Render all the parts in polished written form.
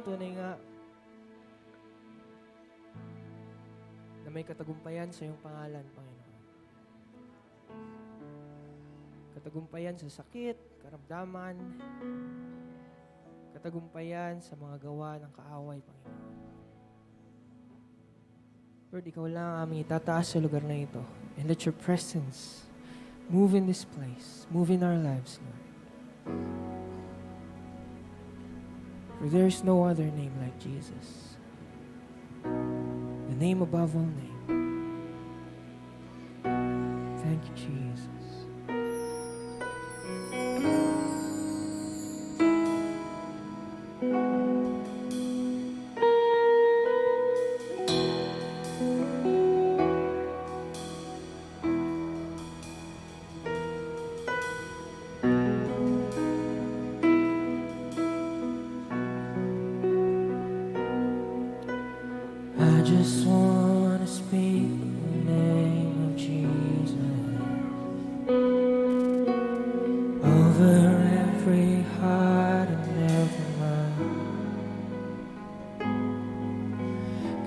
Panginoon, tunay nga na may katagumpayan sa iyong pangalan, Panginoon. Katagumpayan sa sakit, karamdaman, katagumpayan sa mga gawa ng kaaway, Panginoon. Lord, ikaw lang ang aming itataas sa lugar na ito. And let your presence move in this place, move in our lives, Lord. For there is no other name like Jesus. The name above all name. Thank you, Jesus. I just want to speak the name of Jesus over every heart and every mind.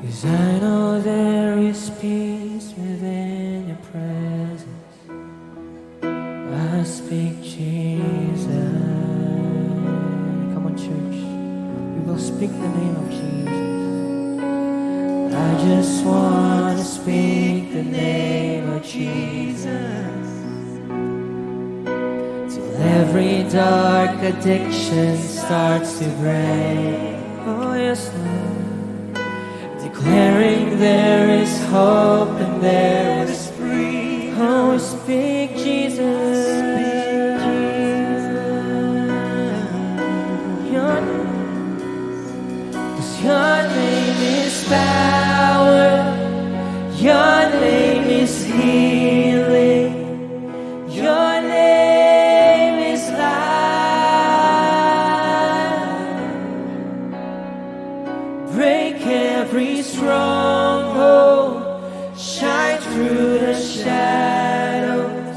'Cause I know there is peace within your presence. I speak Jesus. Come on, church. We will speak the name of Jesus. I just want to speak the name of Jesus till every dark addiction starts to break. Oh yes, Lord. Declaring there is hope and there is freedom. Oh, we speak Jesus. Your name is power. Your name is healing. Your name is life. Break every stronghold. Shine through the shadows.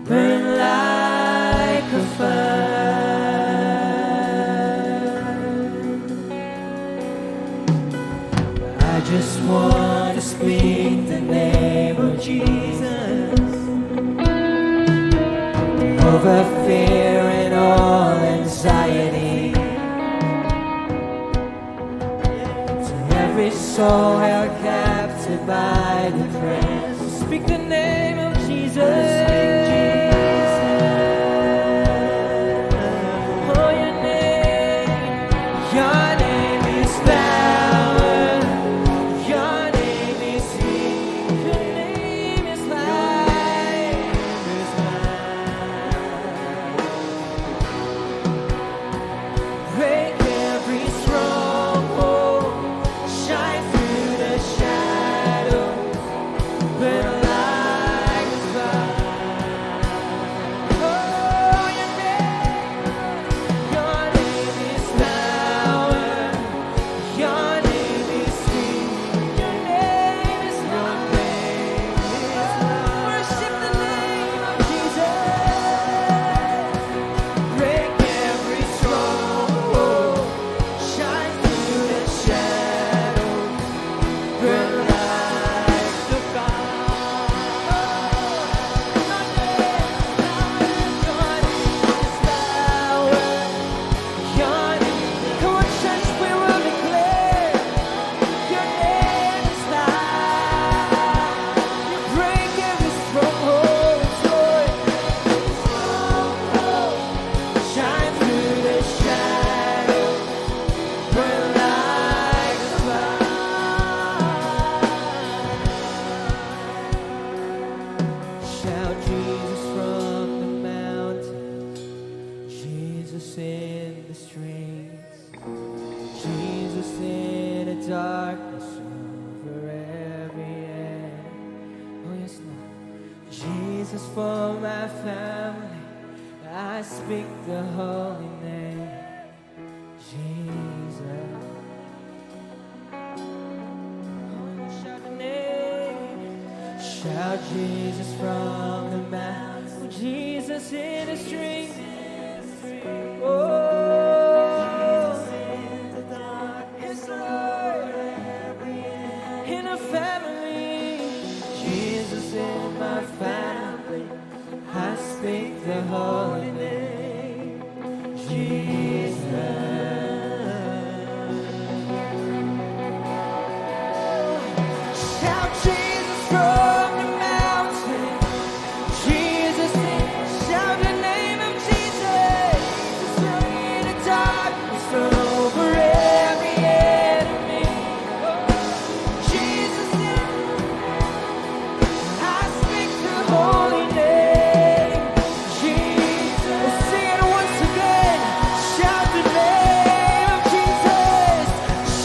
Burn like a fire. I just want to speak the name of Jesus over fear and all anxiety. To every soul held captive by depression, speak the name of Jesus. Oh, your name is power. Your name is healing. Your name is life. Break every stronghold. Shine through the shadows. Burn like a fire. Oh, your name is power. Your name is healing. Your name is life. Worship the name of Jesus. Break every stronghold. Shine through the shadows. Burn like the fire. Your name is power. Your name. Come on, church, we will declare. Your name is life. You break every stronghold, Lord. Shine through the shadows. Burn like a fire. Shout Jesus from the mountains, Jesus in the streets, Jesus in the darkness over every end. Oh yes, Lord. Jesus for my family, I speak the holy name, Jesus. Oh, shout the name. Shout Jesus from the mountain, Jesus in the streets. Oh, the holy name, Jesus. Shout Jesus from the mountain, Jesus, shout the name of Jesus. Through the darkness over every enemy. Jesus, I speak the holy name, Jesus. We'll sing it once again. Shout the name of Jesus.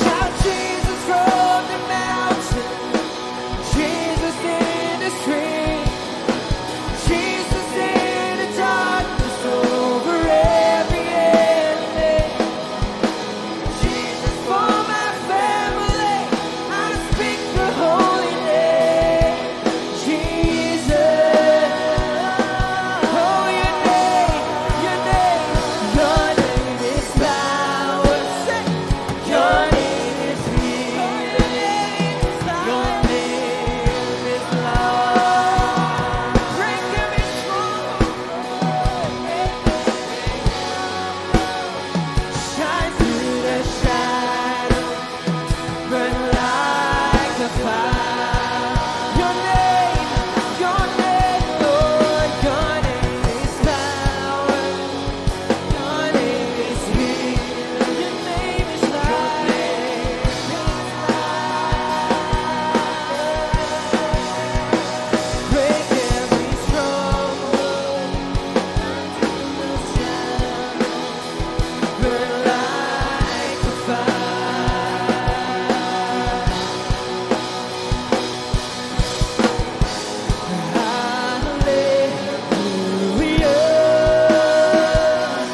Shout Jesus from the mountain, Jesus in the street, Jesus in the darkness over every enemy. Jesus for my family, I speak the holy name, Jesus. Oh, your name, your name, your name is power. Your name is healing. Your name is love. Break every stronghold. Shine through the shadow, burn like a fire. Your name, Lord, your name is power. Your name is healing. Your name is life. Break every stronghold. Burn like a Hallelujah.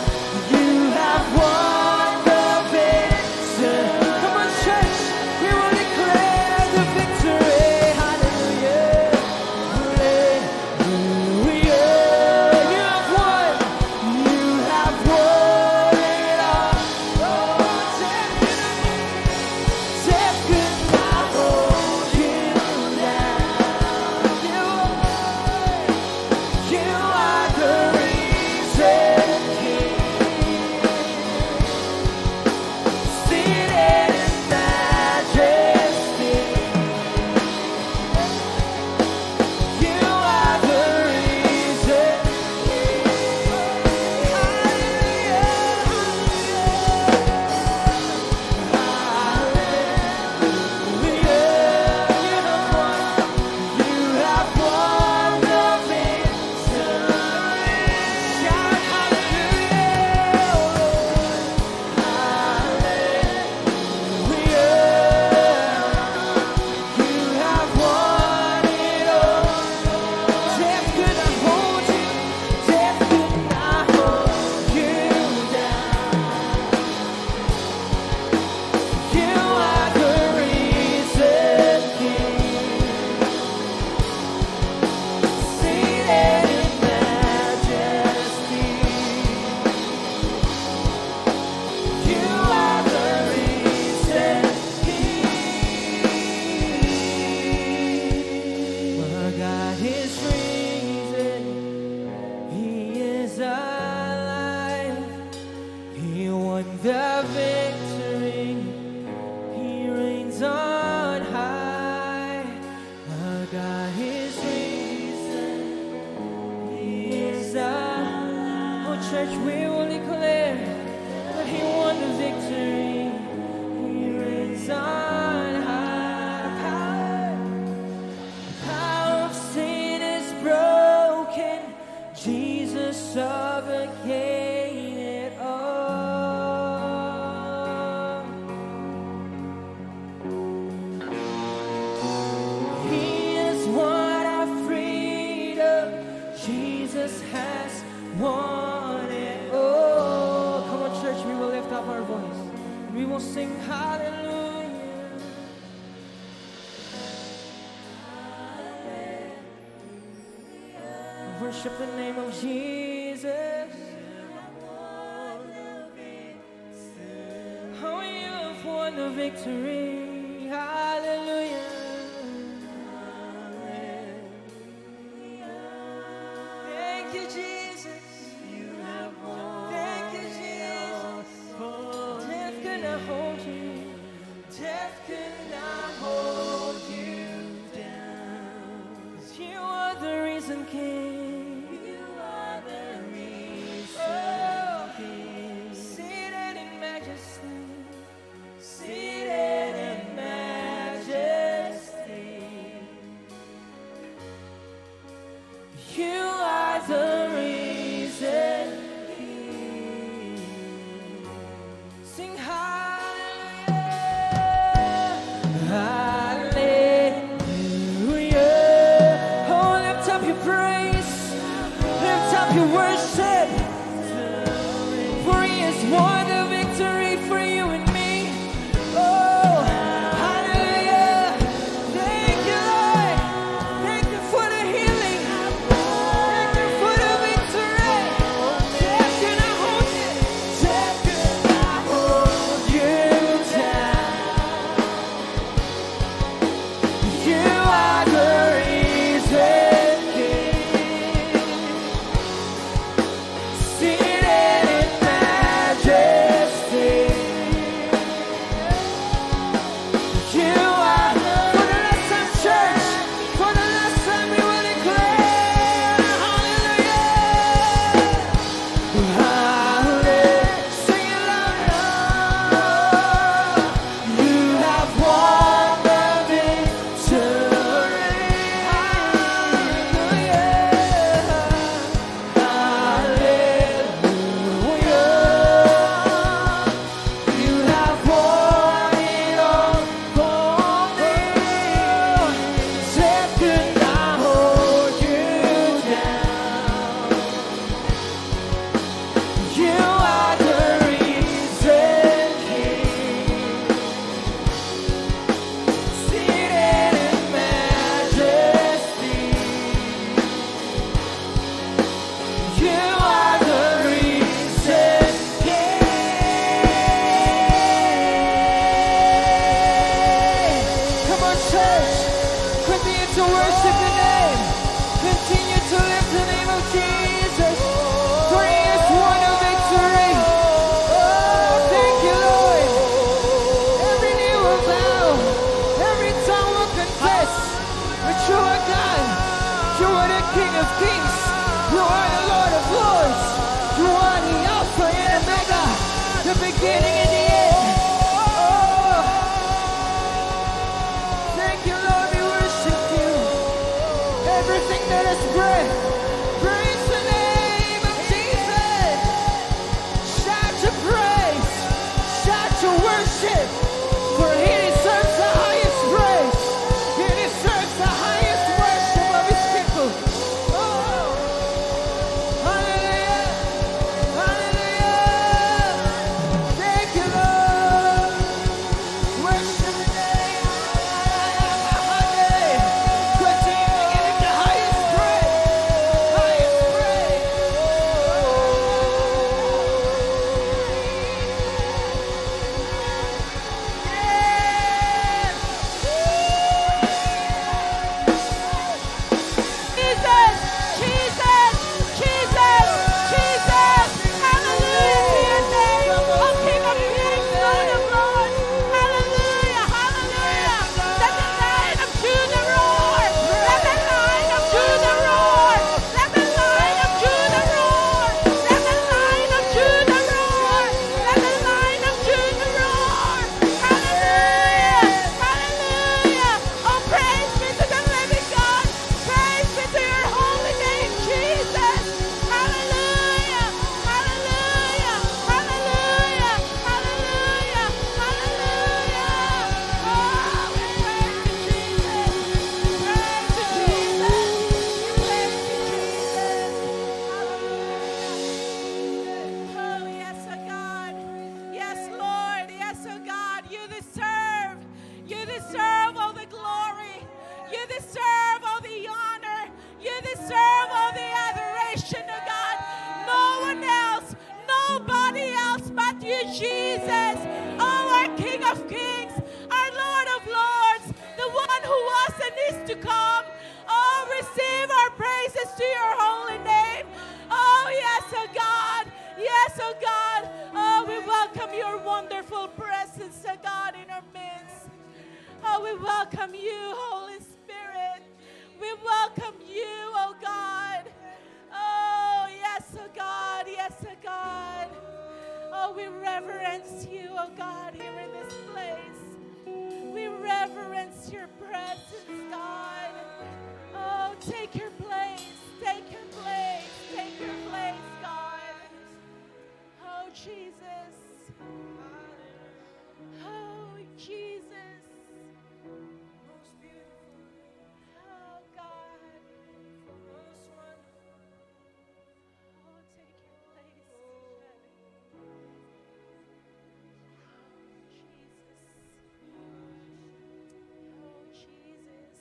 You have won the victory. Come on, church, we will declare the victory. Hallelujah. Hallelujah. You have won. You have won it all. Oh, death could not hold you down. You are the risen King, seated in majesty. You are the risen King. Hallelujah. You have won the victory. Shout hallelujah, hallelujah. You have won it all. Death could not hold you. Death could not hold you down. You are the risen King, seated in majesty. You are the risen King. Our God is risen. He is alive. He won the victory. He reigns on high. Our God is risen. He is alive. Oh, church, we will declare that He won the victory. He reigns on high. Power of sin is broken. Jesus overcame it all. He has won our freedom. Jesus has won it all. Come on, church, we will lift up our voice. We will sing hallelujah. Worship the name of Jesus. Oh, you have won the victory. Hallelujah. Thank you, Jesus. not hold you. Death could not hold you down. 'Cause you are the reason, King. You are the reason, King. Seated in majesty. Seated in majesty. You are the reason, King. Sing hallelujah, hallelujah. Oh, lift up your praise, lift up your worship. For He has won the victory for you and me. Oh, hallelujah. Thank you, Lord. Thank you for the healing. Thank you for the victory. Death cannot hold you. Death cannot hold you down. You are the reason, King. Seated in majesty. You are, for the last time, church, for the last time we will declare, hallelujah, hallelujah, sing it loud now. You have won the victory, hallelujah, hallelujah. You have won it all for me. Death could not hold you down. You are the reason, King. Seated in majesty. You are the reason, King. Come on, church. Continue to worship your name. Continue to lift the name of Jesus. For He has won a victory. Oh, thank you, Lord. Every knee will bow. Every tongue will confess that you are God. You are the King of Kings. You are the Lord of Lords. You are the Alpha and Omega, the beginning and the end. Oh, thank you, Lord. We worship you. Everything that has breath, praise the name of Jesus. Shout your praise, shout your worship, for He deserves the highest praise. He deserves the highest worship of His people. Oh, hallelujah, hallelujah. Thank you, Lord. Worship the name. Continue to give Him the highest praise, highest praise. Jesus, oh, our King of Kings, our Lord of Lords, the one who was and is to come. Oh, receive our praises to your holy name. Oh, yes, oh God. Yes, oh God. Oh, we welcome your wonderful presence. Oh, we welcome you, Holy Spirit. We welcome you, oh God. Oh, yes, oh God. Yes, oh God. Oh, we reverence you, oh God, here in this place. We reverence your presence, God. Oh, take your place. Take your place. Take your place, God. Oh, Jesus. Oh, Jesus. Oh, God. Oh, take your place. Jesus. Oh, Jesus.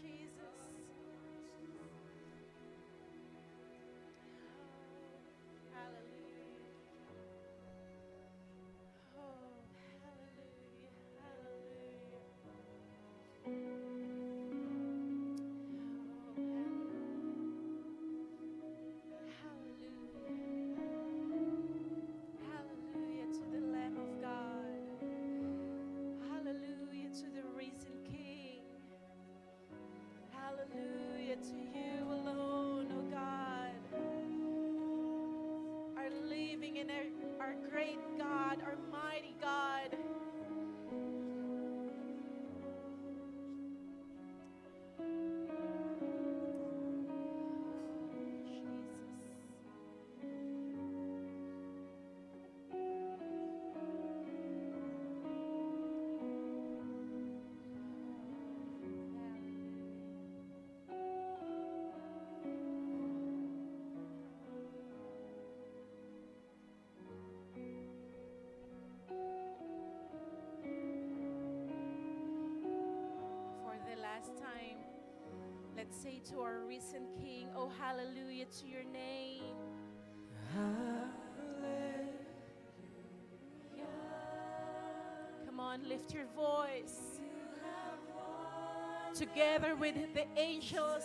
Jesus. Oh, hallelujah. Oh, hallelujah. Hallelujah. Hallelujah to the Lamb of God. Hallelujah to the risen King. Hallelujah to you alone, oh God. Our living and our great God, our mighty God. For the last time, let's say to our risen King, oh hallelujah to your name. Come on, lift your voice. Together with the angels,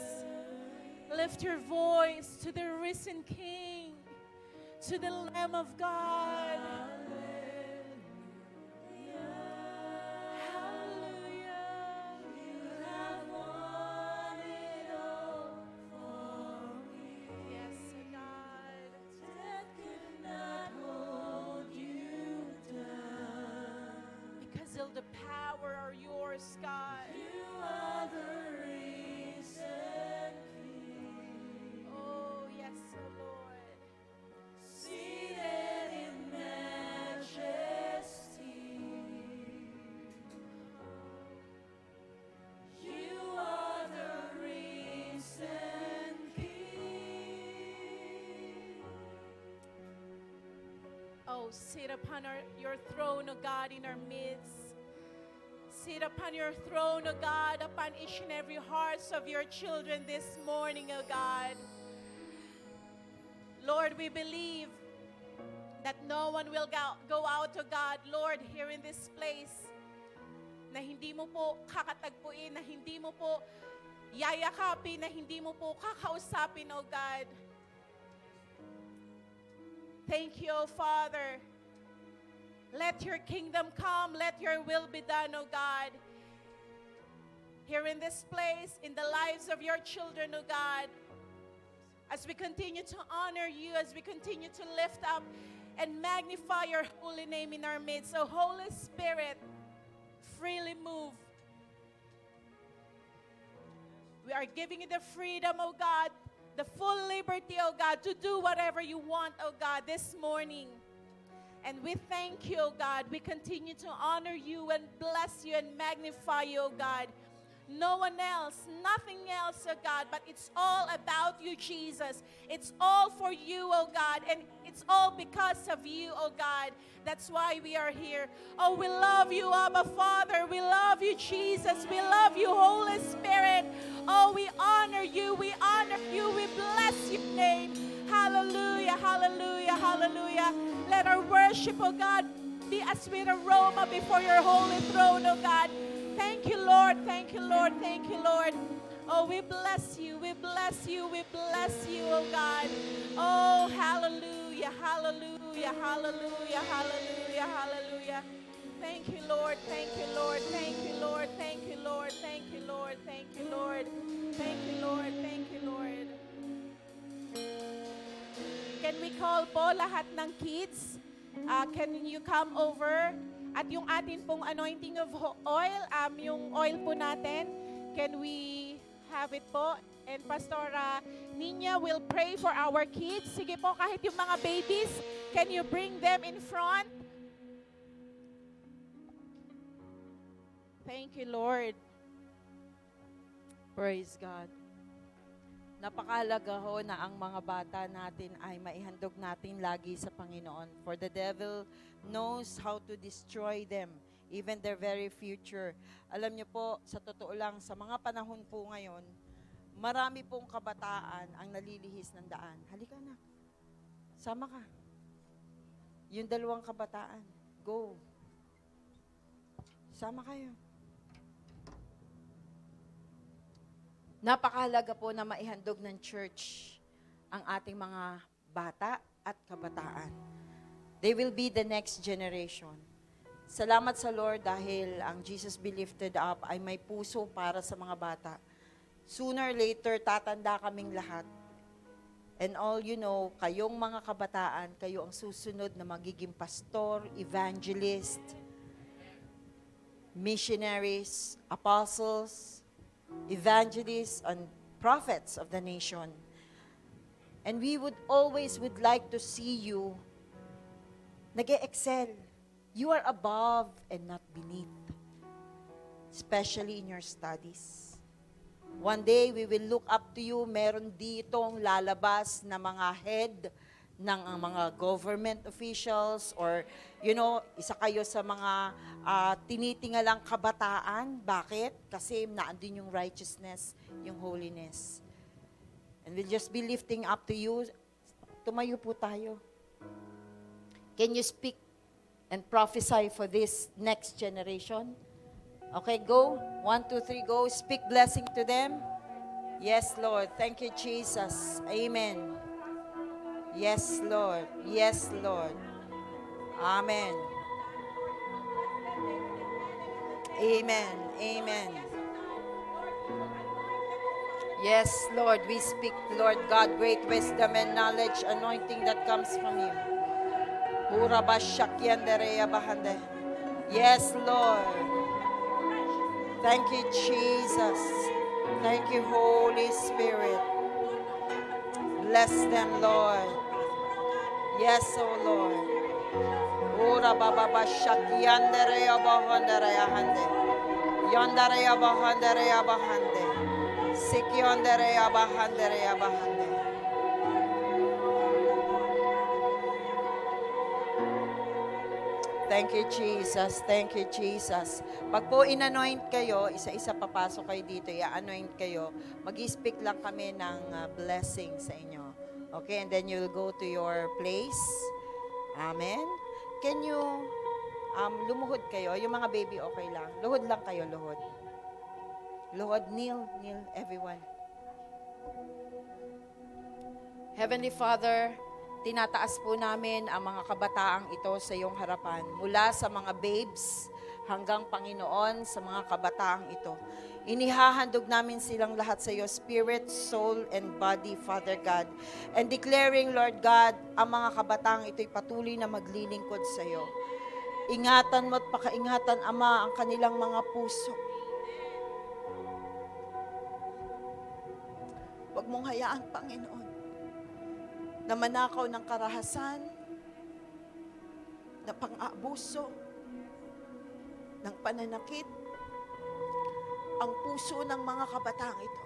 lift your voice to the risen King, to the Lamb of God. All the power are yours, God. You are the risen King. Oh, yes, oh Lord. Seated in majesty. You are the risen King. Oh, sit upon your throne, oh God, in our midst. Sit upon your throne, oh God, upon each and every hearts of your children this morning, oh God. Lord, we believe that no one will go out, oh God, Lord, here in this place, na hindi mo po kakatagpuin, na hindi mo po yayakapin, na hindi mo po kakausapin, oh God. Thank you, oh Father. Let your kingdom come. Let your will be done, oh God. Here in this place, in the lives of your children, oh God. As we continue to honor you, as we continue to lift up and magnify your holy name in our midst. So Holy Spirit, freely move. We are giving you the freedom, oh God, the full liberty, oh God, to do whatever you want, oh God, this morning. And we thank you, oh God. We continue to honor you and bless you and magnify you, oh God. No one else, nothing else, oh God, but it's all about you, Jesus. It's all for you, oh God, and it's all because of you, oh God. That's why we are here. Oh, we love you, Abba Father. We love you, Jesus. We love you, Holy Spirit. Oh, we honor you. We honor you. We bless your name. Hallelujah, hallelujah, hallelujah. Let our worship, oh God, be a sweet aroma before your holy throne, oh God. Thank you, Lord. Thank you, Lord. Thank you, Lord. Oh, we bless you. We bless you. We bless you, oh God. Oh, hallelujah, hallelujah, hallelujah, hallelujah, hallelujah. Thank you, Lord. Thank you, Lord. Thank you, Lord. Thank you, Lord. Thank you, Lord. Thank you, Lord. Thank you, Lord. Thank you, Lord. Can we call po lahat ng kids? Can you come over? At yung atin pong anointing of oil, yung oil po natin, can we have it po? And Pastora Nina will pray for our kids. Sige po, kahit yung mga babies, can you bring them in front? Thank you, Lord. Praise God. Napakahalaga ho na ang mga bata natin ay maihandog natin lagi sa Panginoon. For the devil knows how to destroy them, even their very future. Alam niyo po, sa totoo lang, sa mga panahon po ngayon, marami pong kabataan ang nalilihis ng daan. Halika na. Sama ka. Yung dalawang kabataan. Go. Sama kayo. Napakahalaga po na maihandog ng church ang ating mga bata at kabataan. They will be the next generation. Salamat sa Lord dahil ang Jesus Be Lifted Up ay may puso para sa mga bata. Sooner or later, tatanda kaming lahat. And all you know, kayong mga kabataan, kayo ang susunod na magiging pastor, evangelist, missionaries, apostles, evangelists and prophets of the nation. And we would always like to see you nag-excel. You are above and not beneath, especially in your studies. One day, we will look up to you. Meron ditong lalabas na mga head ng mga government officials or, isa kayo sa mga tinitingalang kabataan. Bakit? Kasi naandun yung righteousness, yung holiness. And we'll just be lifting up to you. Tumayo po tayo. Can you speak and prophesy for this next generation? Okay, go. 1, 2, 3, go. Speak blessing to them. Yes, Lord. Thank you, Jesus. Amen. Yes, Lord. Yes, Lord. Amen. Amen. Amen. Yes, Lord. We speak, Lord God, great wisdom and knowledge, anointing that comes from you. Yes, Lord. Thank you, Jesus. Thank you, Holy Spirit. Bless them, Lord. Yes, oh Lord. Ora baba ba shakyandere abahondere ahande. Yondere abahondere abahande. Sikyondere abahandere abahande. Thank you, Jesus. Thank you, Jesus. Pag po in-anoint kayo, isa-isa papasok kayo dito, i-anoint kayo, mag-speak lang kami ng blessing sa inyo. Okay, and then you'll go to your place. Amen. Can you lumuhod kayo? Yung mga baby, okay lang. Luhod lang kayo, luhod. Luhod, kneel, everyone. Heavenly Father, tinataas po namin ang mga kabataang ito sa iyong harapan. Mula sa mga babes hanggang Panginoon sa mga kabataang ito. Inihahandog namin silang lahat sa iyo, spirit, soul, and body, Father God. And declaring, Lord God, ang mga kabataang ito'y patuloy na maglilingkod sa iyo. Ingatan mo at pakaingatan, Ama, ang kanilang mga puso. Huwag mong hayaan, Panginoon, na manakaw ng karahasan, na pang-aabuso, ng pananakit, ang puso ng mga kabataang ito.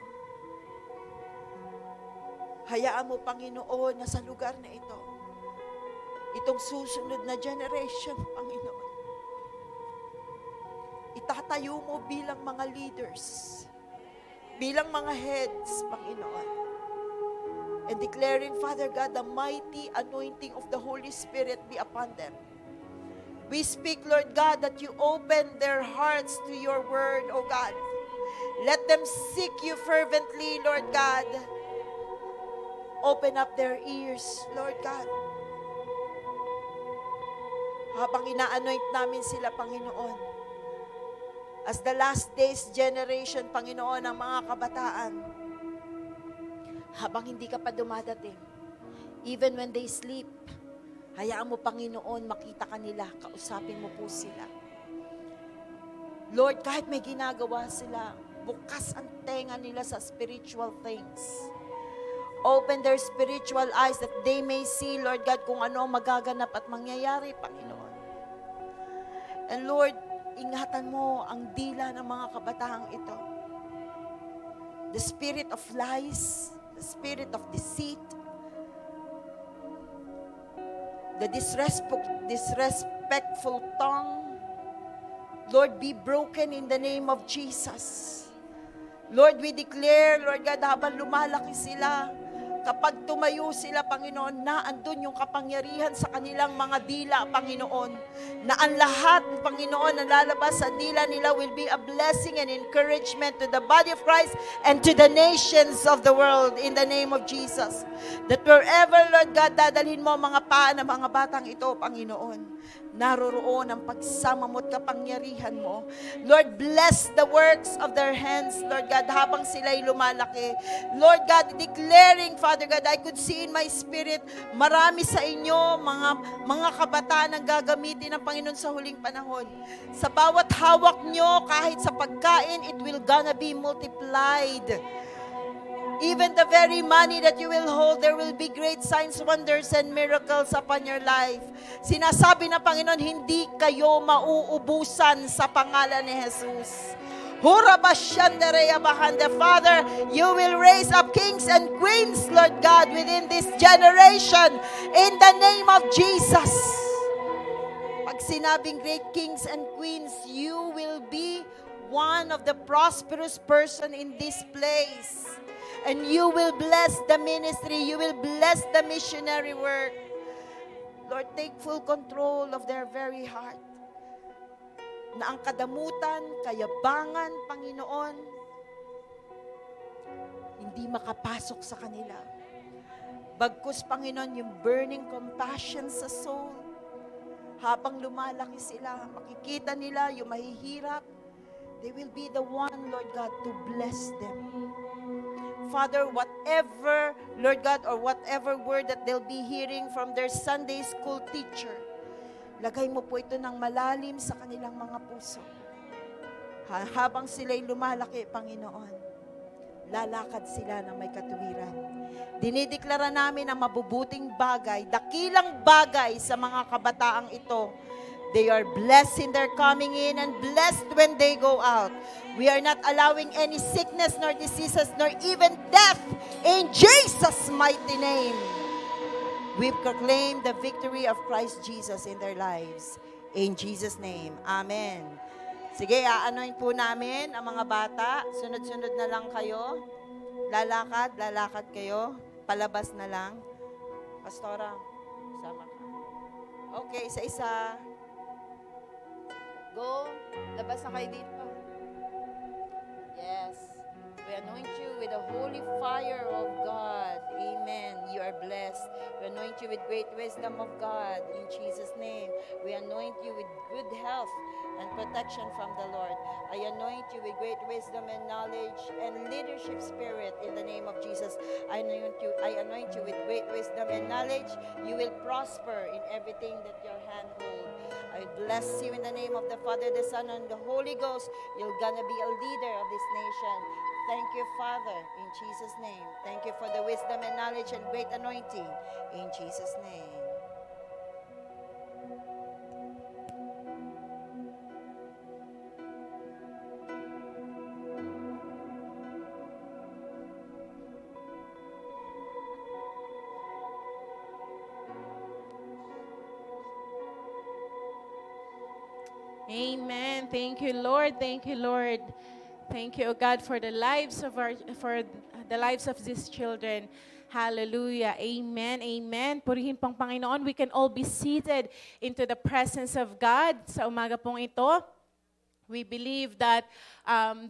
Hayaan mo, Panginoon, na sa lugar na ito, itong susunod na generation, Panginoon, itatayo mo bilang mga leaders, bilang mga heads, Panginoon. And declaring, Father God, the mighty anointing of the Holy Spirit be upon them. We speak, Lord God, that you open their hearts to your word, O God. Let them seek you fervently, Lord God. Open up their ears, Lord God. Habang ina-anoint namin sila, Panginoon, as the last days generation, Panginoon, ng mga kabataan, habang hindi ka pa dumadating, even when they sleep, hayaan mo, Panginoon, makita ka nila, kausapin mo po sila. Lord, kahit may ginagawa sila, bukas ang tenga nila sa spiritual things. Open their spiritual eyes that they may see, Lord God, kung ano magaganap at mangyayari, Panginoon. And Lord, ingatan mo ang dila ng mga kabataang ito. The spirit of lies, the spirit of deceit, the disrespectful tongue, Lord, be broken in the name of Jesus. Lord, we declare, Lord God, habang lumalaki sila, kapag tumayo sila, Panginoon, na andun yung kapangyarihan sa kanilang mga dila, Panginoon, na ang lahat, Panginoon, na lalabas sa dila nila will be a blessing and encouragement to the body of Christ and to the nations of the world in the name of Jesus. That wherever, Lord God, dadalhin mo mga paa ng mga batang ito, Panginoon, naroroon ang pagsama mo at kapangyarihan mo. Lord, bless the works of their hands, Lord God, habang sila'y lumalaki. Lord God, declaring, Father God, I could see in my spirit, marami sa inyo, mga kabataan ang gagamitin ng Panginoon sa huling panahon. Sa bawat hawak nyo, kahit sa pagkain, it will gonna be multiplied. Even the very money that you will hold, there will be great signs, wonders, and miracles upon your life. Sinasabi na Panginoon, hindi kayo mauubusan sa pangalan ni Jesus. Father, you will raise up kings and queens, Lord God, within this generation, in the name of Jesus. Pag sinabing great kings and queens, you will be one of the prosperous person in this place. And you will bless the ministry. You will bless the missionary work. Lord, take full control of their very heart. Na ang kadamutan, kayabangan, Panginoon, hindi makapasok sa kanila. Bagkus, Panginoon, yung burning compassion sa soul. Habang lumalaki sila, makikita nila yung mahihirap. They will be the one, Lord God, to bless them. Father, whatever, Lord God, or whatever word that they'll be hearing from their Sunday school teacher, lagay mo po ito ng malalim sa kanilang mga puso. Habang sila'y lumalaki, Panginoon, lalakad sila ng may katuwiran. Dinideklara namin ang mabubuting bagay, dakilang bagay sa mga kabataang ito. They are blessed in their coming in and blessed when they go out. We are not allowing any sickness nor diseases nor even death in Jesus' mighty name. We proclaim the victory of Christ Jesus in their lives. In Jesus' name. Amen. Sige, aanoin po namin ang mga bata. Sunod-sunod na lang kayo. Lalakad kayo. Palabas na lang. Pastora, sama ka. Okay, isa-isa. Go. Labas na kayo dito. Yes. We anoint you with the holy fire of God. Amen. You are blessed. We anoint you with great wisdom of God. In Jesus' name. We anoint you with good health and protection from the Lord. I anoint you with great wisdom and knowledge and leadership spirit in the name of Jesus. I anoint you with great wisdom and knowledge. You will prosper in everything that your hand holds. I bless you in the name of the Father, the Son, and the Holy Ghost. You're gonna be a leader of this nation. Thank you, Father, in Jesus' name. Thank you for the wisdom and knowledge and great anointing in Jesus' name. Amen. Thank you, Lord. Thank you, Lord. Thank you, O God, for the lives of these children. Hallelujah. Amen. Amen. Purihin pang Panginoon. We can all be seated into the presence of God sa umaga pong ito. We believe that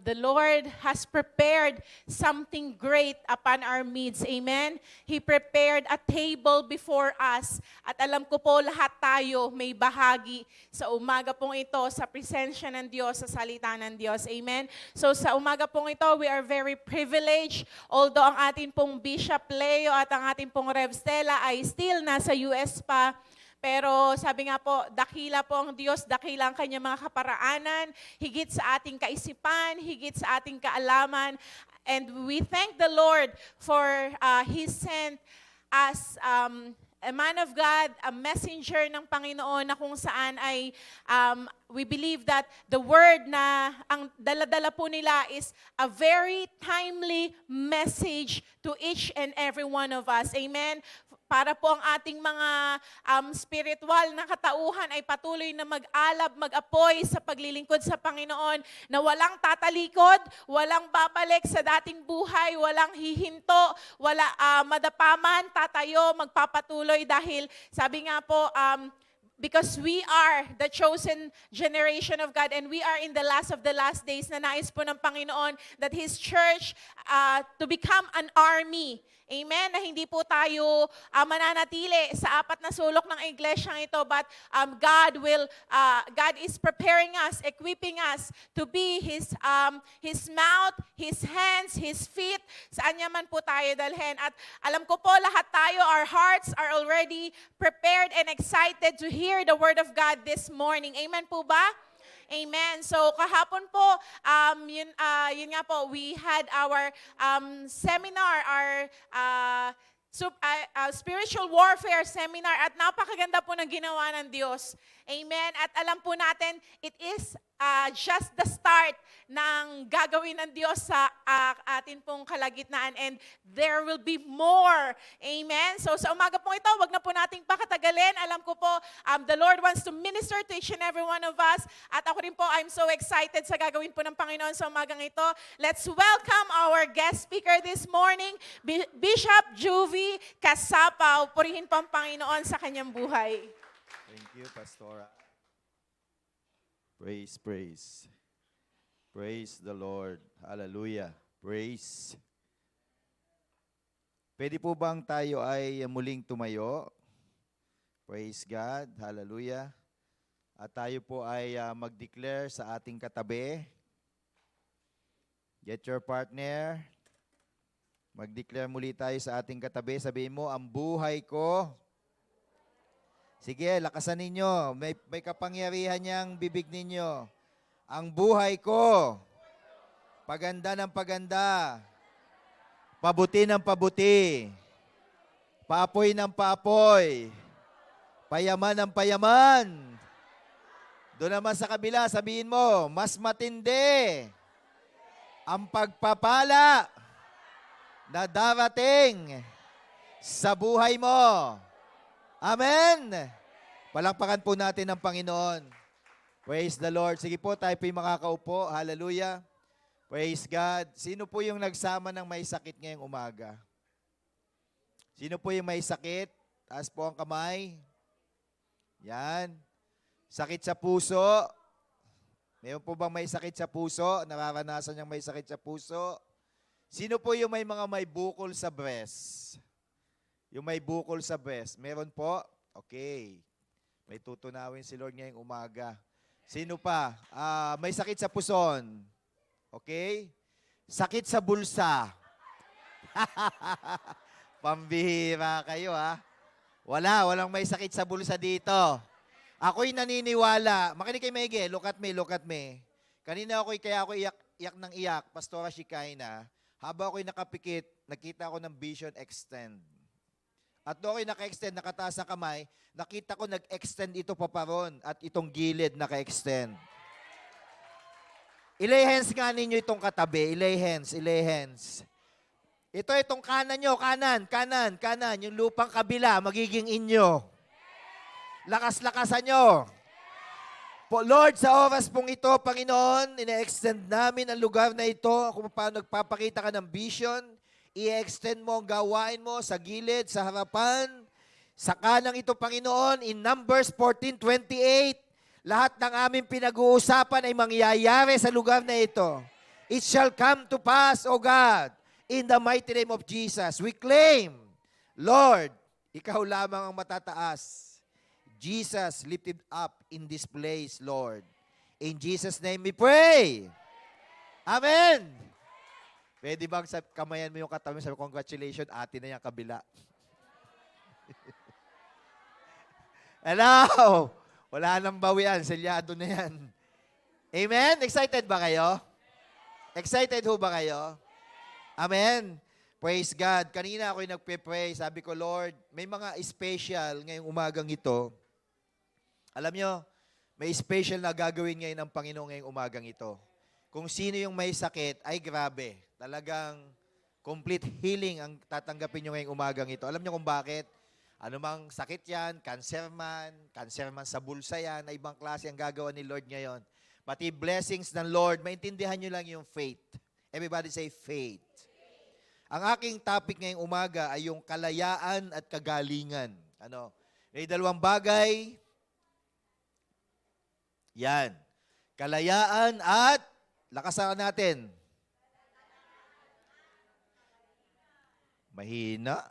the Lord has prepared something great upon our midst. Amen? He prepared a table before us. At alam ko po lahat tayo may bahagi sa umaga pong ito sa presensya ng Diyos, sa salita ng Diyos. Amen? So sa umaga pong ito, we are very privileged. Although ang atin pong Bishop Leo at ang ating pong Rev Stella ay still nasa US pa, pero sabi nga po, dakila po ang Diyos, dakila ang kanyang mga kaparaanan, higit sa ating kaisipan, higit sa ating kaalaman. And we thank the Lord for He sent us a man of God, a messenger ng Panginoon na kung saan ay we believe that the word na ang dala-dala po nila is a very timely message to each and every one of us. Amen? Para po ang ating mga spiritual na katauhan ay patuloy na mag-alab, mag-apoy sa paglilingkod sa Panginoon na walang tatalikod, walang babalik sa dating buhay, walang hihinto, wala madapaman, tatayo, magpapatuloy dahil sabi nga po, because we are the chosen generation of God and we are in the last of the last days na nais po ng Panginoon that His church to become an army. Amen? Na hindi po tayo mananatili sa apat na sulok ng iglesyang ito, but God is preparing us, equipping us to be His mouth, His hands, His feet, saan niya man po tayo dalhin. At alam ko po lahat tayo, our hearts are already prepared and excited to hear the Word of God this morning. Amen po ba? Amen. So kahapon po, yun nga po, we had our seminar, our spiritual warfare seminar at napakaganda po ng ginawa ng Diyos. Amen. At alam po natin, it is just the start ng gagawin ng Diyos sa atin pong kalagitnaan and there will be more. Amen. So sa umaga pong ito, wag na po nating pakatagalin. Alam ko po, the Lord wants to minister to each and every one of us. At ako rin po, I'm so excited sa gagawin po ng Panginoon sa umagang ito. Let's welcome our guest speaker this morning, Bishop Juvie Casapaw. Purihin po ang Panginoon sa kanyang buhay. Thank you, Pastora. Praise, praise. Praise the Lord. Hallelujah. Praise. Pwede po bang tayo ay muling tumayo? Praise God. Hallelujah. At tayo po ay mag-declare sa ating katabi. Get your partner. Mag-declare muli tayo sa ating katabi. Sabihin mo, ang buhay ko. Sige, lakasan ninyo. May kapangyarihan niyang bibig ninyo. Ang buhay ko, paganda ng paganda, pabuti ng pabuti, paapoy ng paapoy, payaman ng payaman. Doon naman sa kabila, sabihin mo, mas matindi ang pagpapala na darating sa buhay mo. Amen! Palakpakan po natin ang Panginoon. Praise the Lord. Sige po, tayo po yung makakaupo. Hallelujah. Praise God. Sino po yung nagsama ng may sakit ngayong umaga? Sino po yung may sakit? Taas po ang kamay. Yan. Sakit sa puso. Mayroon po bang may sakit sa puso? Nararanasan niyang may sakit sa puso? Sino po yung may mga may bukol sa breast? Yung may bukol sa breast. Meron po? Okay. May tutunawin si Lord ngayong umaga. Sino pa? May sakit sa puson. Okay? Sakit sa bulsa. Pambihira kayo ha. Walang may sakit sa bulsa dito. Ako'y naniniwala. Makinig kayo maigi. Look at me. Kanina kaya ako iyak ng iyak. Pastora Shikaina. Habang ako'y nakapikit, nakita ko ng vision extend. At doon ako'y naka-extend, nakataas ang kamay, nakita ko nag-extend ito paparon at itong gilid naka-extend. Ilay hands nga ninyo itong katabi. Ilay hands. Itong kanan nyo, kanan. Yung lupang kabila, magiging inyo. Lakas-lakasan nyo. Po, Lord, sa oras pong ito, Panginoon, ina-extend namin ang lugar na ito kung paano nagpapakita ka ng vision. I-extend mo ang gawain mo sa gilid, sa harapan, sa kanang ito, Panginoon, in Numbers 14:28. Lahat ng aming pinag-uusapan ay mangyayari sa lugar na ito. It shall come to pass, O God, in the mighty name of Jesus. We claim, Lord, ikaw lamang ang matataas. Jesus lifted up in this place, Lord. In Jesus' name we pray. Amen. Pwede bang kamayan mo yung katabi, sabi, congratulations, ate na yung kabila. Hello! Wala nang bawian, selyado na yan. Amen? Excited ba kayo? Excited ho ba kayo? Amen? Praise God. Kanina ako'y nagpe-pray. Sabi ko, Lord, may mga special ngayong umagang ito. Alam nyo, may special na gagawin ngayon ng Panginoon ngayong umagang ito. Kung sino yung may sakit, ay grabe. Talagang complete healing ang tatanggapin nyo ngayong umagang ito. Alam nyo kung bakit? Ano mang sakit yan, cancer man sa bulsa yan, na ibang klase ang gagawa ni Lord ngayon. Pati blessings ng Lord, maintindihan nyo lang yung faith. Everybody say faith. Ang aking topic ngayong umaga ay yung kalayaan at kagalingan. Ano? May dalawang bagay. Yan. Kalayaan at, lakasan natin. Mahina.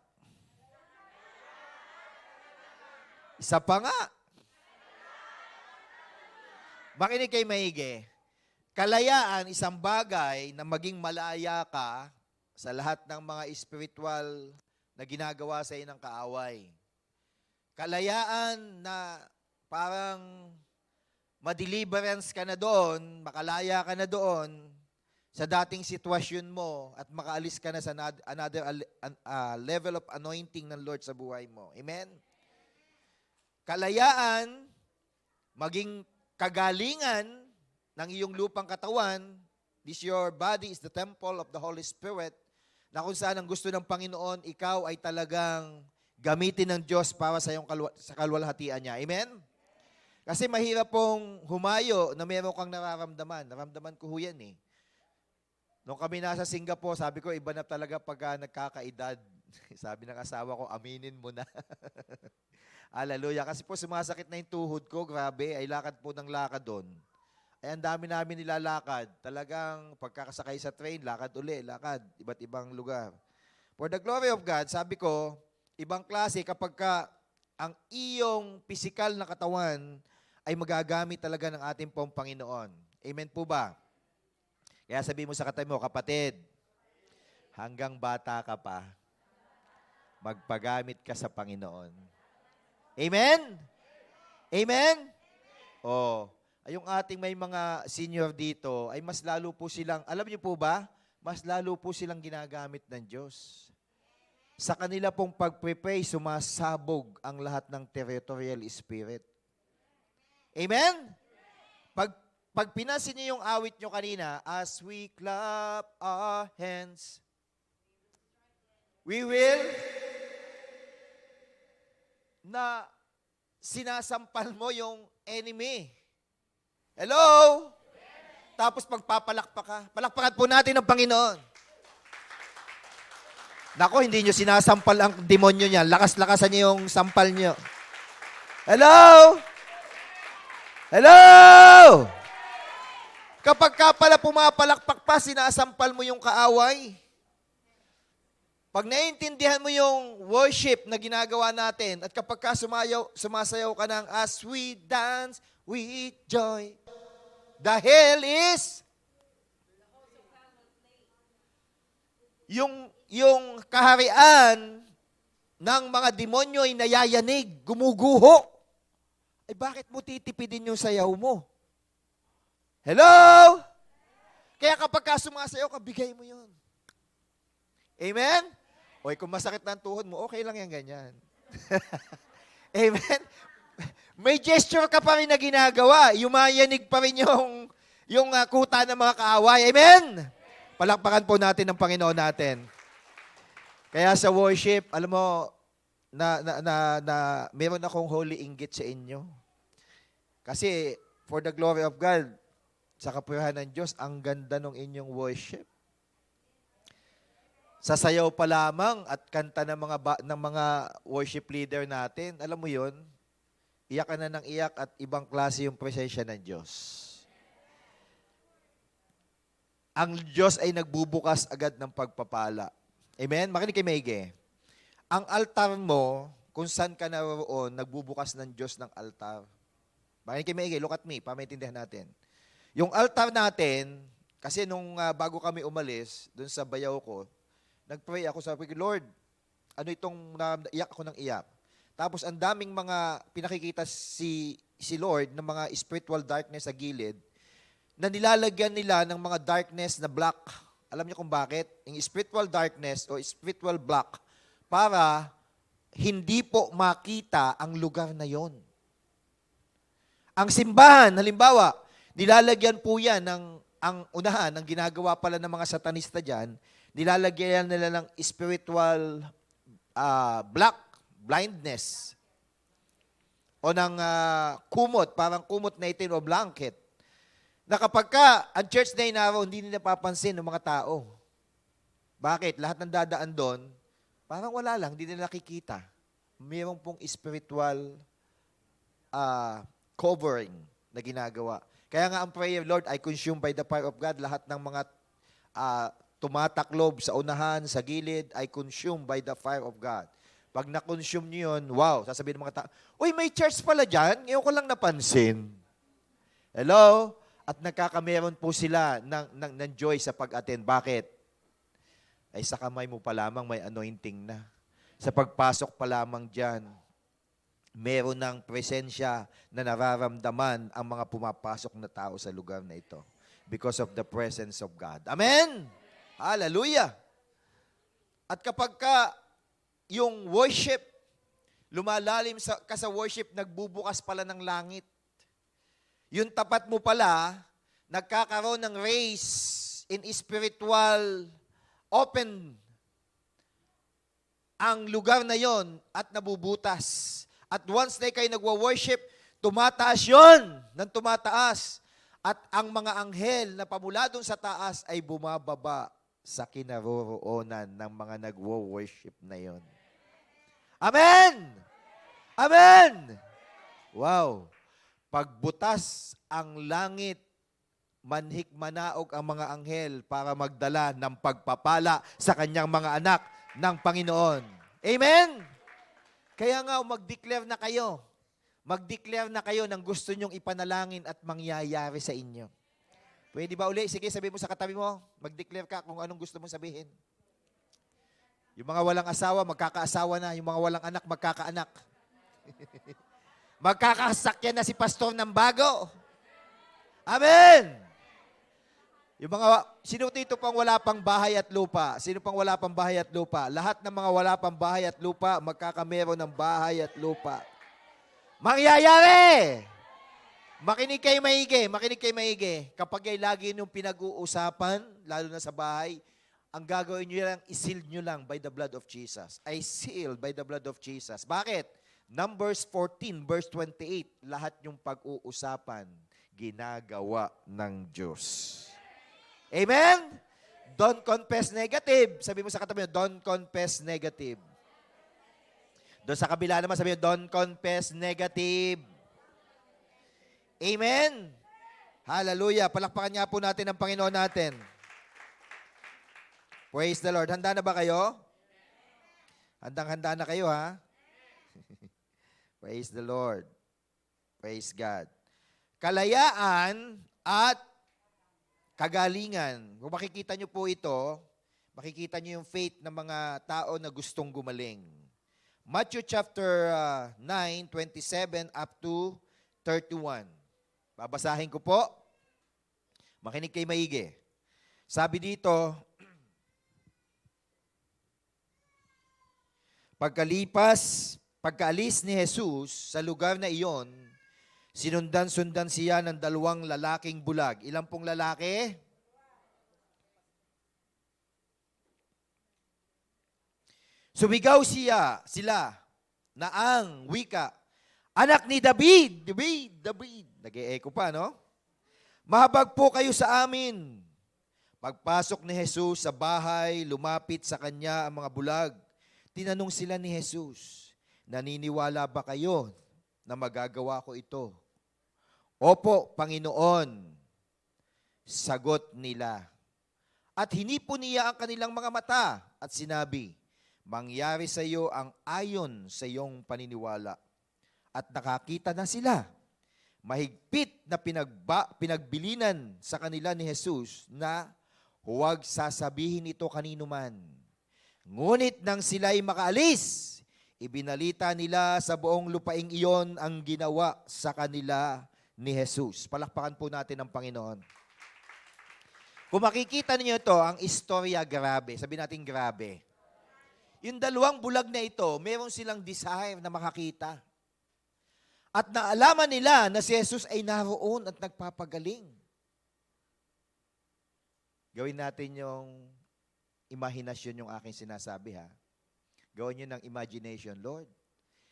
Isa pa nga. Makinig kay maigi. Kalayaan, isang bagay na maging malaya ka sa lahat ng mga spiritual na ginagawa sa ng kaaway. Kalayaan na parang ma-deliverance ka na doon, makalaya ka na doon sa dating sitwasyon mo at makaalis ka na sa another level of anointing ng Lord sa buhay mo. Amen? Kalayaan, maging kagalingan ng iyong lupang katawan, this your body is the temple of the Holy Spirit, na kung saan ang gusto ng Panginoon, ikaw ay talagang gamitin ng Diyos para sa iyong sa kalwalhatian niya. Amen? Kasi mahirap pong humayo na meron kang nararamdaman. Naramdaman ko ho yan eh. Nung kami nasa Singapore, sabi ko, iba na talaga pagka nagkakaedad. Sabi ng asawa ko, aminin mo na. Hallelujah. Kasi po sumasakit na yung tuhod ko, grabe, ay lakad po ng lakad doon. Ay ang dami namin nilalakad. Talagang pagkakasakay sa train, lakad uli, lakad, iba't ibang lugar. For the glory of God, sabi ko, ibang klase kapag ang iyong pisikal na katawan ay magagamit talaga ng ating pong Panginoon. Amen po ba? Kaya sabi mo sa katabi mo, kapatid, hanggang bata ka pa, magpagamit ka sa Panginoon. Amen? Amen? Oh, yung ating may mga senior dito, ay mas lalo po silang, alam niyo po ba, mas lalo po silang ginagamit ng Diyos. Sa kanila pong pag-pray, sumasabog ang lahat ng territorial spirit. Amen? Pag pinasin niyo yung awit niyo kanina, as we clap our hands, we will na sinasampal mo yung enemy. Hello? Tapos pagpapalakpak ka. Palakpakan po natin ang Panginoon. Nako, hindi nyo sinasampal ang demonyo niya. Lakas-lakasan niyo yung sampal niyo. Hello? Hello? Kapag ka pala pumapalakpak pa, sinasampal mo yung kaaway. Pag naiintindihan mo yung worship na ginagawa natin, at kapag ka sumasayaw ka ng as we dance with joy, dahil is yung kaharian ng mga demonyo ay nayayanig, gumuguho. Eh bakit mo titipidin yung sayaw mo? Hello? Kaya kapag ka sumasayaw ka, bigay mo yun. Amen? Oy, kung masakit na ang tuhod mo, okay lang yan ganyan. Amen? May gesture ka pa rin na ginagawa. Yumayanig pa rin yung kuta ng mga kaaway. Amen? Palakpakan po natin ang Panginoon natin. Kaya sa worship, alam mo, meron akong holy inggit sa inyo. Kasi, for the glory of God, sa kapurihan ng Diyos, ang ganda ng inyong worship. Sasayaw pa lamang at kanta ng mga worship leader natin. Alam mo yon, Iyak ka na ng iyak at ibang klase yung presensya ng Diyos. Ang Diyos ay nagbubukas agad ng pagpapala. Amen? Makinig kay Maige. Ang altar mo, kung saan ka naroon, nagbubukas ng Diyos ng altar. Makinig kay Maige, look at me, para maintindihan natin. Yung altar natin, kasi nung bago kami umalis, dun sa bayaw ko, nag-pray ako, sabi ko, Lord, ano itong iyak ako ng iyak. Tapos ang daming mga pinakikita si Lord ng mga spiritual darkness sa gilid, na nilalagyan nila ng mga darkness na black. Alam niyo kung bakit? Yung spiritual darkness o spiritual black, para hindi po makita ang lugar na yon. Ang simbahan, halimbawa, nilalagyan po yan ang unahan, ang ginagawa pala ng mga satanista dyan, nilalagyan nila ng spiritual black, blindness, o ng kumot, parang kumot na itin o blanket, na kapag ka ang church na inaraw, hindi nila papansin ng mga tao. Bakit? Lahat ng dadaan doon, parang wala lang, hindi nila nakikita. Mayroon pong spiritual covering na ginagawa. Kaya nga ang prayer, Lord, I consume by the fire of God, lahat ng mga tumataklob sa unahan, sa gilid, I consume by the fire of God. Pag na-consume nyo yun, wow, sasabihin ng mga tao, uy, may church pala dyan, ngayon ko lang napansin. Hello? At nagkakameron po sila ng joy sa pag-attend. Bakit? Ay sa kamay mo pa lamang may anointing na. Sa pagpasok pa lamang dyan, meron ng presensya na nararamdaman ang mga pumapasok na tao sa lugar na ito. Because of the presence of God. Amen? Hallelujah! At kapag ka yung worship, lumalalim ka sa worship, nagbubukas pala ng langit. Yung tapat mo pala, nagkakaroon ng race in spiritual open ang lugar na yon at nabubutas. At once na kayo nagwa-worship, tumataas yon ng tumataas. At ang mga anghel na pamula doon sa taas ay bumababa sa kinaroroonan ng mga nagwa-worship na yon. Amen! Amen! Wow! Pagbutas ang langit, manhik manaog ang mga anghel para magdala ng pagpapala sa kanyang mga anak ng Panginoon. Amen? Kaya nga, mag-declare na kayo. Mag-declare na kayo ng gusto nyong ipanalangin at mangyayari sa inyo. Pwede ba uli? Sige, sabihin mo sa katabi mo, mag-declare ka kung anong gusto mong sabihin. Yung mga walang asawa, magkakaasawa na. Yung mga walang anak, magkakaanak. Magkakasakyan na si pastor ng bago. Amen! Yung mga, sino dito pang wala pang bahay at lupa? Sino pang wala pang bahay at lupa? Lahat ng mga wala pang bahay at lupa, magkakamero ng bahay at lupa. Mangyayari! Makinig kayo maigi, makinig kayo maigi. Kapag ay lagi nyung pinag-uusapan, lalo na sa bahay, ang gagawin nyo lang, iseal nyo lang by the blood of Jesus. I seal by the blood of Jesus. Bakit? Numbers 14, verse 28, lahat yung pag-uusapan, ginagawa ng Diyos. Amen? Don't confess negative. Sabi mo sa katabi mo, don't confess negative. Doon sa kabila naman, sabi mo, don't confess negative. Amen? Hallelujah. Palakpakan niya po natin ang Panginoon natin. Praise the Lord. Handa na ba kayo? Handang-handa na kayo, ha? Praise the Lord. Praise God. Kalayaan at kagalingan. Kung makikita nyo po ito, makikita nyo yung faith ng mga tao na gustong gumaling. Matthew chapter 9, 27 up to 31. Babasahin ko po. Makinig kay maigi. Sabi dito, pagkaalis ni Jesus sa lugar na iyon, sinundan-sundan siya ng 2 lalaking bulag. Ilang pong lalaki? Sumigaw sila na ang wika, anak ni David, David. Nag-e-echo pa, no? Mahabag po kayo sa amin. Pagpasok ni Jesus sa bahay, lumapit sa kanya ang mga bulag. Tinanong sila ni Jesus, naniniwala ba kayo na magagawa ko ito. Opo, Panginoon, sagot nila. At hinipo niya ang kanilang mga mata at sinabi, mangyari sa iyo ang ayon sa iyong paniniwala. At nakakita na sila. Mahigpit na pinagbilinan sa kanila ni Jesus na huwag sasabihin ito kanino man. Ngunit nang sila'y makaalis, ibinalita nila sa buong lupaing iyon ang ginawa sa kanila ni Jesus. Palakpakan po natin ang Panginoon. Kung makikita niyo ito, ang istorya grabe. Sabi natin grabe. Yung dalawang bulag na ito, meron silang desire na makakita. At naalaman nila na si Jesus ay naroon at nagpapagaling. Gawin natin yung imahinasyon yung aking sinasabi, ha? Gawin nyo ng imagination, Lord.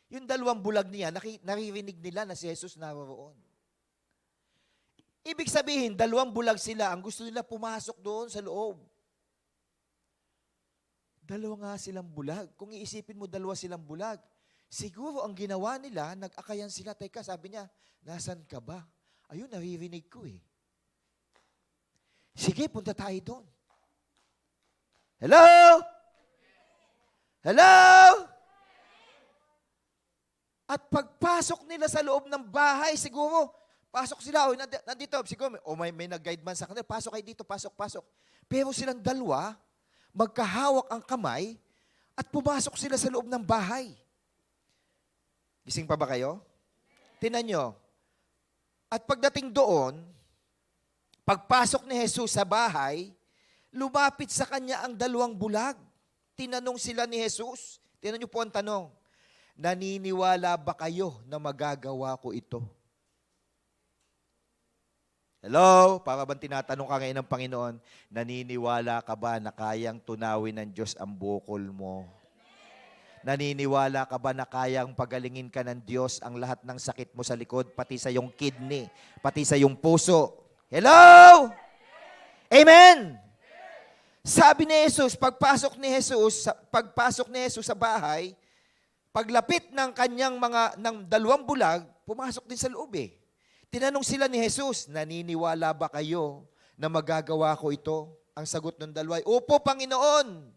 Yung dalawang bulag niya, naririnig nila na si Jesus naroon. Ibig sabihin, dalawang bulag sila. Ang gusto nila pumasok doon sa loob. Dalawa nga silang bulag. Kung iisipin mo, dalawa silang bulag. Siguro ang ginawa nila, nag-akayan sila. Teka, sabi niya, nasan ka ba? Ayun, naririnig ko eh. Sige, punta tayo doon. Hello? Hello? At pagpasok nila sa loob ng bahay, siguro, pasok sila, nandito, siguro, may nag-guide man sa kanila, pasok kayo dito, pasok. Pero silang dalawa, magkahawak ang kamay, at pumasok sila sa loob ng bahay. Gising pa ba kayo? Tingnan nyo. At pagdating doon, pagpasok ni Jesus sa bahay, lumapit sa kanya ang dalawang bulag. Tinanong sila ni Jesus. Tingnan nyo po ang tanong. Naniniwala ba kayo na magagawa ko ito? Hello? Para bang tinatanong ka ngayon ng Panginoon, naniniwala ka ba na kayang tunawin ng Diyos ang bukol mo? Naniniwala ka ba na kayang pagalingin ka ng Diyos ang lahat ng sakit mo sa likod, pati sa iyong kidney, pati sa iyong puso? Hello? Amen? Sabi ni Jesus, pagpasok ni Jesus sa bahay, paglapit ng kanyang ng dalawang bulag, pumasok din sa loob eh. Tinanong sila ni Jesus, naniniwala ba kayo na magagawa ko ito? Ang sagot ng dalawa, opo, Panginoon.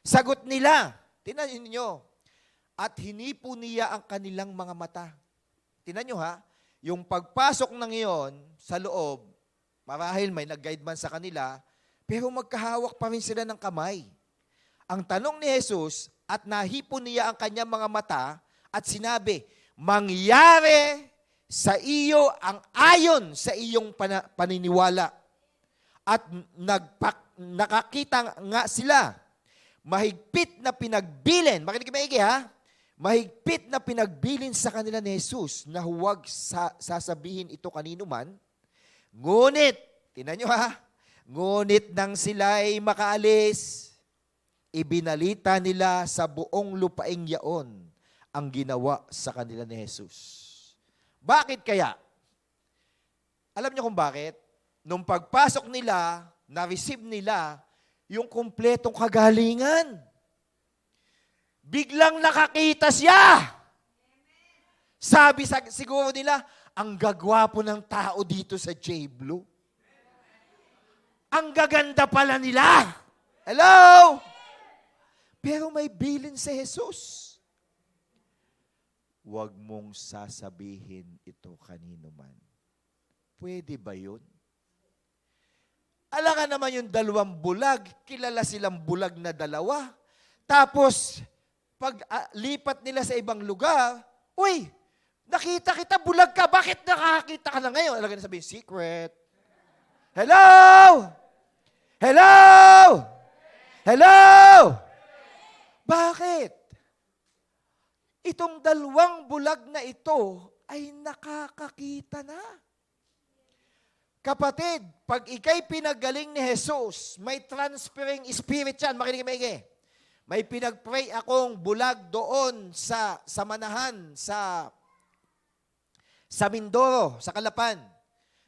Sagot nila. Tingnan niyo. At hinipo niya ang kanilang mga mata. Tingnan niyo ha, yung pagpasok ng iyon sa loob, marahil may nag-guide man sa kanila, pero magkahawak pa rin sila ng kamay. Ang tanong ni Jesus, at nahipo niya ang kanyang mga mata at sinabi, mangyari sa iyo ang ayon sa iyong paniniwala. At nakakita nga sila. Mahigpit na pinagbilin. Makinig maigi ha? Mahigpit na pinagbilin sa kanila ni Jesus na huwag sasabihin ito kanino man. Ngunit, tingnan nyo ha, ngunit nang sila ay makaalis, ibinalita nila sa buong lupaing yaon ang ginawa sa kanila ni Jesus. Bakit kaya? Alam niyo kung bakit? Nung pagpasok nila, na-receive nila yung kumpletong kagalingan. Biglang nakakita siya. Sabi siguro nila, ang gagwapo ng tao dito sa J-Blue. Ang gaganda pala nila. Hello? Pero may bilin si Jesus. Huwag mong sasabihin ito kanino man. Pwede ba yun? Alangan naman yung dalawang bulag, kilala silang bulag na dalawa. Tapos, pag lipat nila sa ibang lugar, uy, nakita kita, bulag ka, bakit nakakita ka na ngayon? Alangan na sabihin, secret. Hello? Hello? Hello? Bakit? Itong dalawang bulag na ito ay nakakakita na. Kapatid, pag ikay pinagaling ni Jesus, may transferring spirit yan. Makinig maigi. May pinagpray akong bulag doon sa Manahan, sa Mindoro, sa Calapan.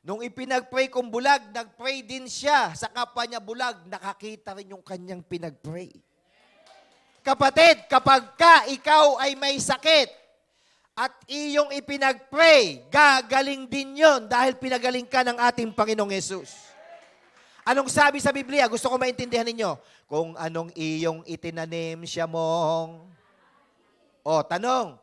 Nung ipinagpray kong bulag, nagpray din siya sa kapwa niya bulag, nakakita rin yung kanyang pinagpray. Kapatid, kapag ikaw ay may sakit, at iyong ipinag-pray, gagaling din yon dahil pinagaling ka ng ating Panginoong Yesus. Anong sabi sa Biblia? Gusto ko maintindihan ninyo. Kung anong iyong itinanim siya mong... O, tanong.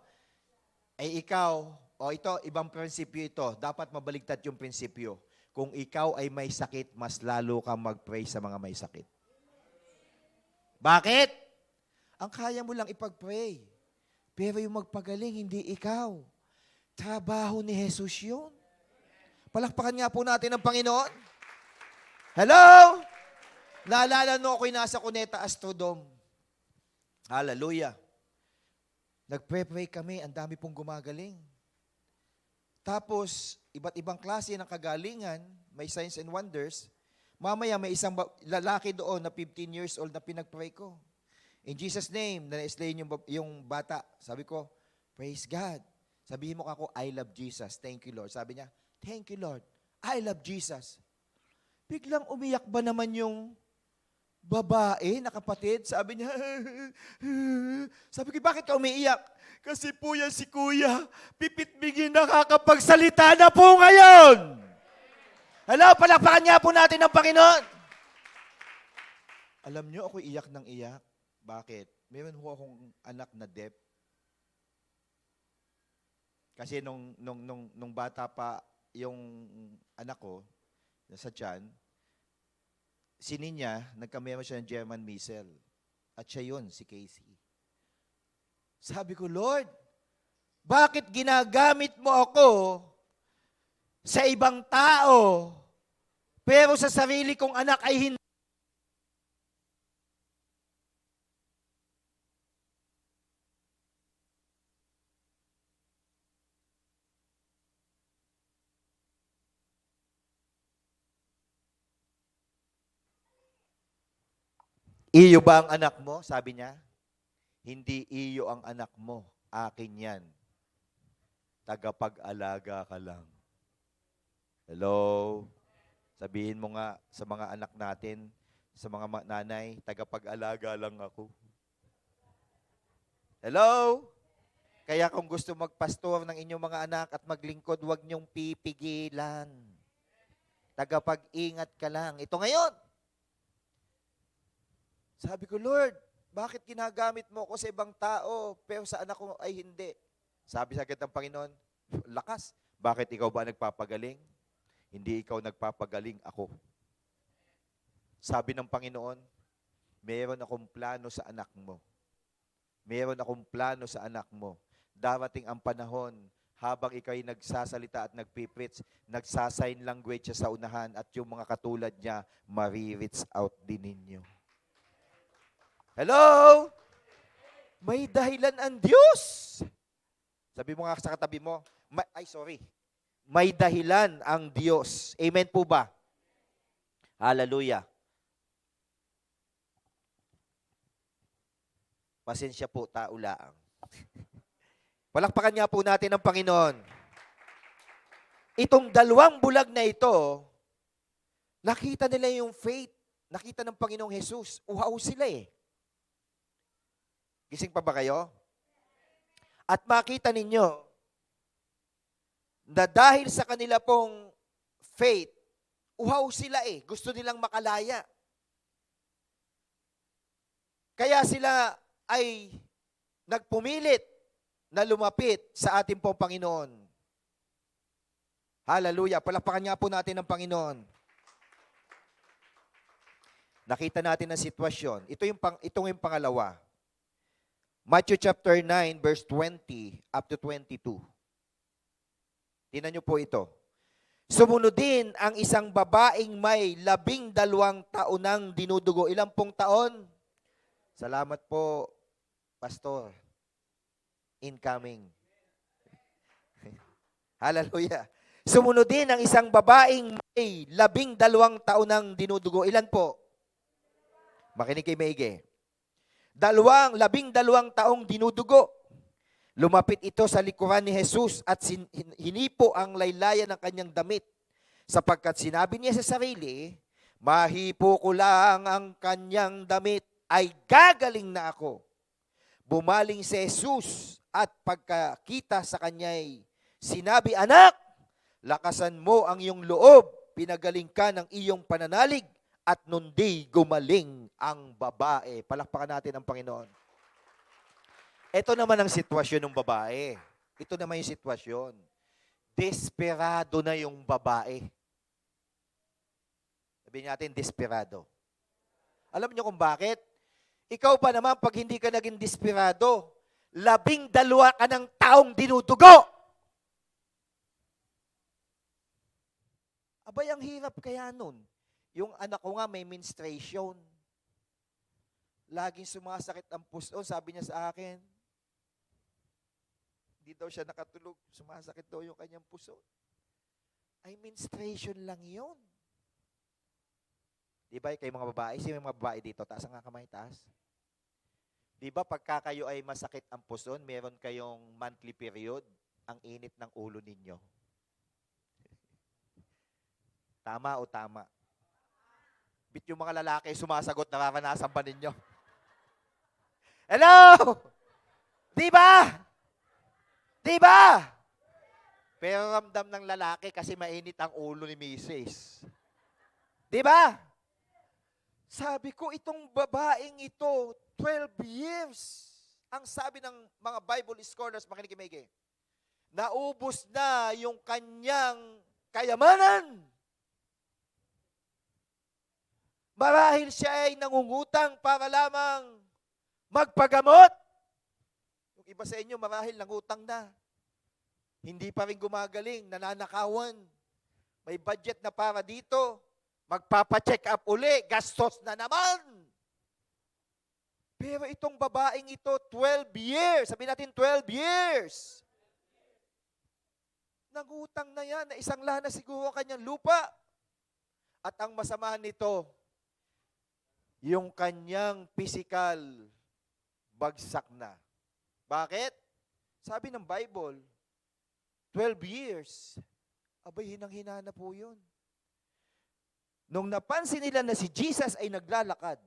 Ay ikaw, ito, ibang prinsipyo ito. Dapat mabaligtad yung prinsipyo. Kung ikaw ay may sakit, mas lalo kang mag-pray sa mga may sakit. Bakit? Ang kaya mo lang ipag-pray. Pero yung magpagaling, hindi ikaw. Trabaho ni Jesus yun. Palakpakan nga po natin ang Panginoon. Hello? Naalala no ako'y nasa Cuneta Astrodome. Hallelujah. Nagpre-pray kami, ang dami pong gumagaling. Tapos, iba't ibang klase ng kagalingan, may signs and wonders. Mamaya may isang lalaki doon na 15 years old na pinag-pray ko. In Jesus' name, na-explain yung bata. Sabi ko, praise God. Sabihin mo ako, I love Jesus. Thank you, Lord. Sabi niya, thank you, Lord. I love Jesus. Biglang umiyak ba naman yung babae na kapatid? Sabi niya, sabi ko, bakit ka umiiyak? Kasi po yan si Kuya, pipitbigin nakakapagsalita na po ngayon. Hello, palakpakan niya po natin ng Panginoon. Alam niyo, ako iyak ng iyak. Bakit? Meron ho akong anak na deaf. Kasi nung bata pa yung anak ko, nasa tiyan, niya, nagkamera siya ng German measles. At siya yun, si Casey. Sabi ko, Lord, bakit ginagamit mo ako sa ibang tao, pero sa sarili kong anak ay hindi? Iyo ba ang anak mo? Sabi niya. Hindi iyo ang anak mo. Akin yan. Tagapag-alaga ka lang. Hello? Sabihin mo nga sa mga anak natin, sa mga nanay, tagapag-alaga lang ako. Hello? Kaya kung gusto magpastor ng inyong mga anak at maglingkod, huwag niyong pipigilan. Tagapag-ingat ka lang. Ito ngayon. Sabi ko, Lord, bakit ginagamit mo ako sa ibang tao, pero sa anak ko ay hindi? Sabi sa agad ng Panginoon, lakas. Bakit ikaw ba nagpapagaling? Hindi ikaw nagpapagaling, ako. Sabi ng Panginoon, meron akong plano sa anak mo. Meron akong plano sa anak mo. Darating ang panahon, habang ikaw'y nagsasalita at nagpipreach, nagsasign language siya sa unahan at yung mga katulad niya, ma-reach out din ninyo. Hello? May dahilan ang Diyos. Sabi mo nga sa katabi mo, may dahilan ang Diyos. Amen po ba? Hallelujah. Pasensya po, tao laang. Palakpakan nga po natin ang Panginoon. Itong dalawang bulag na ito, nakita nila yung faith. Nakita ng Panginoong Jesus. Uhaw sila eh. Gising pa ba kayo? At makita ninyo na dahil sa kanila pong faith, uhaw sila eh. Gusto nilang makalaya. Kaya sila ay nagpumilit na lumapit sa ating pong Panginoon. Hallelujah. Palakpakan nga po natin ang Panginoon. Nakita natin ang sitwasyon. Ito yung pangalawa. Matthew chapter 9, verse 20 up to 22. Tingnan niyo po ito. Sumunod din ang isang babaeng may 12 taonang dinudugo. Ilang pong taon? Salamat po, Pastor. Incoming. Hallelujah. Sumunod din ang isang babaeng may 12 taonang dinudugo. Ilan po? Makinig kay maigi. 12 taong dinudugo. Lumapit ito sa likuran ni Jesus at hinipo ang laylayan ng kanyang damit sapagkat sinabi niya sa sarili, mahipo ko lang ang kanyang damit ay gagaling na ako. bumaling si Jesus at pagkakita sa kanya'y sinabi, "Anak, lakasan mo ang iyong loob, pinagaling ka ng iyong pananalig." At nundi gumaling ang babae. Palakpakan natin ang Panginoon. Ito naman ang sitwasyon ng babae. Ito naman yung sitwasyon. Desperado na yung babae. Sabihin natin, desperado. Alam niyo kung bakit? Ikaw ba naman, pag hindi ka naging desperado, 12 ka ng taong dinudugo. Abay, ang hirap kaya nun. Yung anak ko nga may menstruation. Laging sumasakit ang puso. Sabi niya sa akin, hindi daw siya nakatulog. Sumasakit daw yung kanyang puso. Ay, menstruation lang yun. Di ba kayo mga babae? Sino yung mga babae dito? Taas ang kamay, taas. Di ba pagka kayo ay masakit ang puson, meron kayong monthly period, ang init ng ulo ninyo? Tama o tama? Bit yung mga lalaki sumasagot, nararanasan ba ninyo? Hello? Di ba? Di ba? Pero ramdam ng lalaki kasi mainit ang ulo ni Mrs. Di ba? Sabi ko, itong babaeng ito, 12 years. Ang sabi ng mga Bible scholars, makinig, naubos na yung kanyang kayamanan. Marahil siya ay nangungutang para lamang magpagamot. Yung iba sa inyo, marahil nangutang na. Hindi pa rin gumagaling, nananakawan. May budget na para dito. Magpapacheck up uli, gastos na naman. Pero itong babaeng ito, 12 years. Sabihin natin, 12 years. Nangutang na yan, na isang lana siguro kanyang lupa. At ang masama nito, yung kanyang physical bagsak na. Bakit? Sabi ng Bible, 12 years. Abay, hinang-hina na po yun. Nung napansin nila na si Jesus ay naglalakad,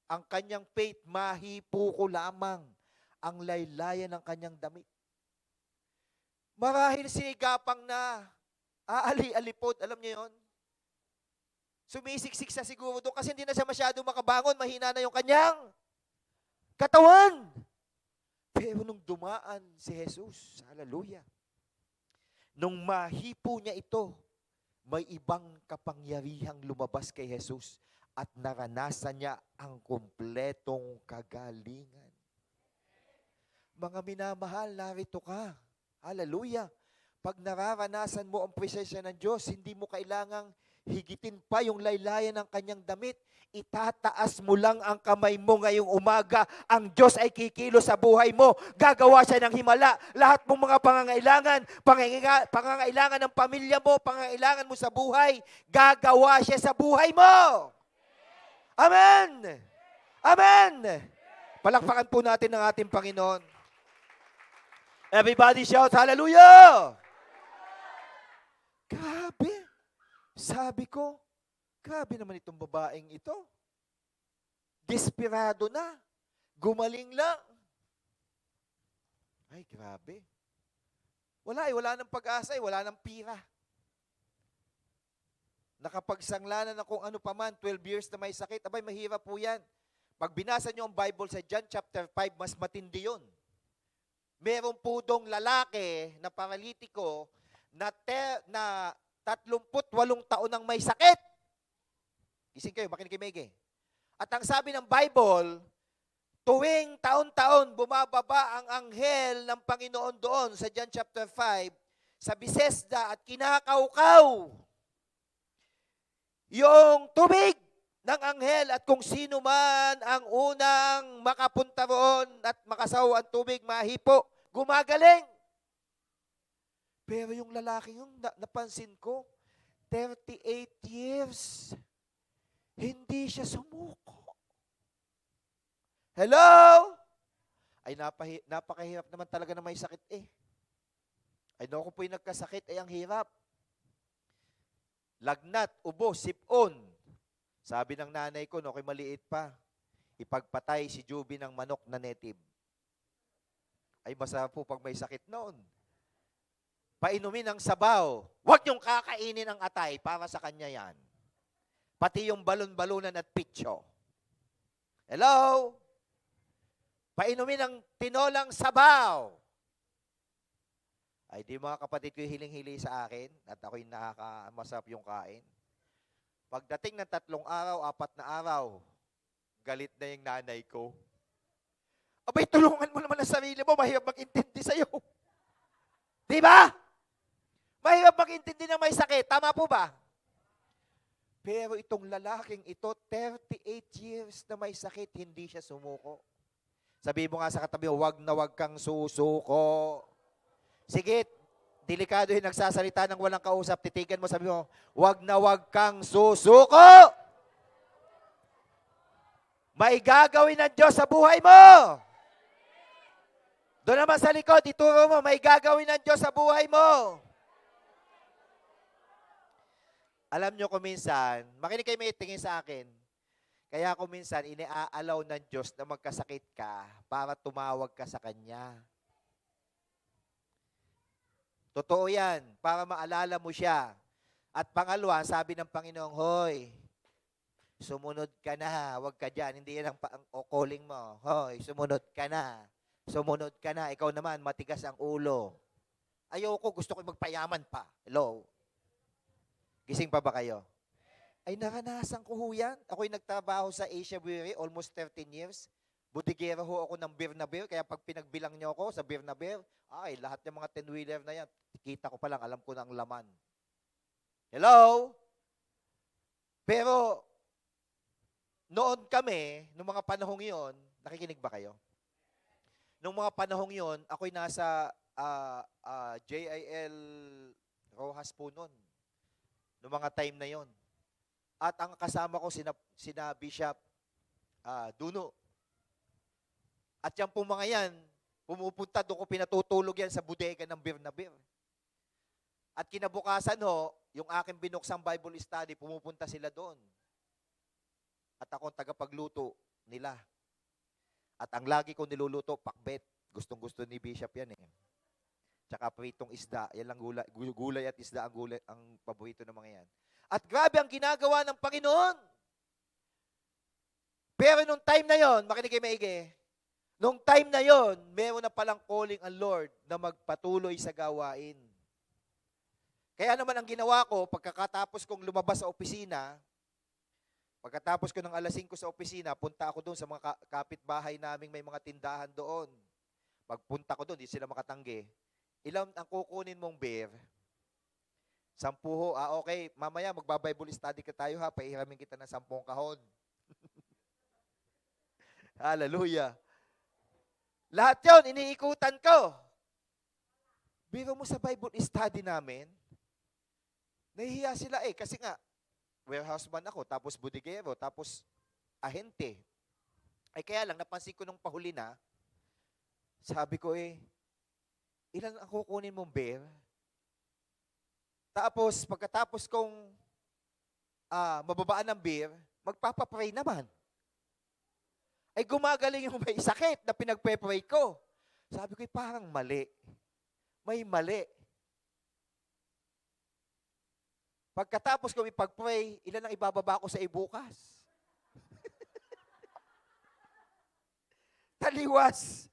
ang kanyang faith, mahipo ko lamang ang laylayan ng kanyang damit. Marahil sinigapang na, aali-alipod, alam niyo yon? Sumisiksik sa siguro doon kasi hindi na siya masyado makabangon, mahina na yung kanyang katawan. Pero nung dumaan si Jesus, hallelujah, nung mahipo niya ito, may ibang kapangyarihang lumabas kay Jesus at naranasan niya ang kumpletong kagalingan. Mga minamahal, narito ka. Hallelujah. Pag nararanasan mo ang presensya ng Diyos, hindi mo kailangang higitin pa yung laylayan ng kanyang damit. Itataas mo lang ang kamay mo ngayong umaga. Ang Diyos ay kikilo sa buhay mo. Gagawa siya ng himala. Lahat mong mga pangangailangan ng pamilya mo, pangangailangan mo sa buhay, gagawa siya sa buhay mo. Amen! Amen! Palakpakan po natin ang ating Panginoon. Everybody shout, hallelujah! Grabe! Sabi ko, grabe naman itong babaeng ito. Desperado na. Gumaling lang. Ay, grabe. Wala nang pag-asa, wala nang pira. Nakapagsanglanan na kung ano pa man, 12 years na may sakit. Abay, mahirap po yan. Pag binasa nyo ang Bible sa John chapter 5, mas matindi yun. Meron po dong lalaki na paralitiko na 38 taon nang may sakit. Gising kayo, makinig kayo, Mege. At ang sabi ng Bible, tuwing taon-taon bumababa ang anghel ng Panginoon doon sa John chapter 5 sa Bethesda at kinakaukaw yung tubig ng anghel at kung sino man ang unang makapunta roon at makasaw ang tubig, mahipo, gumagaling. Pero yung lalaki yung napansin ko, 38 years, hindi siya sumuko. Hello? Ay, napakahirap naman talaga na may sakit eh. Ay, naku po yung nagkasakit, ay ang hirap. Lagnat, ubo, sipon. Sabi ng nanay ko, no, kay maliit pa, ipagpatay si Juby ng manok na native. Ay masarap po pag may sakit noon. Painumin ng sabaw. Huwag niyong kakainin ang atay, para sa kanya yan. Pati yung balon-balunan at pitso. Hello? Painumin ng tinolang sabaw. Ay di mga kapatid ko hiling-hili sa akin at ako'y nakakamasarap yung kain. Pagdating ng 3 araw, 4 na araw, galit na yung nanay ko. Abay, tulungan mo naman ang sarili mo, mahirap mag-intindi sa'yo. Di ba? Mahirap mag-intindi na may sakit. Tama po ba? Pero itong lalaking ito, 38 years na may sakit, hindi siya sumuko. Sabi mo nga sa katabi, wag na wag kang susuko. Sige, delikado yung nagsasalita ng walang kausap, titigan mo, sabi mo, wag na wag kang susuko! May gagawin ng Diyos sa buhay mo! Doon naman sa likod, ituro mo, may gagawin ng Diyos sa buhay mo! Alam nyo kung minsan, makinig kayo may tingin sa akin, kaya kung minsan, iniaalaw ng Diyos na magkasakit ka para tumawag ka sa Kanya. Totoo yan, para maalala mo siya. At pangalawa, sabi ng Panginoong, hoy, sumunod ka na, huwag ka dyan. Hindi yan ang calling mo. Hoy, sumunod ka na. Sumunod ka na. Ikaw naman, matigas ang ulo. Ayoko, gusto ko magpayaman pa. Hello? Gising pa ba kayo? Ay, naranasan ko ho yan. Ako'y nagtrabaho sa Asia Brewery, almost 13 years. Budigera ho ako ng beer na beer, kaya pag pinagbilang niyo ako sa beer na beer, ay, lahat ng mga 10-wheeler na yan, kita ko pa lang, alam ko na ang laman. Hello? Pero, noon kami, noong mga panahong yon, nakikinig ba kayo? Noong mga panahong yon, ako'y nasa JIL Rojas po noon. Noong mga time na yon. At ang kasama ko, sina Bishop Duno. At yan po mga yan, pumupunta doon ko pinatutulog yan sa bodega ng beer na beer. At kinabukasan ho, yung aking binuksang Bible study, pumupunta sila doon. At ako ang tagapagluto nila. At ang lagi ko niluluto, pakbet. Gustong-gusto ni Bishop yan eh. Tsaka pritong isda. Yan lang gulay at isda ang paborito ng mga yan. At grabe ang ginagawa ng Panginoon. Pero nung time na yon, makinig kayo maigi, nung time na yon, meron na palang calling ang Lord na magpatuloy sa gawain. Kaya naman ang ginawa ko, pagkatapos kong lumabas sa opisina, pagkatapos ko ng 5:00 sa opisina, punta ako doon sa mga kapitbahay naming may mga tindahan doon. Pagpunta ko doon, di sila makatanggi. Ilan ang kukunin mong beer? 10 ho. Okay, mamaya magba-Bible study ka tayo ha, paihiramin kita ng 10 kahon. Hallelujah. Lahat yon iniikutan ko. Biro mo sa Bible study namin, nahihiya sila kasi nga, warehouseman ako, tapos budigero, tapos ahente. Ay kaya lang, napansin ko nung pahuli na, sabi ko ilan ang kukunin mong beer? Tapos, pagkatapos kong mababaan ng beer, magpapapray naman. Ay gumagaling yung may sakit na pinagpe-pray ko. Sabi ko, parang mali. May mali. Pagkatapos ko ipag-pray, ilan ang ibababa ko sa ibukas? Taliwas.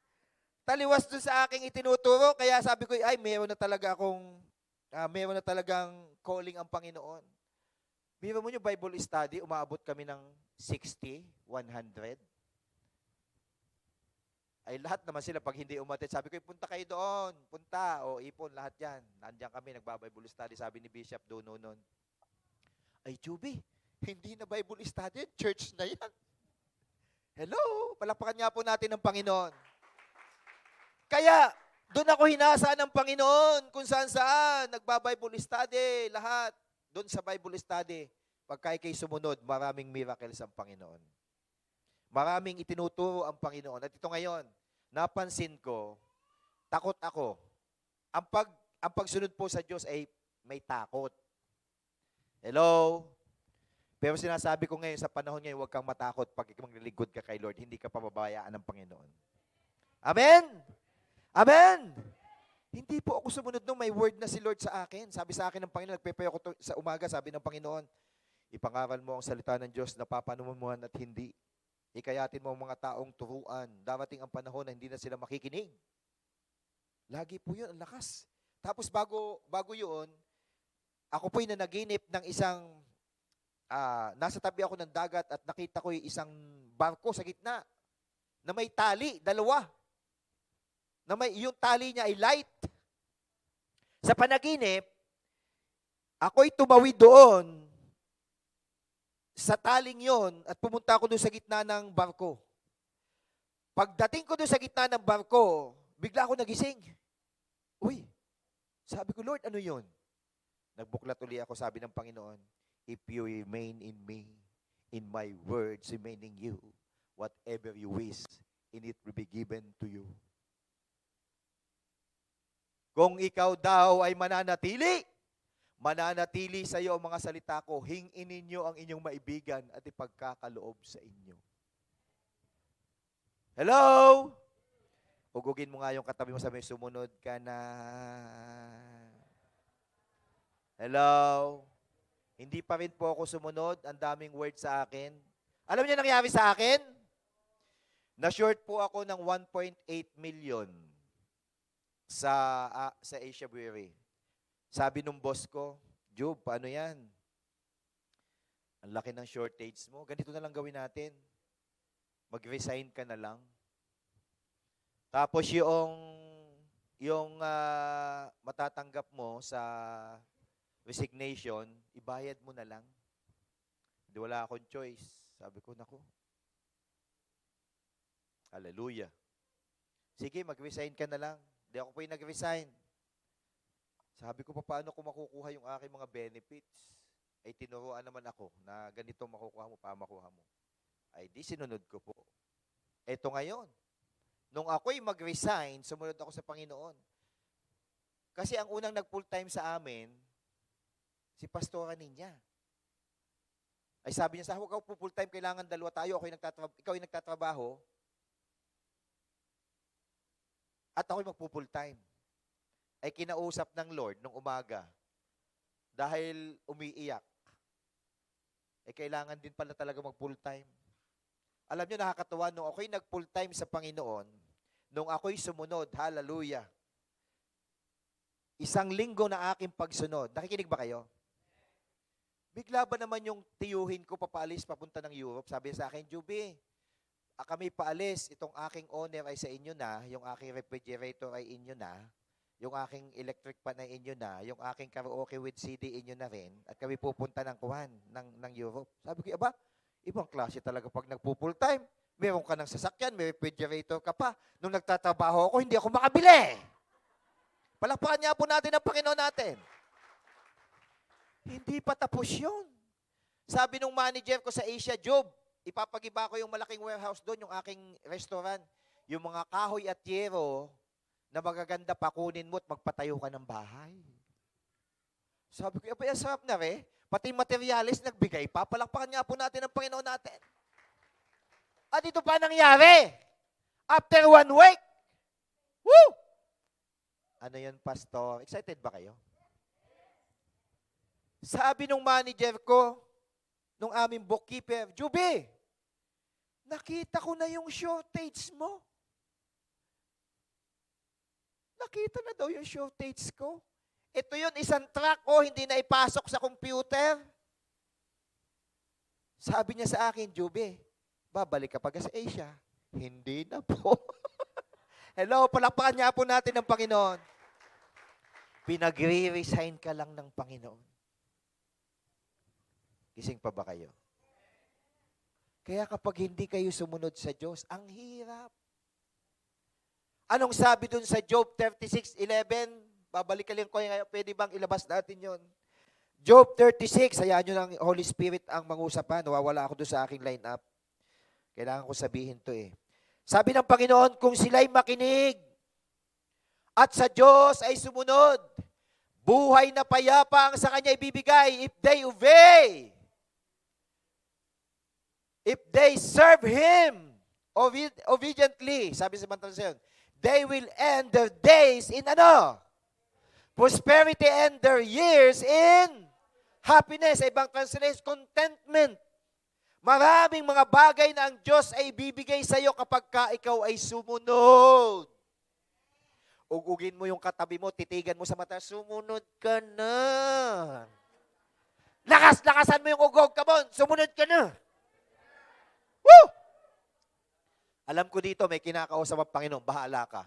Taliwas dun sa aking itinuturo. Kaya sabi ko, ay, meron na talagang calling ang Panginoon. Biro mo yung Bible study, umaabot kami ng 60, 100. Ay lahat naman sila pag hindi umattend. Sabi ko, punta kayo doon. Punta. O ipon, lahat yan. Nandiyan kami, nagba-Bible study. Sabi ni Bishop Duno noon. Ay, Juby, hindi na Bible study. Church na yan. Hello? Palapakan nga po natin ng Panginoon. Kaya, doon ako hinasa ng Panginoon kung saan-saan. Nagba-Bible study. Lahat. Doon sa Bible study. Pagka ikay sumunod, maraming miracles ang Panginoon. Maraming itinuturo ang Panginoon. At ito ngayon, napansin ko, takot ako. Ang pagsunod po sa Diyos ay may takot. Hello? Pero sinasabi ko ngayon, sa panahon ngayon, huwag kang matakot pag maglilingkod ka kay Lord. Hindi ka pababayaan ng Panginoon. Amen? Amen? Hindi po ako sumunod nung may word na si Lord sa akin. Sabi sa akin ng Panginoon, nagpe-pray ako sa umaga, sabi ng Panginoon, ipangaral mo ang salita ng Diyos na papanuman at hindi. Ikayatin mo ang mga taong turuan. Darating ang panahon na hindi na sila makikinig. Lagi po yun, ang lakas. Tapos bago yun, ako po'y nanaginip ng isang, nasa tabi ako ng dagat at nakita ko yung isang barko sa gitna na may tali, dalawa. Yung tali niya ay light. Sa panaginip, ako'y tumawid doon sa taling yon at pumunta ako doon sa gitna ng barko. Pagdating ko doon sa gitna ng barko, bigla ako nagising. Uy, sabi ko, Lord, ano yon? Nagbuklat uli ako, sabi ng Panginoon, if you remain in me, in my words remain in you, whatever you wish, in it will be given to you. Kung ikaw daw ay mananatili sa iyo ang mga salita ko, hingin ninyo ang inyong maibigan at ipagkakaloob sa inyo. Hello? Ugugin mo nga yung katabi mo, sabi, sumunod ka na. Hello? Hindi pa rin po ako sumunod. Ang daming word sa akin. Alam niyo nangyari sa akin? Na-short po ako ng 1.8 million sa Asia Brewery. Sabi nung boss ko, Job, paano yan? Ang laki ng shortage mo. Ganito na lang gawin natin. Mag-resign ka na lang. Tapos yung matatanggap mo sa resignation, ibayad mo na lang. Hindi, wala akong choice. Sabi ko, naku. Hallelujah. Sige, mag-resign ka na lang. Hindi ako po yung nag-resign. Sabi ko, paano ko makukuha yung aking mga benefits? Ay tinuruan naman ako na ganito makukuha mo, makuha mo. Ay di sinunod ko po. Eto ngayon, nung ako'y mag-resign, sumunod ako sa Panginoon. Kasi ang unang nag-full time sa amin, si Pastora Ninya. Ay sabi niya, huwag ako full time, kailangan dalawa tayo, ikaw yung nagtatrabaho, at ako'y magpo-full time. Ay kinausap ng Lord nung umaga, dahil umiiyak, ay kailangan din pala talaga mag-full time. Alam niyo, nakakatuwa, nung ako'y nag-full time sa Panginoon, nung ako'y sumunod, hallelujah, 1 linggo na aking pagsunod. Nakikinig ba kayo? Bigla ba naman yung tiyuhin ko papaalis papunta ng Europe? Sabi sa akin, Juby, kami paalis, itong aking owner ay sa inyo na, yung aking refrigerator ay inyo na, yung aking electric pan ay inyo na, yung aking karaoke with CD inyo na rin, at kami pupunta ng Kuhan, ng Europe. Sabi ko, aba, ibang klase talaga pag nagpo-full time. Meron ka ng sasakyan, may refrigerator ka pa. Nung nagtatrabaho ako, hindi ako makabili. Palakpakan niya po natin ang Panginoon natin. Hindi pa tapos yun. Sabi nung manager ko sa Asia, Job, ipapagiba ko yung malaking warehouse doon, yung aking restaurant. Yung mga kahoy at yero na magaganda pa, kunin mo at magpatayo ka ng bahay. Sabi ko, abay, sarap na pati materialis nagbigay pa. Palakpakan nga po natin ang Panginoon natin. At ito pa nangyari. After 1 week. Woo! Ano yun, Pastor? Excited ba kayo? Sabi nung manager ko, nung aming bookkeeper, Juby, nakita ko na yung shortage mo. Nakita na daw yung shortage ko. Ito yun, isang truck, hindi na ipasok sa computer. Sabi niya sa akin, Juby, babalik ka pa sa Asia. Hindi na po. Hello, palakpakan niya po natin ang Panginoon. Pinagre-resign ka lang ng Panginoon. Gising pa ba kayo? Kaya kapag hindi kayo sumunod sa Diyos, ang hirap. Anong sabi dun sa Job 36:11? Babalikan ko ngayon. Pwede bang ilabas natin yon? Job 36, hayaan nyo ng Holy Spirit ang mangusapan. Nawawala ako doon sa aking line-up. Kailangan ko sabihin to Sabi ng Panginoon, kung sila'y makinig at sa Diyos ay sumunod, buhay na payapa ang sa Kanya ibibigay if they obey. If they serve Him obediently, sabi sa Bantasan, they will end their days in ano? Prosperity, and their years in happiness. Sa ibang translation, contentment. Maraming mga bagay na ang Diyos ay bibigay sa iyo kapag ka ikaw ay sumunod. Ugugin mo yung katabi mo, titigan mo sa mata, sumunod ka na. Lakasan mo yung ugog, come on, sumunod ka na. Woo! Alam ko dito, may kinakausap ang Panginoon, bahala ka.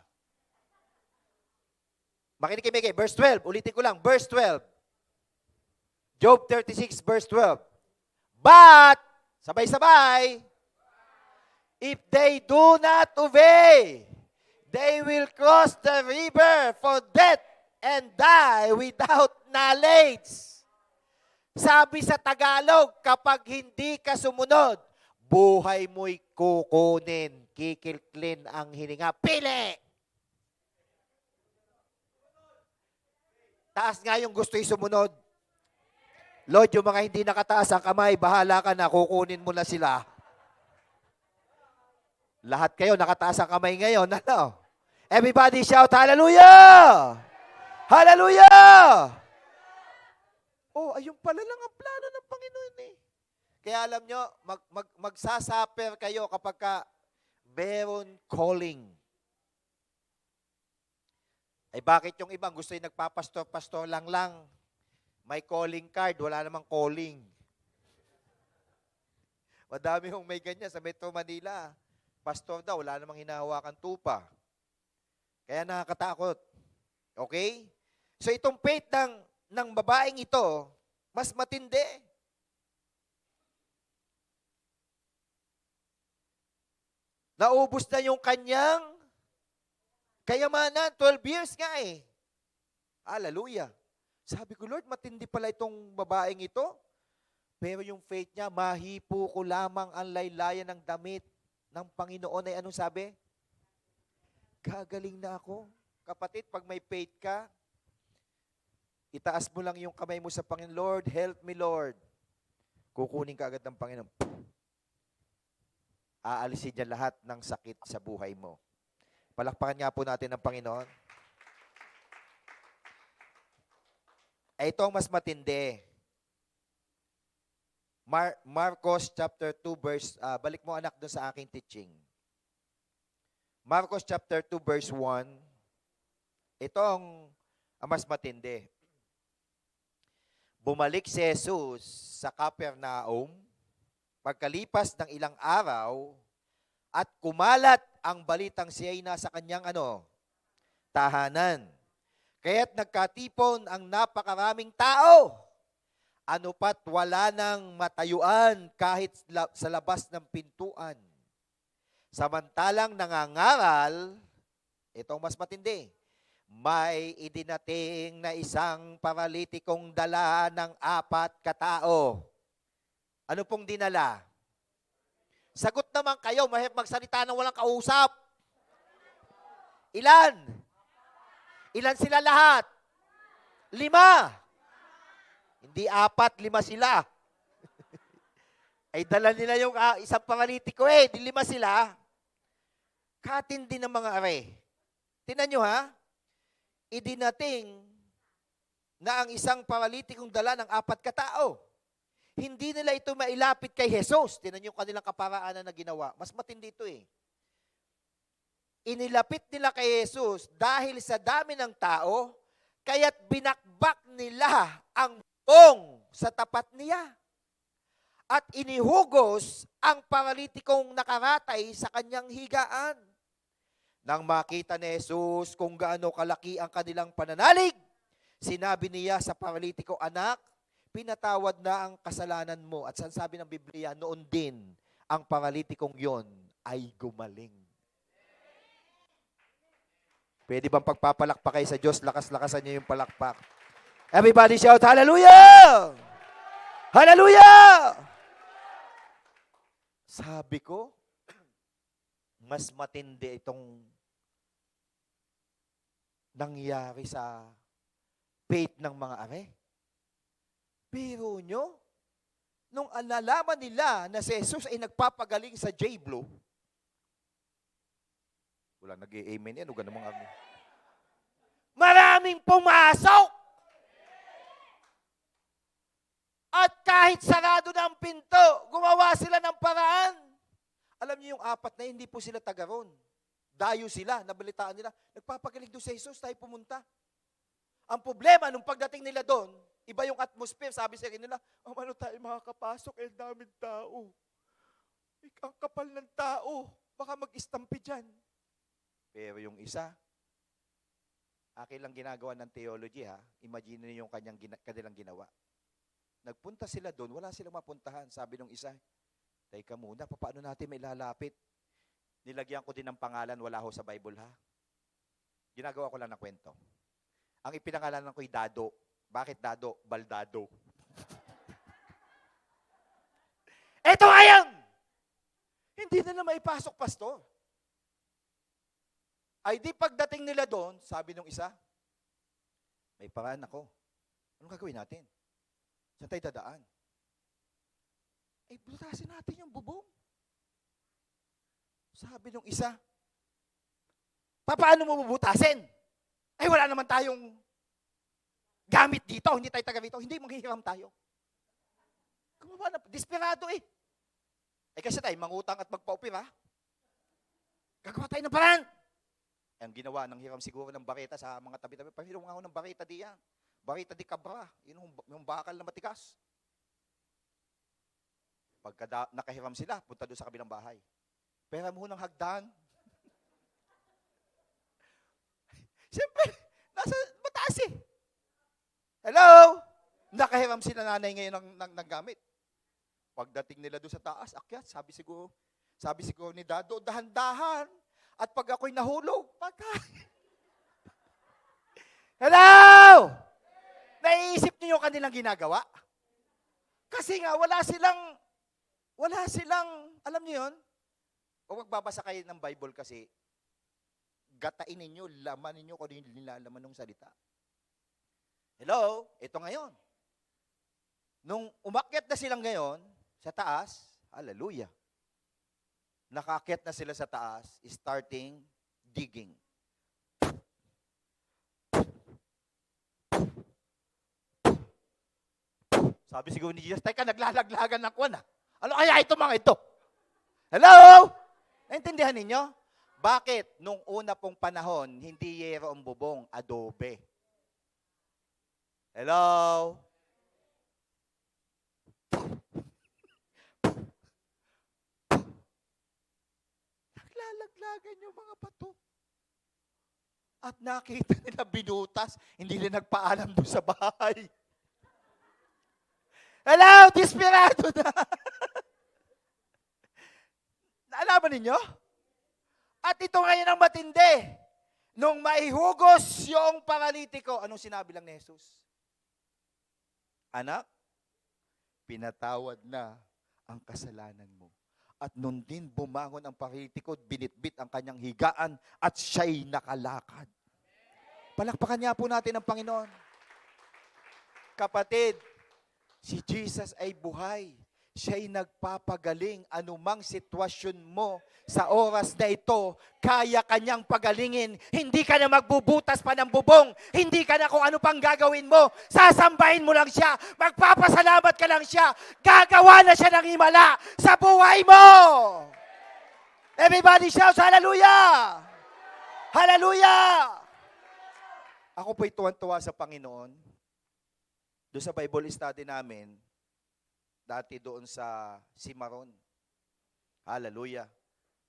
Makinig kayo, verse 12, ulitin ko lang, verse 12. Job 36, verse 12. But, sabay-sabay, if they do not obey, they will cross the river for death and die without knowledge. Sabi sa Tagalog, kapag hindi ka sumunod, buhay mo'y kukunin, kikilklin ang hininga. Pili! Taas nga yung gusto yung sumunod. Lord, yung mga hindi nakataas ang kamay, bahala ka na, kukunin mo na sila. Lahat kayo nakataas ang kamay ngayon. Ano? Everybody shout, hallelujah! Hallelujah! Oh, ayun pala lang ang plano ng Panginoon eh. Kaya alam nyo, magsasaper kayo kapag ka meron calling. Ay bakit yung ibang gusto yung nagpapastor-pastor lang? May calling card, wala namang calling. Madami hong may ganyan sa Metro Manila. Pastor daw, wala namang hinahawakan tupa. Kaya nakakatakot. Okay? So itong faith ng babaeng ito, mas matindi. Naubos na yung kanyang kayamanan, 12 years nga eh. Hallelujah. Sabi ko, Lord, matindi pala itong babaeng ito. Pero yung faith niya, mahipo ko lamang ang laylayan ng damit ng Panginoon ay anong sabi? Gagaling na ako. Kapatid, pag may faith ka, itaas mo lang yung kamay mo sa Panginoon, Lord, help me, Lord. Kukunin ka agad ng Panginoon. Aalisin niya lahat ng sakit sa buhay mo. Palakpakan nga po natin ang Panginoon. Ito ang mas matindi. Marcos chapter 2 verse, balik mo anak doon sa aking teaching. Marcos chapter 2 verse 1. Ito ang mas matindi. Bumalik si Jesus sa Capernaum pagkalipas ng ilang araw at kumalat ang balitang siya ay nasa kanyang tahanan. Kaya't nagkatipon ang napakaraming tao. Ano pat wala nang matayuan kahit sa labas ng pintuan. Samantalang nangangaral, itong mas matindi, may idinating na isang paralitikong dala ng 4 katao. Ano pong dinala? Sagot naman kayo, mahirap magsalita ng walang kausap. Ilan? Ilan sila lahat? 5. Hindi 4, 5 sila. Ay dala nila yung isang paralitiko di 5 sila. Katindi ng mga are. Tingnan nyo ha, idinating na ang isang paralitikong dala ng 4 katao. Hindi nila ito mailapit kay Jesus. Tingnan nyo kanilang kaparaanan na ginawa. Mas matindi ito Inilapit nila kay Jesus dahil sa dami ng tao, kaya't binakbak nila ang bong sa tapat niya. At inihugos ang paralitikong nakaratay sa kanyang higaan. Nang makita ni Jesus kung gaano kalaki ang kanilang pananalig, sinabi niya sa paralitiko, anak, pinatawad na ang kasalanan mo. At sabi ng Biblia, noon din, ang paralitikong yon ay gumaling. Pwede bang pagpapalakpak kayo sa Diyos? Lakas-lakasan niyo yung palakpak. Everybody shout, hallelujah! Hallelujah! Sabi ko, mas matindi itong nangyari sa faith ng mga are. Pero nyo, nung nalaman nila na si Jesus ay nagpapagaling sa J-Blue, wala nag-i-amen yan, huwag namang amen. Maraming pumasok! At kahit sarado na ang pinto, gumawa sila ng paraan. Alam niyo yung apat na yun, hindi po sila taga ron. Dayo sila, nabalitaan nila. Nagpapagaling doon sa Jesus, tayo pumunta. Ang problema, nung pagdating nila doon, iba yung atmosphere. Sabi sa nila, ano tayo makakapasok? Daming tao. Ang kapal ng tao. Baka mag-istampi dyan. Pero yung isa, akin lang ginagawa ng theology ha. Imagine niyo yung kanilang ginawa. Nagpunta sila doon, wala silang mapuntahan. Sabi nung isa, teka muna, paano natin may lalapit? Nilagyan ko din ng pangalan, wala ho sa Bible ha. Ginagawa ko lang ng kwento. Ang ipinangalanan ko'y Dado. Bakit Dado? Baldado. Ito ngayon! Hindi na maipasok, pastor. Ay di pagdating nila doon, sabi nung isa, may paraan ako. Anong gagawin natin? Saan tayo dadaan? Butasin natin yung bubong. Sabi nung isa, paano mo bubutasin? Wala naman tayong gamit dito. Hindi tayo taga rito. Hindi, maghihiram tayo. Gumawa na, desperado kasi tayo, mangutang at magpa-opera. Gagawa tayo ng paraan. Ang ginawa ng hiram siguro ng bareta sa mga tabi-tabi. Pahiram nga ako ng bareta diyan. Bareta di cabra. Yung bakal na matigas. Pagka nakahiram sila, punta doon sa kabilang bahay. Pera mo ng hagdan. Siyempre, nasa mataas Hello? Nakahiram sila nanay ngayon ng gamit. Pagdating nila doon sa taas, akyat, sabi siguro ni Dado, dahan-dahan. At pag ako'y nahulog, patay. Hello? Naiisip niyo yung kanilang ginagawa? Kasi nga, wala silang, alam niyo yun? O magbabasa kayo ng Bible kasi, gatain ninyo, laman ninyo kung ano yung nilalaman ng salita. Hello? Ito ngayon. Nung umakyat na silang ngayon, sa taas, hallelujah. Nakaakyat na sila sa taas, starting digging. Sabi siguro ni Jesus, teka, naglalaglagan ng kwan. Ano kaya ito mga ito? Hello? Naintindihan ninyo? Bakit? Nung una pong panahon, hindi yero ang bubong, adobe. Hello? Naglalaglagan yung mga bato. At nakita nila binutas, hindi nila nagpaalam doon sa bahay. Hello, desperado na. Naalaman ninyo? At ito ngayon ang matindi. Nung maihugos yung paralitiko, anong sinabi lang ni Jesus? Anak, pinatawad na ang kasalanan mo. At nun din bumangon ang paralitiko, binitbit ang kanyang higaan at siya'y nakalakad. Palakpakan niya po natin ang Panginoon. Kapatid, si Jesus ay buhay. Siya'y nagpapagaling anumang sitwasyon mo sa oras na ito. Kaya kanyang pagalingin. Hindi ka na magbubutas pa ng bubong. Hindi ka na kung ano pang gagawin mo. Sasambahin mo lang siya. Magpapasalamat ka lang siya. Gagawa na siya ng himala sa buhay mo. Everybody shouts, hallelujah! Hallelujah! Ako po'y tuwan-tuwa sa Panginoon. Doon sa Bible study namin, dati doon sa Cimarron. Hallelujah.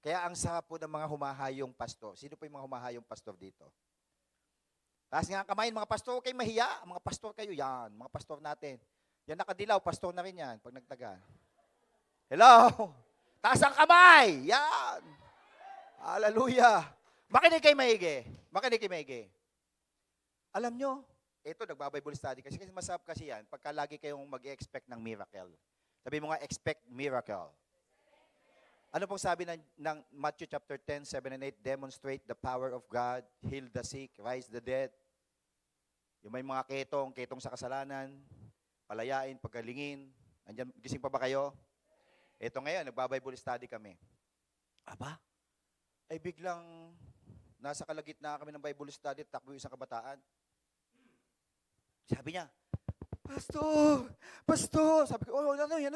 Kaya ang sarap po ng mga humahayong pastor. Sino po yung mga humahayong pastor dito? Taas nga ang kamay, mga pastor, kayo mahiya. Mga pastor kayo, yan. Mga pastor natin. Yan nakadilaw, pastor na rin yan, pag nagtaga. Hello? Taas ang kamay. Yan. Hallelujah. Makinig kayo maigi. Makinig kayo maigi. Alam nyo, ito, nagba-Bible study kasi masarap kasi yan pagka lagi kayong mag-expect ng miracle. Sabi mo nga, expect miracle. Ano pong sabi ng Matthew chapter 10, 7 and 8? Demonstrate the power of God, heal the sick, rise the dead. Yung may mga ketong sa kasalanan, palayain, pagkalingin. Andyan, gising pa ba kayo? Ito ngayon, nagba-Bible study kami. Aba, ay biglang nasa kalagitnaan kami ng Bible study, takbo yung isang kabataan. Sabi niya, Pastor! Pastor! Sabi ko, oh, ano yun?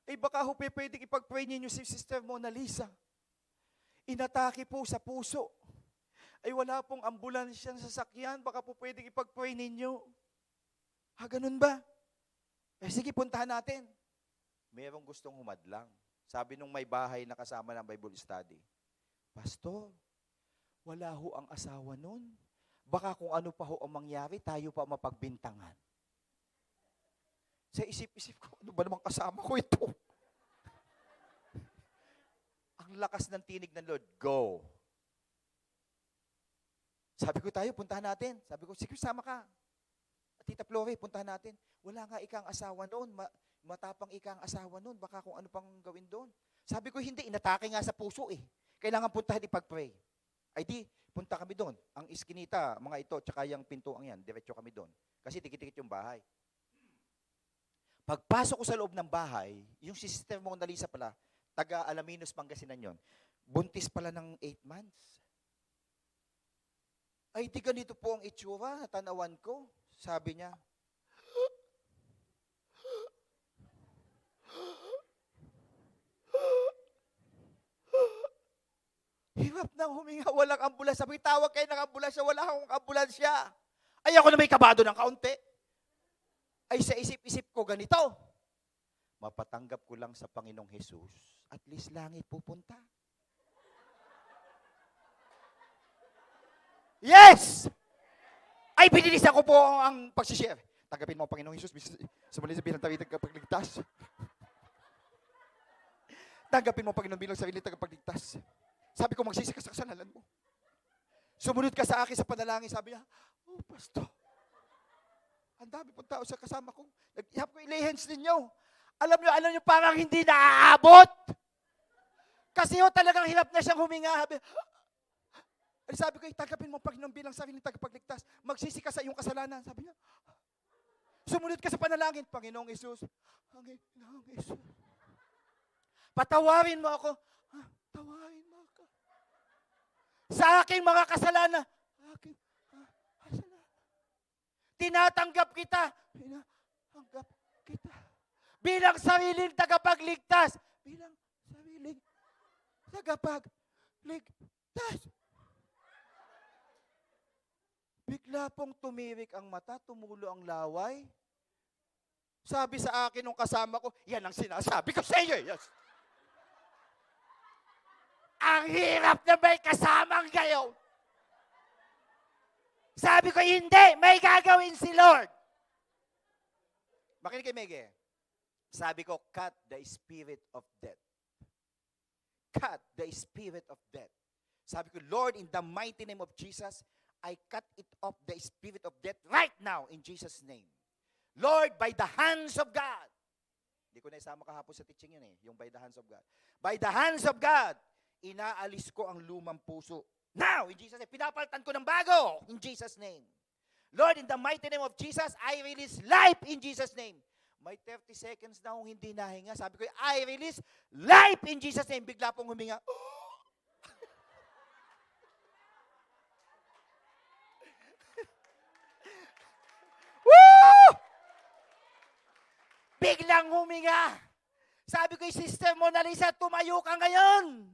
Eh baka ho pwedeng ipag-pray ninyo si Sister Mona Lisa. Inatake po sa puso. Ay wala pong ambulansya sa sasakyan, baka po pwedeng ipag-pray ninyo. Ha, ganun ba? Eh sige, puntahan natin. Merong gustong humadlang. Sabi nung may bahay na kasama ng Bible study, Pastor, wala ho ang asawa nun. Baka kung ano pa ho ang mangyari, tayo pa mapagbintangan. Sa isip-isip ko, ano ba namang kasama ko ito? Ang lakas ng tinig ng Lord, go. Sabi ko tayo, puntahan natin. Sabi ko, sige, sama ka. Tita Flore, puntahan natin. Wala nga ikang asawa noon. Matapang ikang asawa noon. Baka kung ano pang gawin doon. Sabi ko, hindi. Inatake nga sa puso eh. Kailangan puntahan ipag-pray. Ay di, punta kami doon. Ang iskinita, mga ito, tsaka yung pintuang yan, diretso kami doon. Kasi tikit-tikit yung bahay. Pagpasok ko sa loob ng bahay, yung si Sister Mona Lisa pala, taga Alaminos, Pangasinan yon. Buntis pala ng 8 months. Ay, di ganito po ang itsura, natanawan ko. Sabi niya, hirap nang huminga, walang ambulansya. Sabi, tawag kayo ng ambulansya, wala akong ambulansya. Ay, ako na may kabado ng kaunti. Ay, sa isip-isip ko ganito, mapatanggap ko lang sa Panginoong Jesus, at least langit pupunta. Yes! Ay, binilisan ko po ang pagsishare. Tanggapin mo ang Panginoong Jesus, sumunod sa bilang tawid tagapagligtas. Tanggapin mo ang Panginoon bilang sarili tagapagligtas. Sabi ko, magsisi ka sa kasalanan mo. Sumunod ka sa akin sa panalangin. Sabi niya, oh, Pastor, ang dami pong tao sa kasama ko. Nag-ihap ko ilay hands ninyo. Alam niyo, parang hindi naaabot. Kasi ho, talagang hirap na siyang huminga. Sabi ko, tanggapin mo Panginoon bilang sarili tagapagligtas. Magsisi ka sa iyong kasalanan. Sabi niya, sumunod ka sa panalangin. Panginoong Isus, Panginoong Isus, patawarin mo ako. Tawarin mo ako. Sa aking mga kasalanan. Aking kasalanan. Tinatanggap kita. Tinatanggap kita. Bilang sariling tagapagligtas. Bilang sariling tagapagligtas. Bigla pong tumirik ang mata, tumulo ang laway. Sabi sa akin nung kasama ko, yan ang sinasabi ko sa iyo. Yes. Ang hirap na may kasamang gayon. Sabi ko, hindi, may gagawin si Lord. Makinig kay Mege. Sabi ko, cut the spirit of death. Cut the spirit of death. Sabi ko, Lord, in the mighty name of Jesus, I cut it off the spirit of death right now in Jesus' name. Lord, by the hands of God. Hindi ko na isama kahapon sa teaching yun yung by the hands of God. By the hands of God, inaalis ko ang lumang puso. Now, in Jesus' name, pinapalitan ko ng bago. In Jesus' name. Lord, in the mighty name of Jesus, I release life in Jesus' name. May 30 seconds na akong hindi nahinga. Sabi ko, I release life in Jesus' name. Bigla pong huminga. Woo! Biglang huminga. Sabi ko, Sister Mona Lisa, tumayo ka ngayon.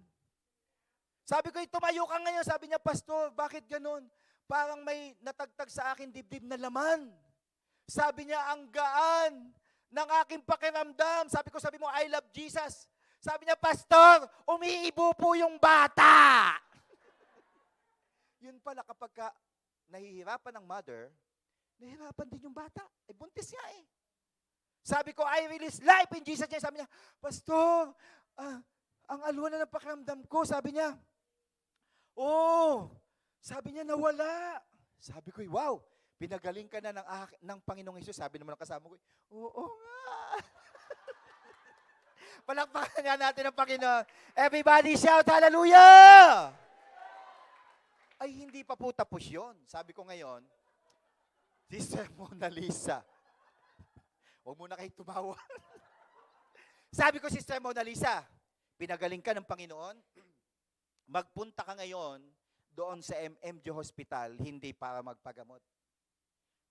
Sabi ko, tumayo ka ngayon. Sabi niya, Pastor, bakit ganun? Parang may natagtag sa akin dibdib na laman. Sabi niya, ang gaan ng aking pakiramdam. Sabi mo, I love Jesus. Sabi niya, Pastor, umiibo po yung bata. Yun pala, kapag nahihirapan ng mother, nahihirapan din yung bata. Buntis nga eh. Sabi ko, I release life in Jesus' name. Sabi niya, Pastor, ang alwa na ng pakiramdam ko. Sabi niya, sabi niya, nawala. Sabi ko, wow, pinagaling ka na ng Panginoong Hesus. Sabi naman ng kasama ko, oo nga. Palakpakan nga natin ang Panginoon. Everybody shout, hallelujah! Ay, hindi pa po tapos yun. Sabi ko ngayon, Sister Mona Lisa, Huwag muna kayo tumawa. Sabi ko, Sister Mona Lisa, pinagaling ka ng Panginoon, magpunta ka ngayon doon sa MMG Hospital, hindi para magpagamot.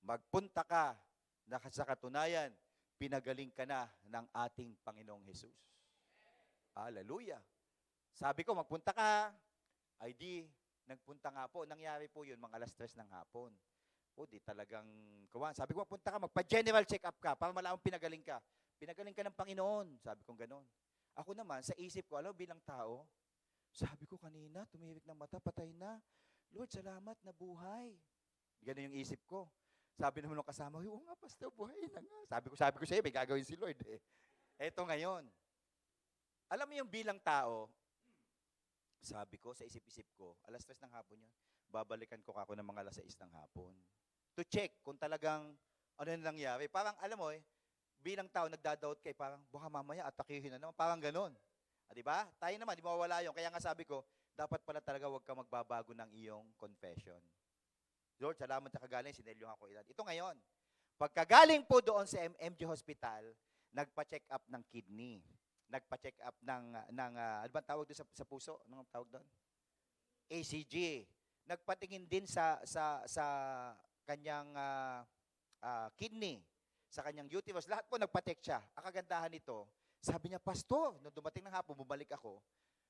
Magpunta ka na sa katunayan, pinagaling ka na ng ating Panginoong Jesus. Hallelujah. Sabi ko, magpunta ka. Ay di, nagpunta nga po. Nangyari po yun, mga 3:00 ng hapon. O di talagang, kuwan. Sabi ko, magpunta ka, magpa-general check-up ka para malaman pinagaling ka. Pinagaling ka ng Panginoon. Sabi ko ganon. Ako naman, sa isip ko, alam bilang tao, sabi ko kanina, tumirik ng mata, patay na. Lord, salamat, nabuhay. Ganon yung isip ko. Sabi naman ng kasama, oo nga, pastor, buhay na nga. Sabi ko sa'yo, may gagawin si Lord eh. Eto ngayon. Alam mo yung bilang tao, sabi ko, sa isip-isip ko, 3:00 ng hapon yun, babalikan ko ako ng mga 6:00 ng hapon. To check kung talagang ano yung nangyari. Parang, alam mo bilang tao, nagdadoubt kay parang, baka mamaya atakihin na naman. Parang ganon. Di ba? Tayo naman, di mawawala yun. Kaya nga sabi ko, dapat pala talaga huwag ka magbabago ng iyong confession. Lord, salamat sa kagaling, sinelyohan ko ilan. Ito ngayon, pagkagaling po doon sa MMG Hospital, nagpa-check up ng kidney. Nagpa-check up ng ano ba tawag doon sa puso? Anong tawag doon? ACG. Nagpatingin din sa kanyang kidney, sa kanyang uterus. Lahat po nagpa-check siya. Ang kagandahan nito, sabi niya, Pastor, nung dumating ng hapon, bumalik ako.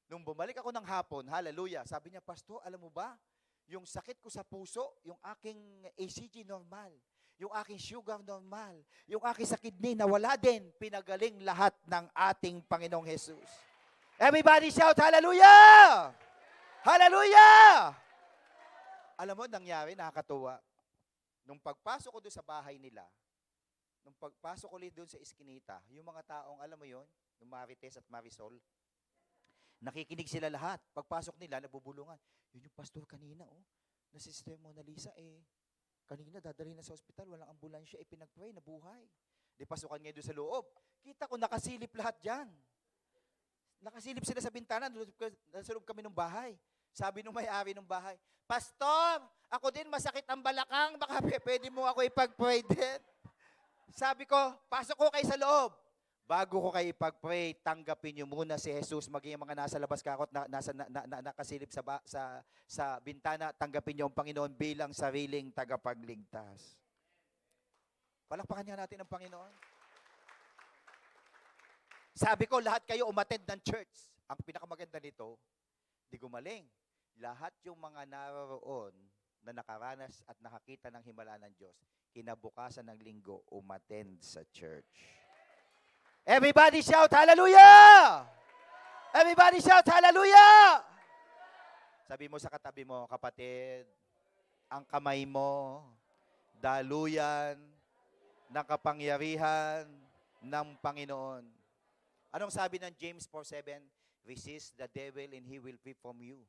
Nung bumalik ako ng hapon, hallelujah, sabi niya, Pastor, alam mo ba, yung sakit ko sa puso, yung aking ACG normal, yung aking sugar normal, yung aking sa kidney nawala din, pinagaling lahat ng ating Panginoong Jesus. Everybody shout, hallelujah! Hallelujah! Alam mo, nangyari, nakakatuwa. Nung pagpasok ko doon sa bahay nila, nung pagpasok ko ulit doon sa iskinita, yung mga taong, alam mo yon, yung Marites at Marisol, nakikinig sila lahat. Pagpasok nila, nabubulungan. Yun yung pastor kanina, na si Sister Mona Lisa, kanina dadalhin na sa ospital, walang ambulansya, pinag-pray, nabuhay. Di pasukan ngayon doon sa loob. Kita ko, nakasilip lahat dyan. Nakasilip sila sa bintana, nasa loob kami ng bahay. Sabi nung may-ari ng bahay, Pastor, ako din masakit ang balakang, baka pwede mo ako ipag-pray din. Sabi ko, pasok ko kayo sa loob. Bago ko kayo ipag-pray, tanggapin niyo muna si Jesus, maging mga nasa labas kakot, nakasilip sa bintana, tanggapin niyo ang Panginoon bilang sariling tagapagligtas. Palakpakan niya natin ang Panginoon. Sabi ko, lahat kayo umattend ng church. Ang pinakamaganda nito, di gumaling. Lahat yung mga naroon na nakaranas at nakakita ng himala ng Diyos, kinabukasan ng linggo, umattend sa church. Everybody shout, hallelujah! Everybody shout, hallelujah! Sabi mo sa katabi mo, kapatid, ang kamay mo, daluyan ng kapangyarihan ng Panginoon. Anong sabi ng James 4:7? Resist the devil and he will flee from you.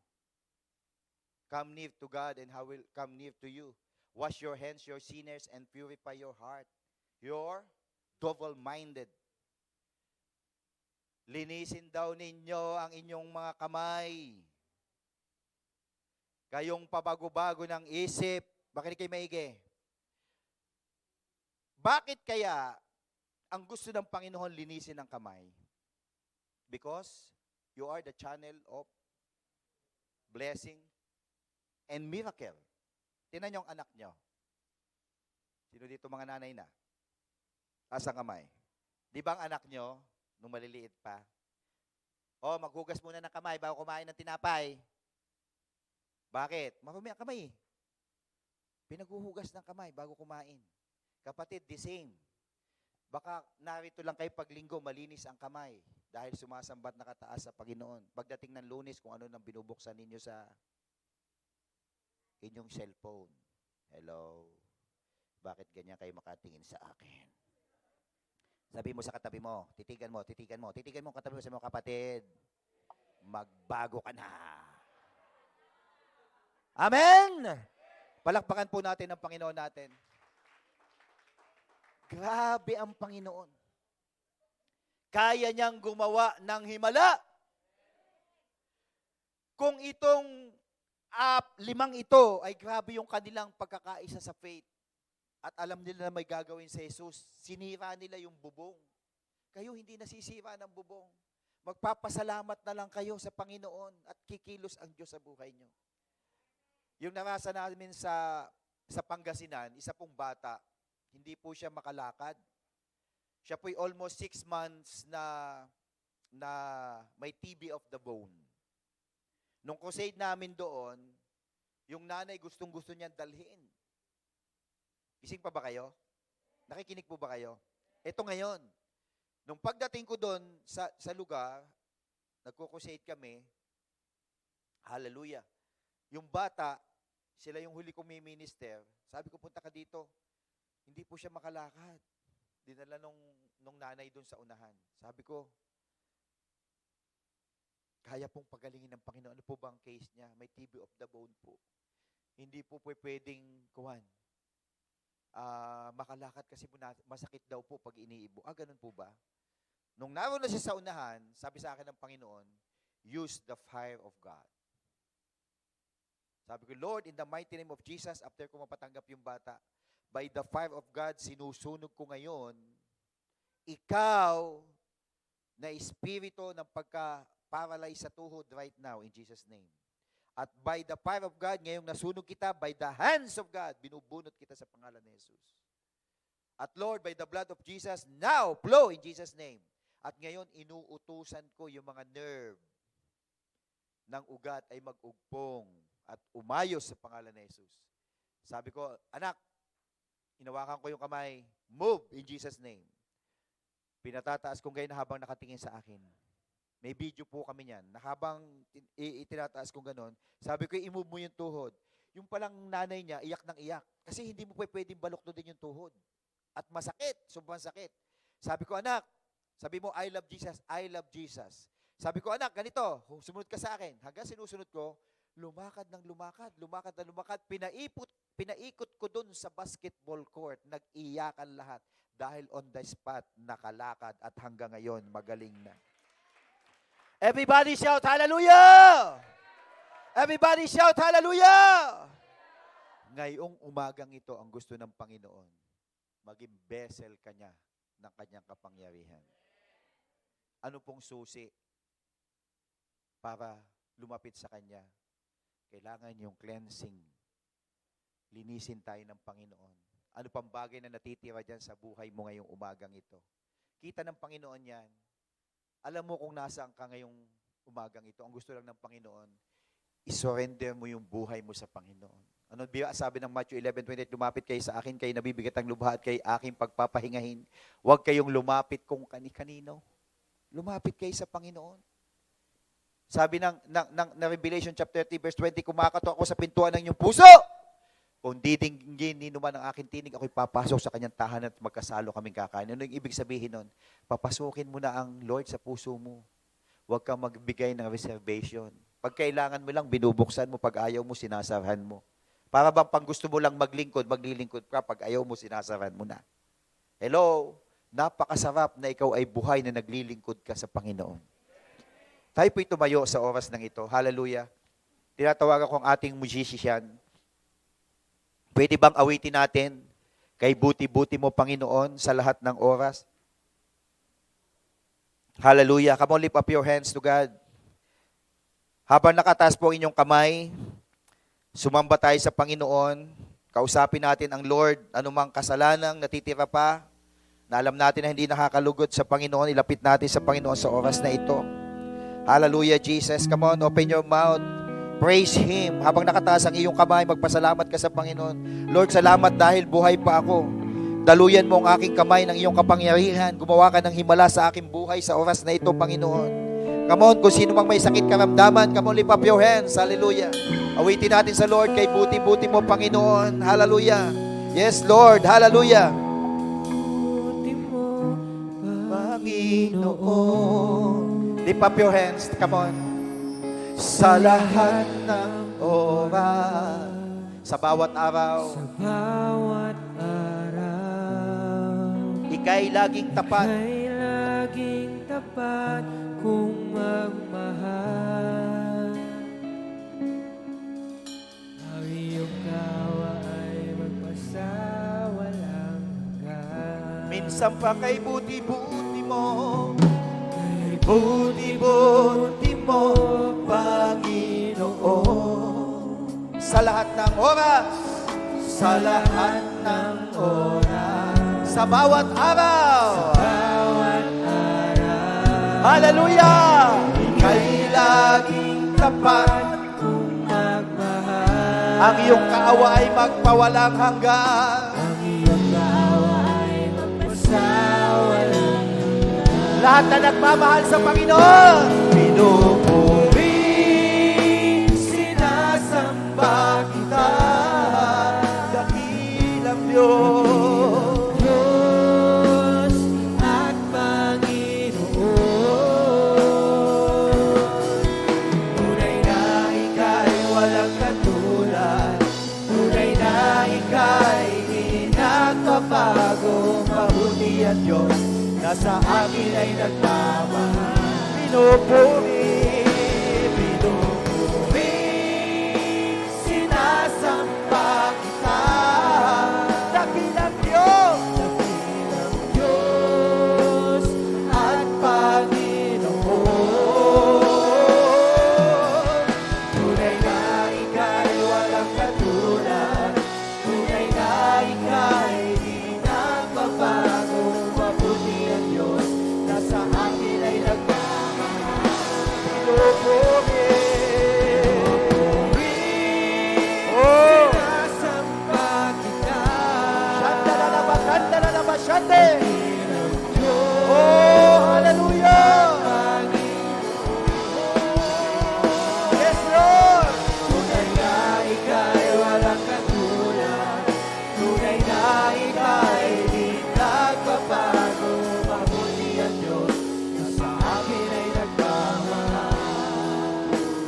Come near to God and he will come near to you. Wash your hands, your sinners, and purify your heart. You're double-minded. Linisin daw ninyo ang inyong mga kamay. Kayong pabago-bago ng isip. Bakit kayo maigi? Bakit kaya ang gusto ng Panginoon linisin ang kamay? Because you are the channel of blessing and miracle. Tingnan niyo ang anak niyo. Sino dito mga nanay na? Asa kamay? Di ba ang anak niyo, nung maliliit pa, maghugas muna ng kamay bago kumain ng tinapay. Bakit? Marumi ang kamay. Pinaghuhugas ng kamay bago kumain. Kapatid, the same. Baka narito lang kayo paglinggo, malinis ang kamay dahil sumasambat nakataas sa Panginoon. Pagdating ng Lunes, kung ano nang binubuksan ninyo sa inyong cellphone. Hello? Bakit ganyan kayo makatingin sa akin? Sabi mo sa katabi mo, titigan mo katabi mo sa mga kapatid, magbago ka na. Amen! Palakpakan po natin ang Panginoon natin. Grabe ang Panginoon. Kaya niyang gumawa ng himala. Kung itong 5 ito ay grabe yung kanilang pagkakaisa sa faith. at alam nila na may gagawin si Jesus, sinira nila yung bubong. Kayo hindi nasisira ng bubong. Magpapasalamat na lang kayo sa Panginoon at kikilos ang Diyos sa buhay nyo. Yung narasa namin sa Pangasinan, isa pong bata, hindi po siya makalakad. Siya po'y almost 6 months na may TB of the bone. Nung crusade namin doon, yung nanay gustong-gusto niyang dalhin. Gising pa ba kayo? Nakikinig po ba kayo? Ito ngayon, nung pagdating ko doon sa lugar, nagko-crusade kami, hallelujah. Yung bata, sila yung huli kong may minister, sabi ko, punta ka dito. Hindi po siya makalakad. Dinala nung nanay doon sa unahan. Sabi ko, kaya pong pagalingin ng Panginoon. Ano po ba ang case niya? May TB of the bone po. Hindi po pwedeng kuwan. Makalakad kasi masakit daw po pag iniibo. Ganun po ba? Nung naroon na siya sa unahan, sabi sa akin ng Panginoon, use the fire of God. Sabi ko, Lord, in the mighty name of Jesus, after ko mapatanggap yung bata, by the fire of God, sinusunog ko ngayon, ikaw na espiritu ng pagka-paralyze sa tuhod right now, in Jesus' name. At by the fire of God, ngayong nasunog kita, by the hands of God, binubunot kita sa pangalan ni Jesus. At Lord, by the blood of Jesus, now flow in Jesus' name. At ngayon, inuutusan ko yung mga nerve ng ugat ay mag-ugpong at umayos sa pangalan ni Jesus. Sabi ko, anak, inawakan ko yung kamay, move in Jesus' name. Pinatataas kong ganyan habang nakatingin sa akin. May video po kami niyan. Habang itinataas kong ganon, sabi ko, i-move mo yung tuhod. Yung palang nanay niya, iyak ng iyak. Kasi hindi mo pwedeng baluktutin yung tuhod. At masakit, sobrang sakit. Sabi ko, anak, sabi mo, I love Jesus, I love Jesus. Sabi ko, anak, ganito, sumunod ka sa akin. Hanggang sinusunod ko, lumakad ng lumakad, lumakad ng lumakad. Pinaikot ko dun sa basketball court. Nag-iyakan lahat. Dahil on the spot, nakalakad at hanggang ngayon, magaling na. Everybody shout, hallelujah! Everybody shout, hallelujah! Ngayong umagang ito, ang gusto ng Panginoon, maging vessel ka niya ng kanyang kapangyarihan. Ano pong susi para lumapit sa Kanya? Kailangan yung cleansing. Linisin tayo ng Panginoon. Ano pang bagay na natitira dyan sa buhay mo ngayong umagang ito? Kita ng Panginoon yan. Alam mo kung nasaan ka ngayong umagang ito. Ang gusto lang ng Panginoon, isurrender mo yung buhay mo sa Panginoon. Ano sabi ng Matthew 11:28, lumapit kayo sa akin, kayo nabibigat ang lubha at kayo aking pagpapahingahin. Huwag kayong lumapit kung kani-kanino. Lumapit kayo sa Panginoon. Sabi ng Revelation chapter 30 verse 20, kumakato ako sa pintuan ng iyong puso. Kung didinggin ni naman ang aking tinig, ako'y papasok sa kanyang tahanan at magkasalo kaming kakain. Ano yung ibig sabihin nun? Papasukin mo na ang Lord sa puso mo. Huwag kang magbigay ng reservation. Pag kailangan mo lang, binubuksan mo. Pag ayaw mo, sinasarahan mo. Para bang pang gusto mo lang maglilingkod ka. Pag ayaw mo, sinasarahan mo na. Hello? Napakasarap na ikaw ay buhay na naglilingkod ka sa Panginoon. Tayo po'y tumayo sa oras ng ito. Hallelujah. Tinatawagan ko ang ating musician. Pwede bang awitin natin? Kay buti-buti mo, Panginoon, sa lahat ng oras. Hallelujah. Come on, lift up your hands to God. Habang nakataas po ang inyong kamay, sumamba tayo sa Panginoon. Kausapin natin ang Lord. Anumang kasalanang natitira pa, na alam natin na hindi nakakalugod sa Panginoon, ilapit natin sa Panginoon sa oras na ito. Hallelujah, Jesus. Come on, open your mouth. Praise Him. Habang nakataas ang iyong kamay, magpasalamat ka sa Panginoon. Lord, salamat dahil buhay pa ako. Daluyan mo ang aking kamay ng iyong kapangyarihan. Gumawa ka ng himala sa aking buhay sa oras na ito, Panginoon. Come on, kung sino mang may sakit karamdaman, come on, lift up your hands. Hallelujah. Awitin natin sa Lord, kay buti-buti mo, Panginoon. Hallelujah. Yes, Lord. Hallelujah. Panginoon. Lift up your hands. Come on. Sa lahat ng oras, sa bawat araw, Sa bawat araw, ika'y laging tapat. Ika'y laging tapat kung magmahal. Ang iyong kawa ay magpasawala. minsan pa kay buti-buti mo, kay buti-buti mo, Panginoon. Sa lahat ng oras, sa lahat ng oras, sa bawat araw, hallelujah! Ika'y laging tapat, ang iyong kaawa ay magpawalang hanggan. Lahat na nagmamahal sa Panginoon, pinupuri, sinasamba kita, dakilang Diyos. Diyos at Panginoon. Tunay na ika'y walang katulad, tunay na ika'y di nagpapago, mabuti ang Diyos na sa akin ay nagmamahal. Pinupuri, pinupuri, sinasamba kita, dakilang Diyos, dakilang Diyos at Panginoon. Tunay na ika'y walang katulad, tunay na ika'y di nagbabago, mabuti ang Diyos na sa akin ay nagmamahal. Pinupuri, oh, Sinasamba kita. shanda na naman, shande. Oh, hallelujah. Yes, Lord. Tunay na ika'y walang katulad, tunay na ika'y di nagbabago, mabuti ang Diyos na sa akin ay nagmamahal.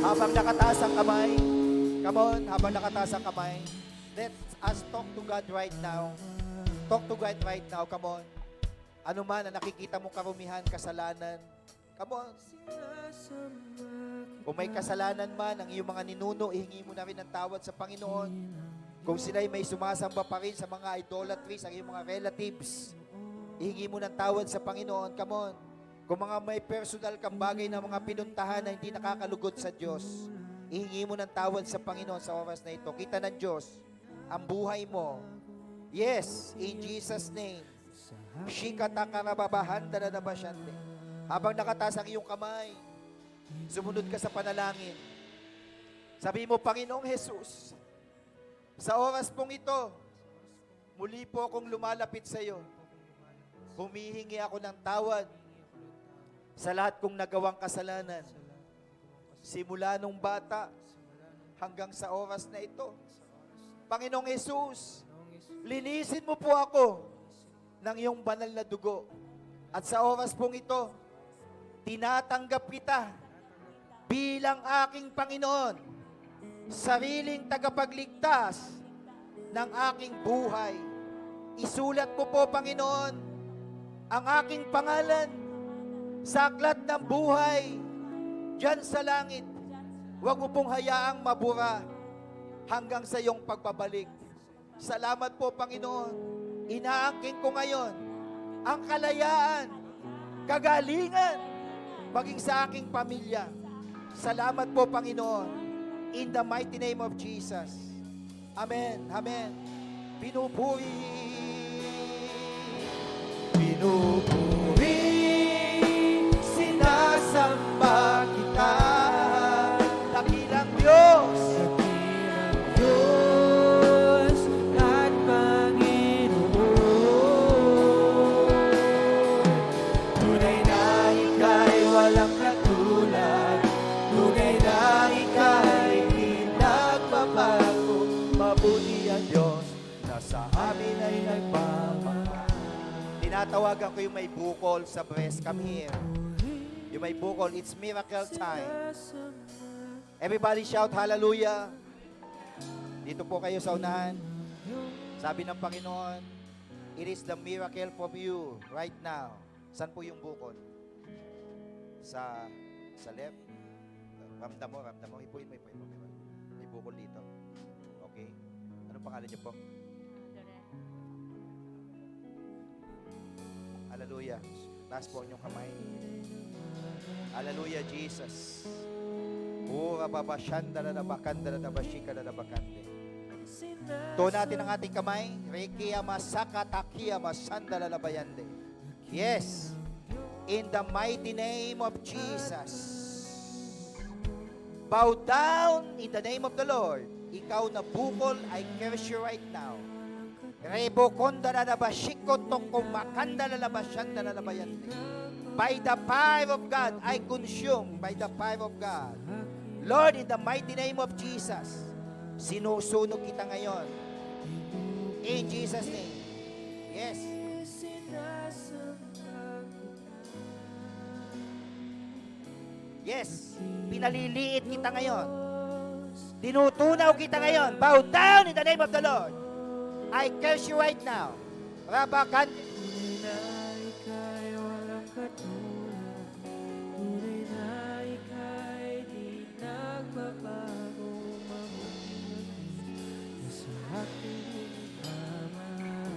Habang nakataas ang kamay, come on, habang nakataas ang kamay, let us talk to God right now. Talk to God right now, come on. Ano man ang nakikita mong karumihan, kasalanan, come on. Kung may kasalanan man ang iyong mga ninuno, ihingi mo na rin ng tawad sa Panginoon. Kung sila'y may sumasamba pa rin sa mga idolatries, ang iyong mga relatives, ihingi mo ng tawad sa Panginoon, come on. Kung mga may personal kang bagay na mga pinuntahan na hindi nakakalugod sa Diyos, ihingi mo ng tawad sa Panginoon sa oras na ito. Kita ng Diyos ang buhay mo. Yes, in Jesus' name. Shikata karababahan na nabasyante. Habang nakataas ang iyong kamay, sumunod ka sa panalangin. Sabi mo, Panginoong Jesus, sa oras pong ito, muli po akong lumalapit sa iyo. Humihingi ako ng tawad sa lahat kong nagawang kasalanan. Simula nung bata hanggang sa oras na ito. Panginoong Jesus, linisin mo po ako ng iyong banal na dugo. At sa oras pong ito, tinatanggap kita bilang aking Panginoon, sariling tagapagligtas ng aking buhay. Isulat mo po, Panginoon, ang aking pangalan sa aklat ng buhay diyan sa langit. Huwag mo pong hayaang mabura hanggang sa iyong pagbabalik. Salamat po, Panginoon. Inaangking ko ngayon ang kalayaan, kagalingan, maging sa aking pamilya. Salamat po, Panginoon. In the mighty name of Jesus. Amen. Amen. Pinupuri. Pinupuri. Sinasamba kita. Dakilang Diyos. Diyos at Panginoon. Tunay na ika'y walang katulad, tunay na ika'y di nagbabago, mabuti ang Diyos na sa amin ay nagmamahal. Tinatawagan ko yung may bukol sa breast. Come here. Yung may bukol, it's miracle time. Everybody shout hallelujah. Dito po kayo sa unahan. Sabi ng Panginoon, it is the miracle for you right now. Saan po yung bukol? Sa left? Ramdam mo. Ipuin mo. May bukol dito. Okay. Anong pangalan niyo po? Hallelujah. Taas po ang inyong kamay. Hallelujah, Jesus. Ura baba shanda na bakanda na bashika na bakande. To natin ang ating kamay. Rekia masaka takia masanda na bayande. Yes. In the mighty name of Jesus. Bow down in the name of the Lord. Ikaw na bukol, I curse you right now. Rebo konda na bashikot tong kumakanda na basyanda na bayande. By the fire of God, I consume by the fire of God. Lord, in the mighty name of Jesus, sinusunog kita ngayon. In Jesus' name. Yes. Yes. Pinaliliit kita ngayon. Tinutunaw kita ngayon. Bow down in the name of the Lord. I curse you right now. Rabakan. Tunay na ika'y walang katulad. Tunay na ika'y di nagbabago. Mabuti na sa aking pagmamahal.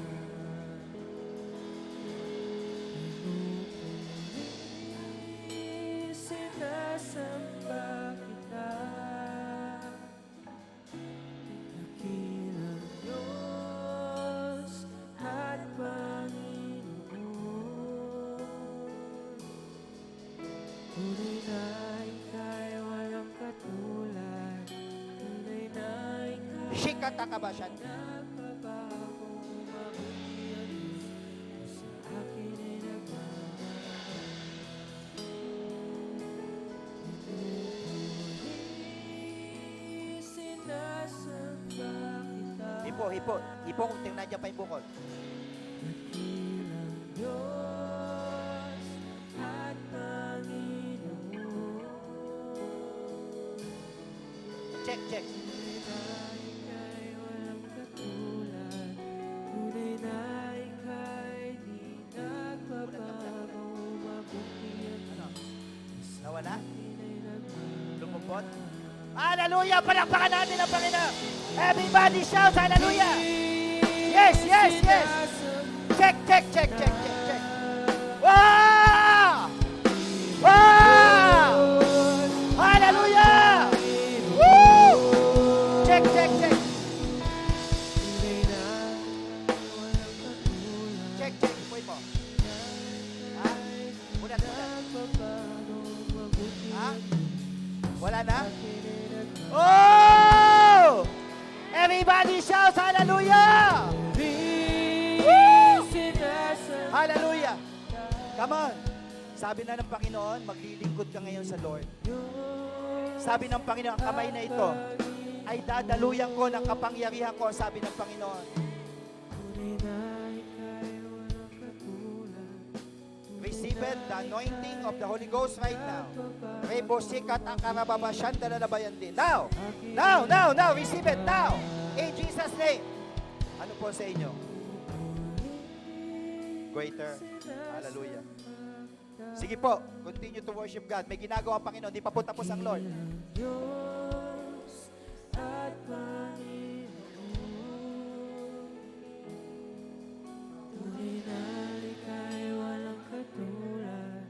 Pinupuri, sinasamba kita. Dakilang Diyos at Panginoon. Tunay na ika'y walang katulad. Tunay na ika'y Shikatakabashan. nagbabago. Mabuti ang Diyos na sa akin ay nagmamahal. Pinupuri, sinasamba kita. Hipo, hipo. Hipo kung tingnan dyan pa yung bukol. Dakilang Diyos at Panginoon. Check, check. Tunay na ika'y walang katulad. Tunay na ika'y di nagbabago. Mabuti ang Diyos na Nawala? akin ay nagmamahal. Lumupot? Hallelujah! Palakpakan natin ang Panginoon. Everybody shout hallelujah! Yes, yes, yes! Check, check, check, check, check, check. Wow! Wow! Hallelujah! Woo! Check, check, check. Check, check. Ipoy mo. Ha? Mulat, mulat. Ha? Wala na? Oh! Everybody shout hallelujah! Woo! Hallelujah! Come on! Sabi na ng Panginoon, maglilingkod ka ngayon sa Lord. Sabi ng Panginoon, ang kamay na ito ay dadaluyan ko ng kapangyarihan ko, sabi ng Panginoon. Receive it, the anointing of the Holy Ghost right now. Rebo sikat ang karababasyan dalalabayan din. Now! Now! Now! Now! Receive it now! In Jesus' name! Ano po sa inyo? Greater. Hallelujah. Sige po, continue to worship God. May ginagawa ang Panginoon, di pa po tapos ang Lord. Diyos at Panginoon. Tunay na ika'y walang katulad.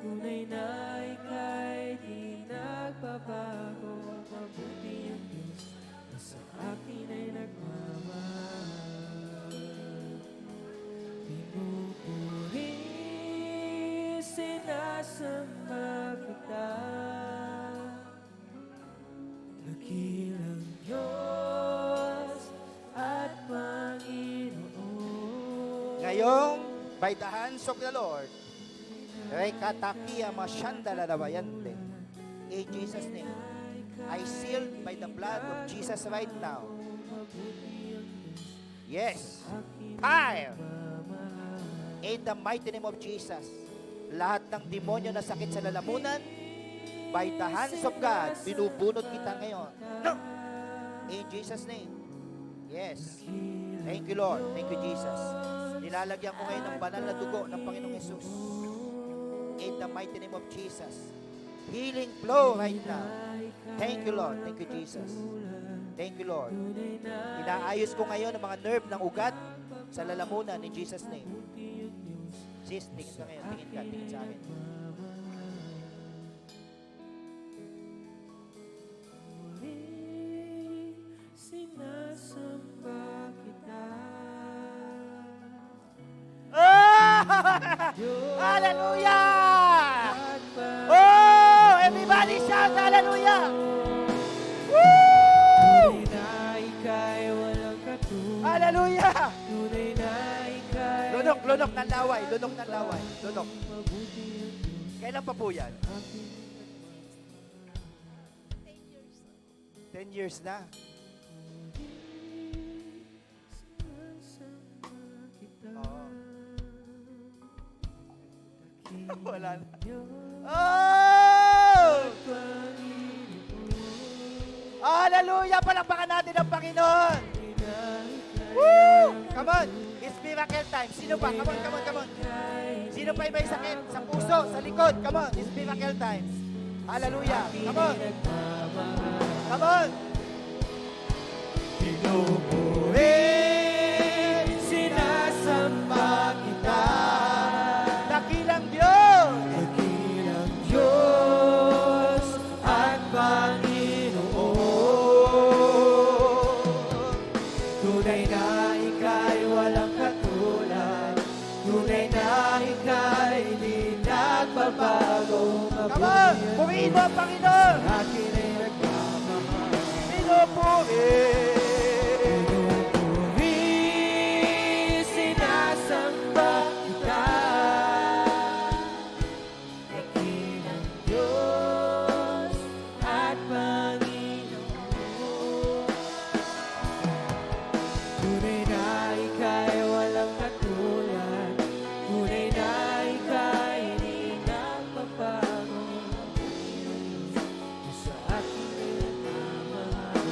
Tunay na ika'y di nagbabago. Mabuti ang Diyos na sa akin ay nagmamahal. Pinupuri, sinasamba kita. Dakilang Diyos at Panginoon. Ngayong, by the hands of the Lord, Rekatakia Mashandalalabayante. In Jesus' name, I sealed by the blood of Jesus right now. Yes. Fire. In the mighty name of Jesus, lahat ng demonyo na sakit sa lalamunan, by the hands of God, binubunot kita ngayon. No. In Jesus' name. Yes. Thank you, Lord. Thank you, Jesus. Nilalagyan ko ngayon ng banal na dugo ng Panginoong Yesus. In the mighty name of Jesus. Healing flow right now. Thank you, Lord. Thank you, Jesus. Thank you, Lord. Inaayos ko ngayon ang mga nerve ng ugat sa lalamunan in Jesus' name. Sis, tingin ka ngayon. Tingin ka. Tingin sa akin. Sinasamba kita. Hallelujah! Oh, everybody shout hallelujah! Woo! Na ika'y walang katulad. Hallelujah! Tunay na ika'y Lunok ng laway, lunok ng laway, lunok. mabuti ang Diyos. Kailan pa po yan? 10 years na. Sinasamba kita. Oo. Wala na. Diyos, Oh! Panginoon, Hallelujah! Palakpakan natin ang Panginoon! na ika'y Woo! Come on! It's miracle time. Sino pa? Come on, come on, come on. Sino pa may sakit? Sa puso, sa likod. Come on, it's miracle time. Hallelujah. Come on. Come on. Pinupuri, sinasamba kita. dakilang Diyos. Dakilang Diyos at Panginoon. Tunay na ika'y walang katulad. Tunay na ika'y di nagbabago. Come on. Purihin mo ang Panginoon. Akin ay nagmamahal. Pinupuri. Pinupuri, sinasamba kita. Dakilang Diyos at Panginoon. Tunay na ika'y walang katulad. Tunay na ika'y di nagbabago. Sa akin ay nagmamahal.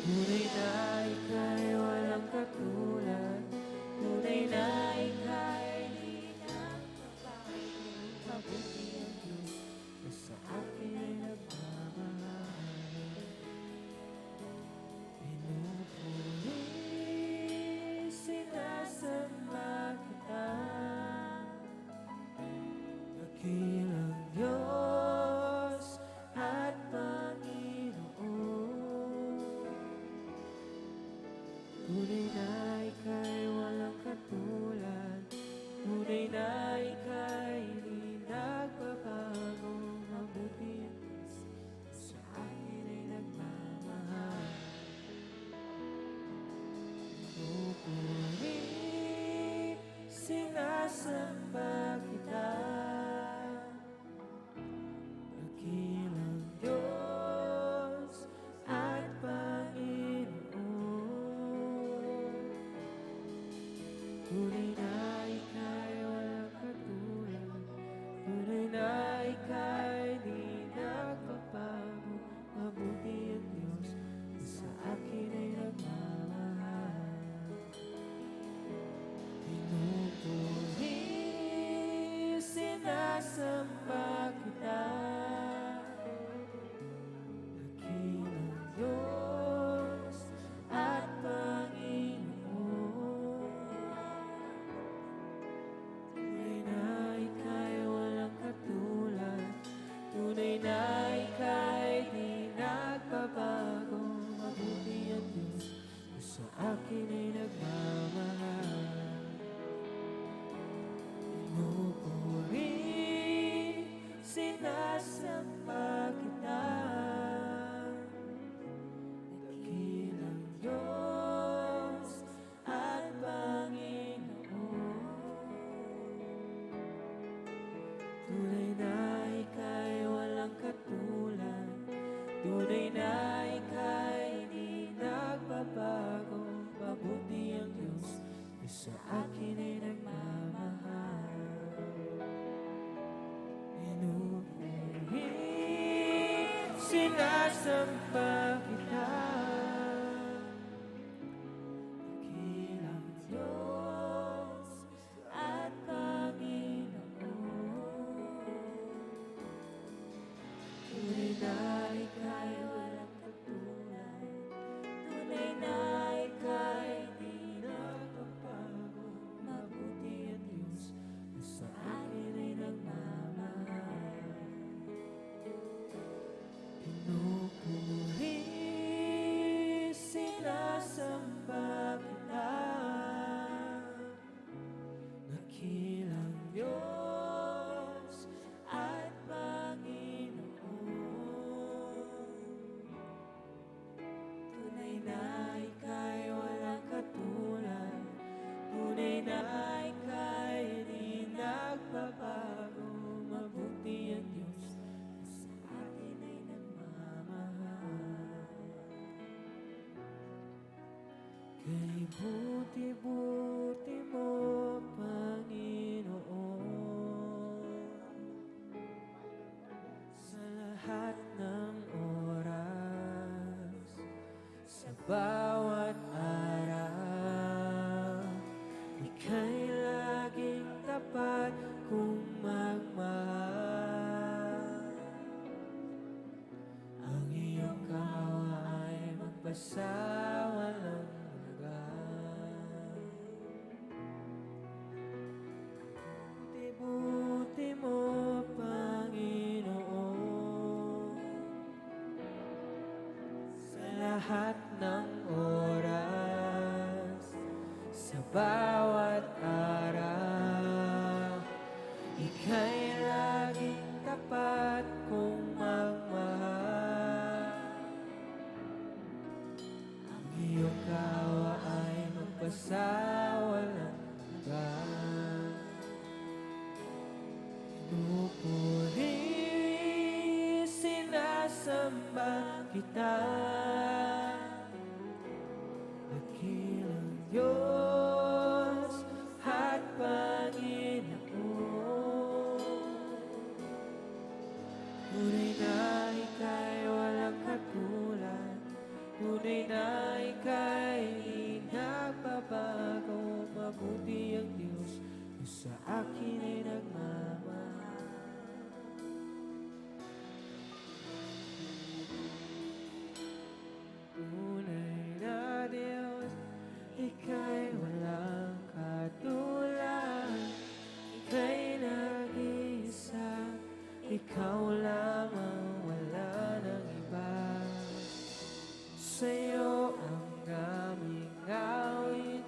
Tunay na ika'y walang katulad. Tunay na ika'y di nagbabago. Mabuti ang Diyos na sa akin ay nagmamahal. Pinupuri, sinasamba kita. Dakilang Diyos at Panginoon. Tunay na ika'y walang katulad. Tunay na ika'y di nagbabago. Mabuti ang Diyos sa akin ay nagmamahal. Pinupuri, sinasamba kita. Dakilang Diyos at Panginoon. Tunay na ika'y walang katulad. Tunay na ika'y di nagbabago. Mabuti ang Diyos na sa akin ay nagmamahal. Pinupuri, sinasamba kita. Dakilang Diyos at Panginoon. Tunay na ika'y walang katulad. Tunay na ika'y di nagbabago. Mabuti ang Diyos na sa akin ay nagmamahal. Pinupuri, sinasamba kita. Dakilang Diyos at Panginoon. Tunay na ika'y walang katulad. Tunay na ika'y di nagbabago. Mabuti ang Diyos na sa akin ay nagmamahal. Pinupuri, sinasamba kita. Dakilang Diyos at Panginoon. Tunay na ika'y walang katulad. Tunay na ika'y di nagbabago. Mabuti ang Diyos na sa akin ay nagmamahal. Pinupuri, sinasamba kita. Dakilang Diyos at Panginoon. Tunay na ika'y walang katulad. Tunay na ika'y di nagbabago. Mabuti ang Diyos na sa atin ay nagmamahal. Kay buti-buti mo, Panginoon, sa lahat ng oras, sa bawat araw, ika'y laging tapat kung magmahal. Ang iyong kawa ay magpasawalang hanggan. Buti-buti mo, Panginoon, sa lahat ng oras, sa bawat araw, ika'y laging tapat kung magmahal. Ang iyong kawa ay magpasawalang hanggan. Pinupuri, sinasamba kita. Dakilang Diyos at Panginoon. Tunay na ika'y walang katulad. Tunay na Sa'yo ang aming awit,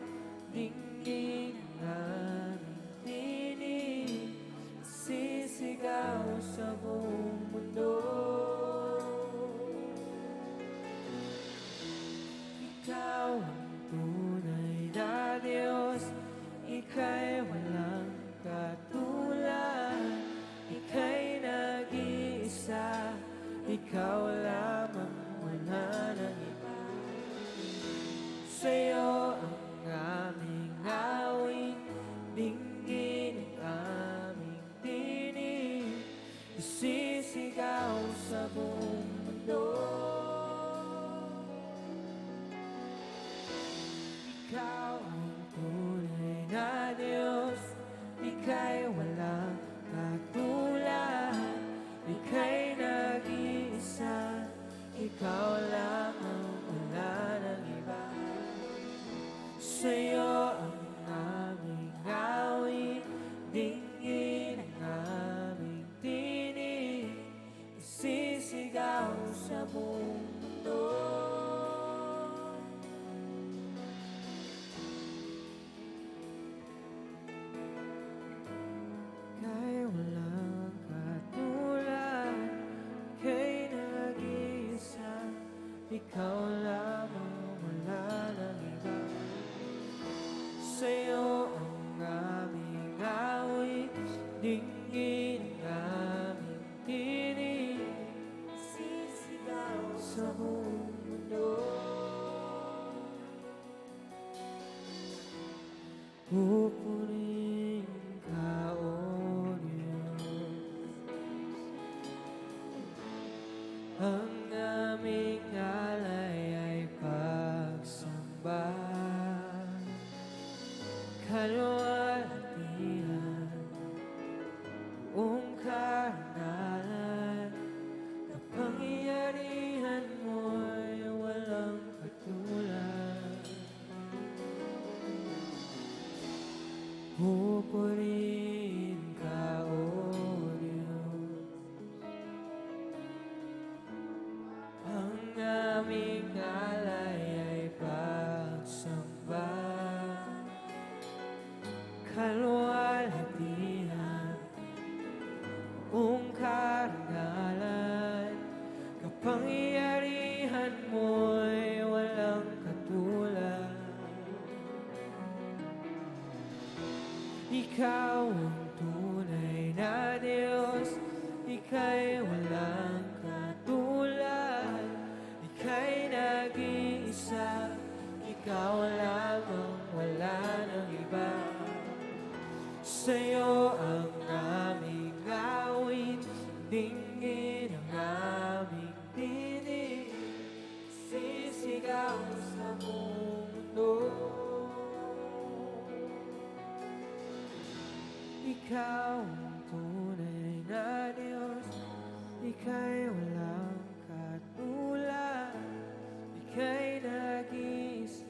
dinggin ang aming tinig, sisigaw sa buong mundo. Ikaw ang tunay na Diyos, Ika'y walang katulad, Ika'y nag-iisa, Ikaw lamang, wala nang iba. Sa'yo ang aming awit, dinggin ang aming tinig, isisigaw sa buong mundo. Ikaw ang tunay na Diyos, Ika'y walang katulad, Ika'y nag-iisa, Ikaw lamang, wala nang iba. Sa'yo ang aming awit, dinggin ang aming tinig, isisigaw sa buong mundo. Ika'y walang katulad, Ika'y nag-iisa, Ikaw lamang, wala nang iba. Sa'yo ang aming awit, dinggin ang aming tinig, sisigaw sa buong mundo. Pupurihin ka, O Diyos, ang aming alay ay pagsamba, kalwalhatian, buong karangalan, kapangyarihan mo'y walang katulad. Pupurihin ka, O Diyos, ang aming alay ay pagsamba, kalwalhatian, buong karangalan, kapangyarihan mo'y walang katulad. Ikaw ang tunay na Diyos, Ika'y walang katulad, Ika'y nag-iisa, Ikaw lamang, wala nang iba. Sa'yo ang aming awit, dinggin ang aming tinig, sisigaw sa buong mundo. Ikaw ang tunay na Diyos, Ika'y walang katulad, Ika'y nag-iisa.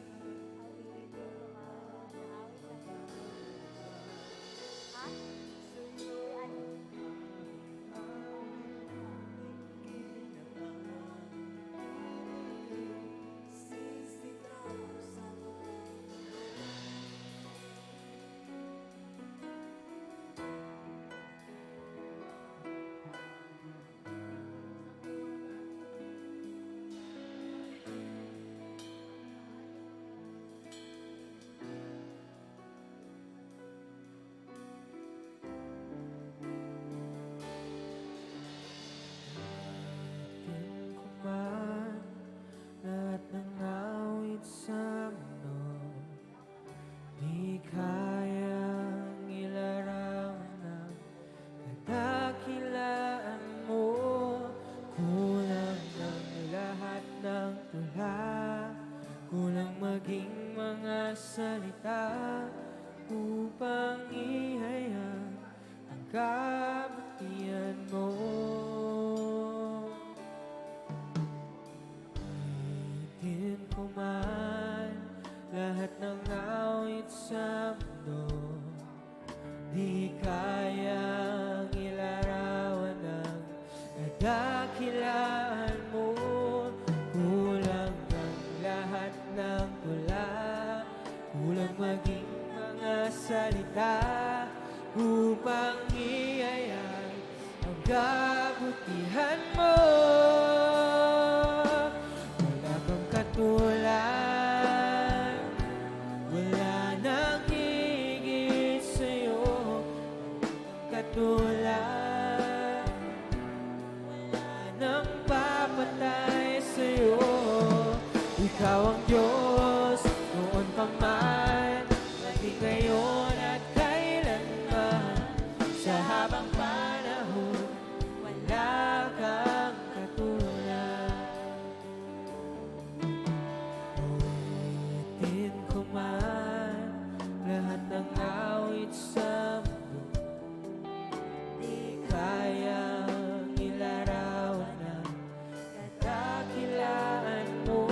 salita upang ihayag ang kabutihan mo. Awitin ko man lahat ng awit sa mundo, di kayang ilarawan ang kadakilaan mo. Kulang ang salita upang ihayag ang kabutihan mo. Wala kang katulad, wala nang higit sa'yo. Katulad, wala nang papatay sa'yo. Ikaw ang Diyos noon pa man, maging ngayon at kailanman. Sa habang panahon, wala kang katulad. Ulitin ko man lahat ng awit sa mundo, di kayang ilarawan ang kadakilaan mo.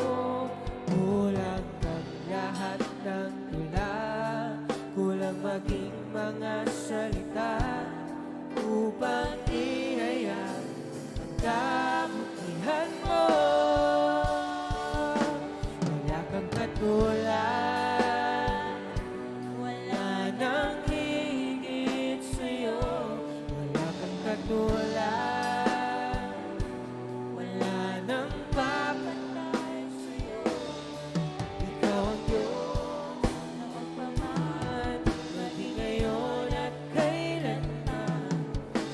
Kulang ang lahat ng tula, kulang maging mga salita upang ihayag ang kabutihan mo. Wala kang katulad, wala nang higit sa'yo. Wala kang katulad, wala nang papatay sa'yo. Ikaw ang Diyos na magpaman, maging ngayon at kailanman.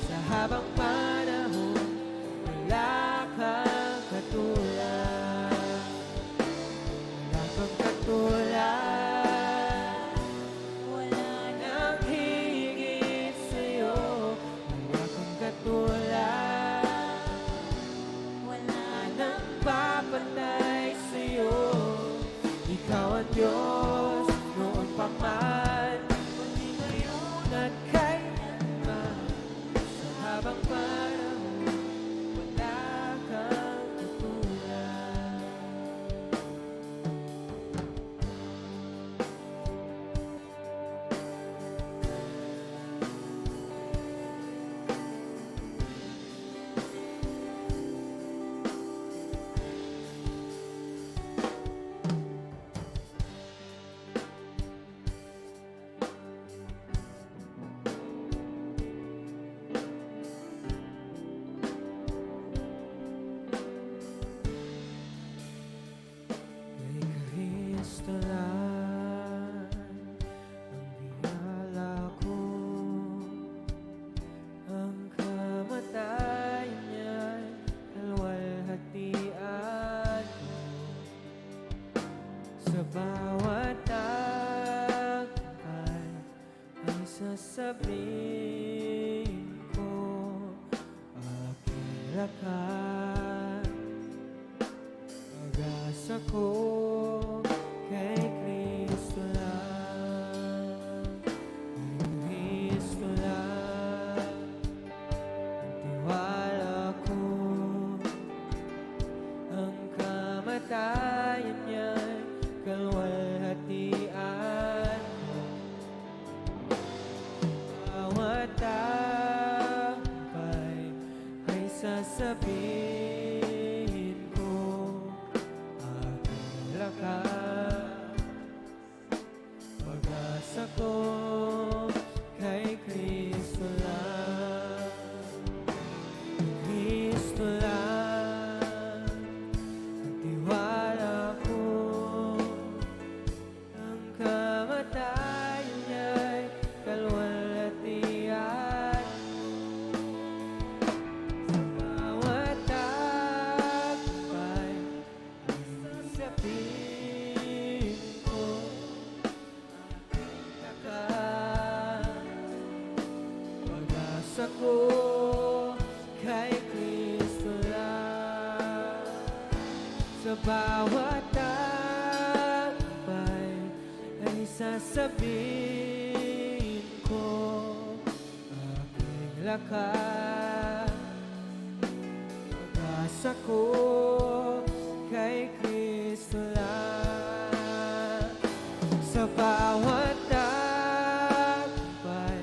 Sa habang panahon, wala kang katulad. Wala kang katulad, wala nang higit sa'yo. Wala kang katulad, wala nang papatay sa'yo. Ikaw ang Diyos noon pa man, maging ngayon at kailanman. Sa habang panahon, wala kang katulad. Kay Kristo lang ang biyaya ko, ang kamatayan niya'y kalwalhatian ko. Sa bawat takay ay sasabihin ko, aking lakas. Pag-asa ko kay Kristo lang, kay Kristo lang ang tiwala ko. Ang kamatayan niya'y kalwalhatian ko. Bawat tagumpay ay sasabihin ko, aking lakas. Pag-asa ko kay Kristo lang, Kristo lang ang tiwala ko. Ang kamatayan niya'y kalwalhatian. Sa bawat tagumpay ay sasabihin ko, aking lakas. Pag-asa ko kay Kristo lang. Sa bawat tagumpay ay sasabihin ko, aking lakas. Pag-asa ko kay Kristo lang. Sa bawat tagumpay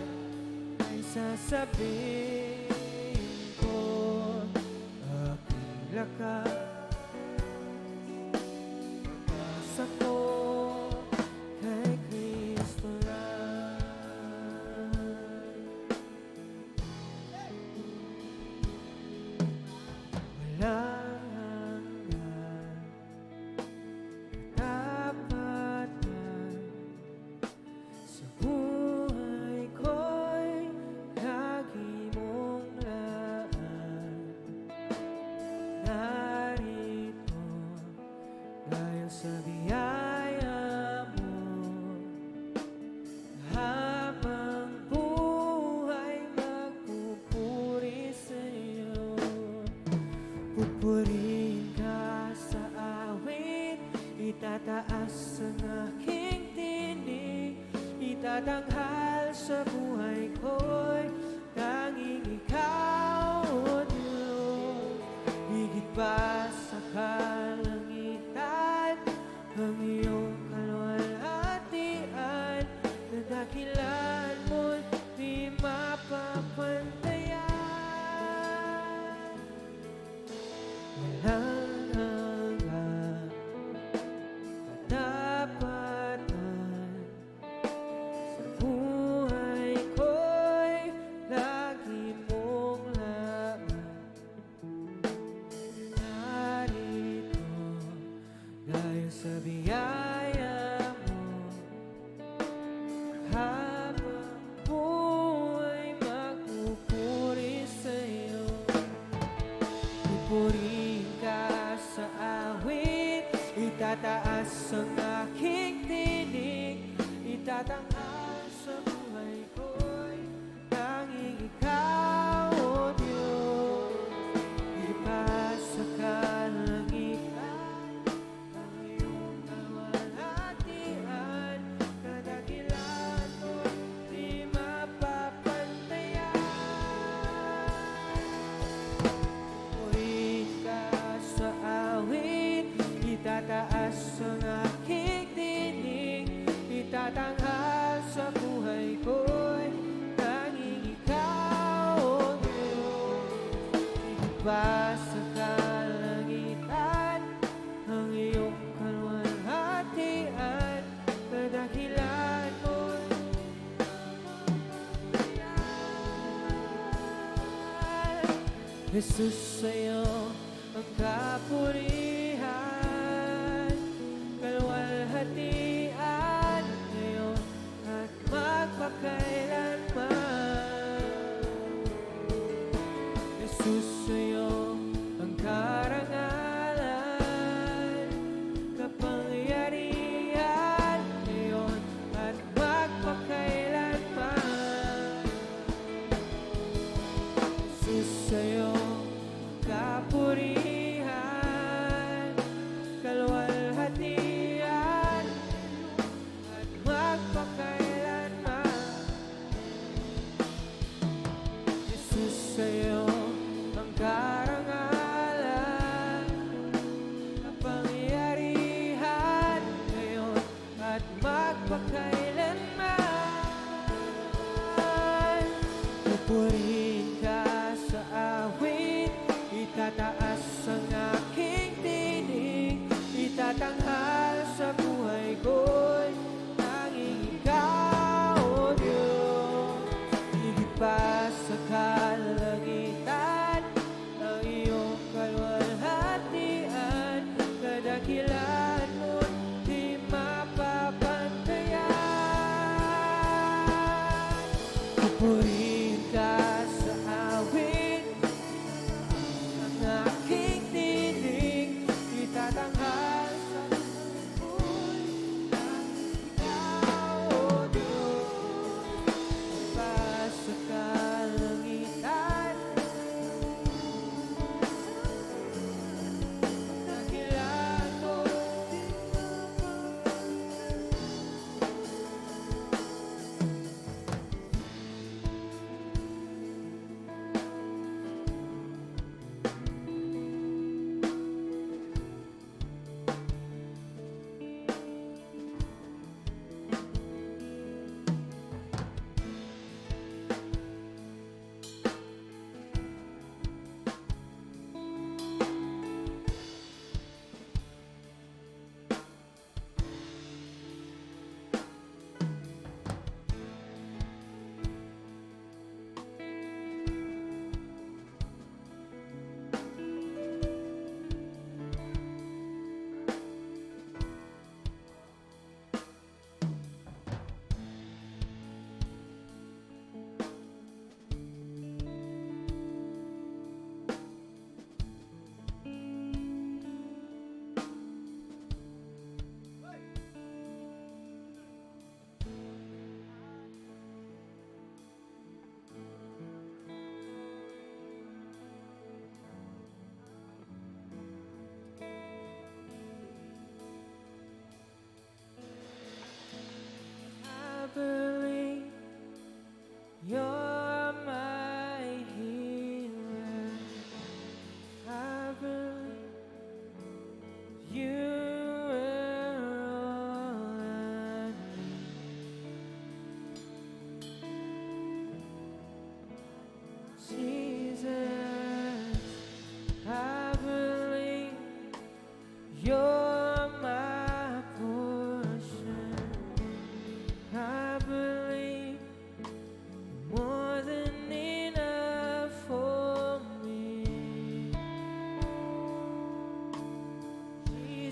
ay sasabihin ko, aking lakas. Pag-asa ko kay Kristo lang. Itataas ang aking tinig, itatanghal sa buhay ko'y tanging ikaw, O Diyos. Higit pa sa kalangitan, ang iyong kaluwalhatian, nadakilan mo't di mapapantayan. Walang hanggang katapatan, sa buhay ko'y lagi mong laman. Narito dahil sa biyaya mo, habang buhay magpupuri sa'yo. Pupurihin ka sa awit, itataas ang aking tinig, itatanghal sa buhay ko'y tanging ikaw, O Diyos. Ipa sa kalangitan, ang iyong kaluwalhatian, kadakilan mo't di mapapantayan. Purihin ka sa awit, itataas ang aking tinig, itatanghal sa buhay ko'y tanging ikaw, O Diyos. Higit pa sa kalangitan, ang iyong kaluwalhatian, kadakilan mo't Jesus, sa'yo ang kapurihan, kaluwalhatian ngayon at magpakailanman. Jesus, sa'yo ang karangalan, kapangyarihan ngayon at magpakailanman. Jesus, sa'yo kapurihan, kaluwalhatian at magpakailanman. Jesus, sa'yo ang karangalan, kapangyarihan ngayon at magpakailanman. Pupurihin ka sa awit, itataas ang aking tinig, itatanghal sa buhay ko'y tanging ikaw, O Diyos. Higit pa sa kalangitan, ang iyong kaluwalhatian, kadakilan mo't di mapapantayan. Pupurihin ka sa awit, ang aking tinig, itatanghal sa buhay tanging ikaw, O Diyos. Pa sa kalangitan, dakilan mo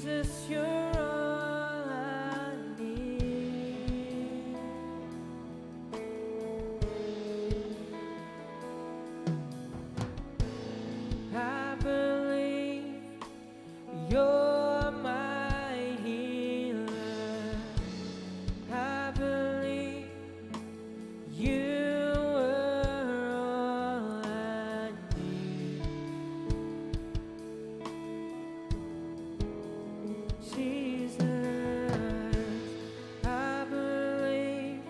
Jesus, you're all I need. I believe you're my healer. I believe you were all I need. Jesus, I believe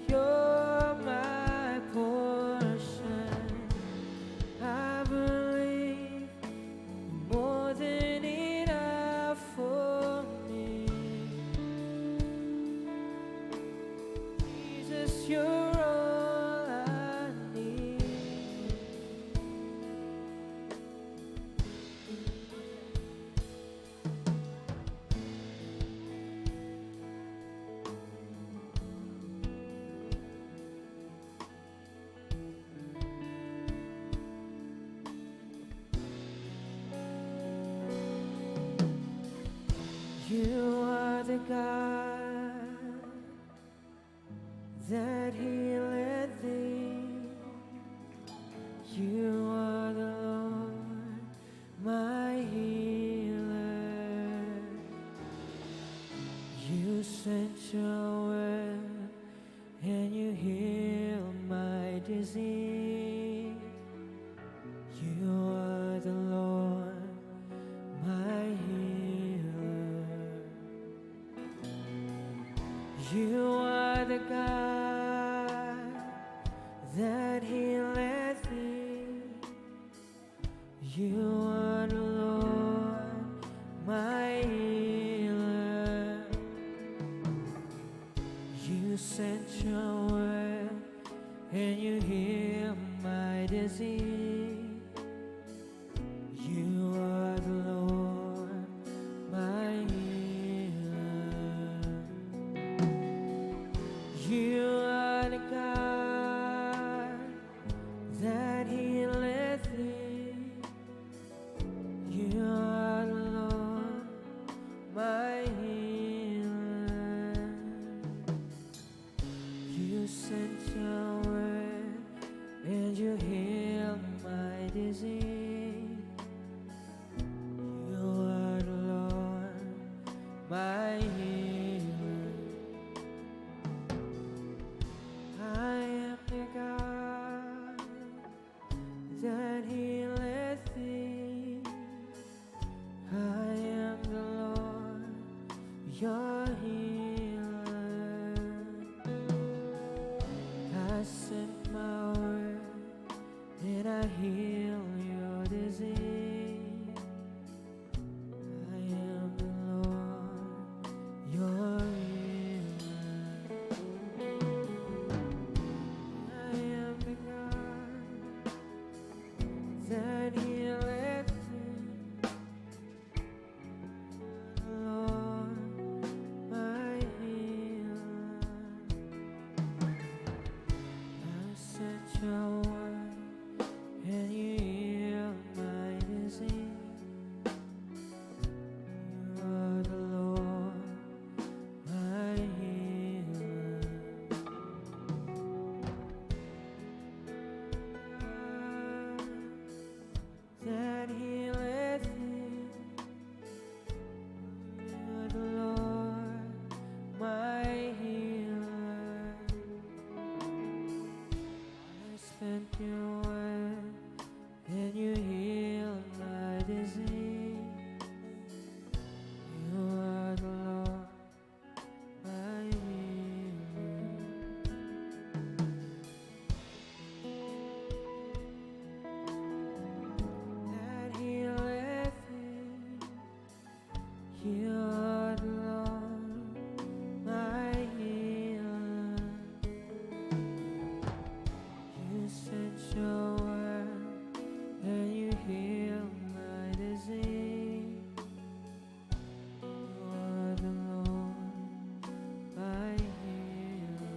you're my portion. I believe you're more than enough for me. Jesus, you're all I need. You are the God that healeth thee. You are the Lord, my healer. You sent your word and you healed my disease. You are the Lord, my healer. You are the God that healeth thee. You are the Lord, my healer. You sent your word and you healed my disease. You are the Lord, my healer. You are the God that healeth thee. You are the Lord, my healer. You sent your word and you healed my disease. You are the Lord, my healer. I am the God that healeth thee. I am the Lord, your healer. I sent my word and I heal your disease. I am the Lord, your healer. I am the God that healeth thee. Lord, my healer. I sent your word and you healed my disease. You are the Lord, my healer. That healeth thee. You are the Lord, my healer. I spent your word and you healed my disease. You are the Lord, my healer. That healeth thee. You are the Lord, my healer. You sent your word and you healed my disease. You are the Lord, my healer.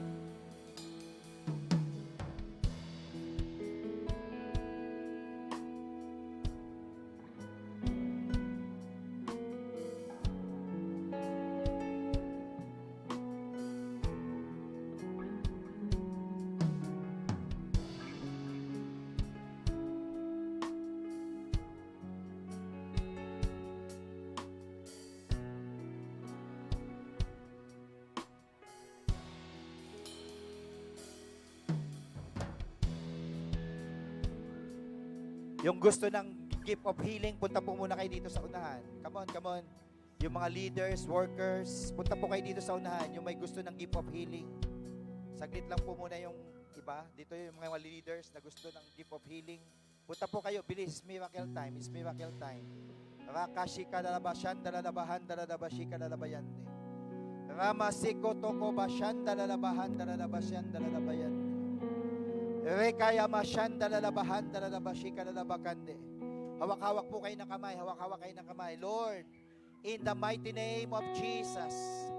Yung gusto ng gift of healing, punta po muna kayo dito sa unahan. Come on, come on. Yung mga leaders, workers, punta po kayo dito sa unahan. Yung may gusto ng gift of healing. Saglit lang po muna yung iba. Dito yung mga leaders na gusto ng gift of healing. Punta po kayo, bilis. It's miracle time. It's miracle time. Rakashika dalaba shandalaba handalaba shika dalaba yande. Rama siko toko ba shandalaba handalaba shandalaba yande. Rekaya ma shandalaba handalaba shika dalaba kande. Hawak-hawak po kayo ng kamay. Hawak-hawak kayo ng kamay. Lord, in the mighty name of Jesus.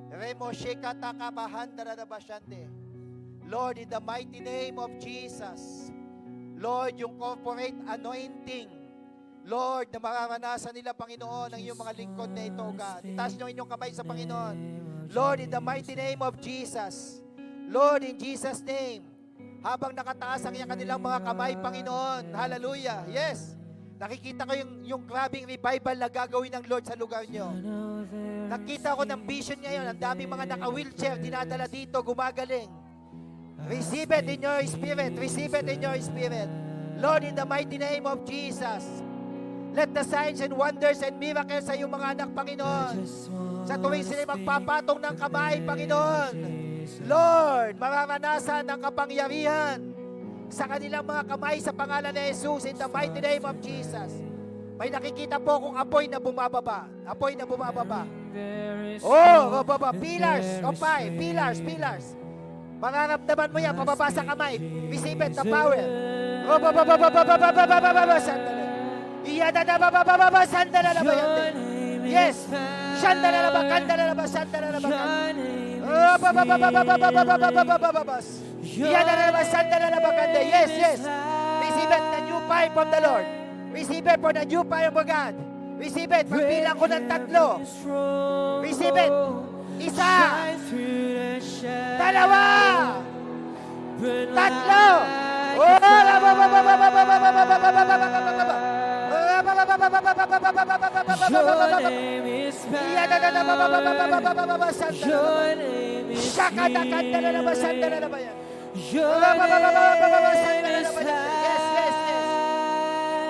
Remo shika takaba handalaba shande. Lord, in the mighty name of Jesus. Lord, yung corporate anointing, Lord, na mararanasan nila, Panginoon, ang iyong mga lingkod na ito, God. Itaas niyo inyong kamay sa Panginoon. Lord, in the mighty name of Jesus. Lord, in Jesus' name. Habang nakataas ang iyong kanilang mga kamay, Panginoon. Hallelujah. Yes. Nakikita ko yung grabing revival na gagawin ng Lord sa lugar niyo. Nakita ko ng vision ngayon. Ang daming mga naka-wheelchair, dinadala dito, gumagaling. Receive it in your spirit. Receive it in your spirit. Lord, in the mighty name of Jesus, let the signs and wonders and miracles sa iyong mga anak, Panginoon. Sa tuwing sila magpapatong ng kamay, Panginoon. Lord, mararanasan ang kapangyarihan sa kanilang mga kamay sa pangalan ni Jesus in the mighty name of Jesus. May nakikita po kung apoy na bumababa. Apoy na bumababa. Oh, baba. Pillars of fire. Pillars, pillars. Mararamdaman mo yan, pababa sa kamay. Receive it, the power. Oh, baba, sandali. Iyada na baba, sandala na ba yan? Yes. Sandala na ba, kandala na ba, sandala na ba? Oh, baba. Iyada na ba, sandala na ba, kanda? Yes, yes. Receive it, the new fire from the Lord. Receive it for the new fire of God. Receive it, pagbilang ko ng 3. Receive it. 1, 2, 3.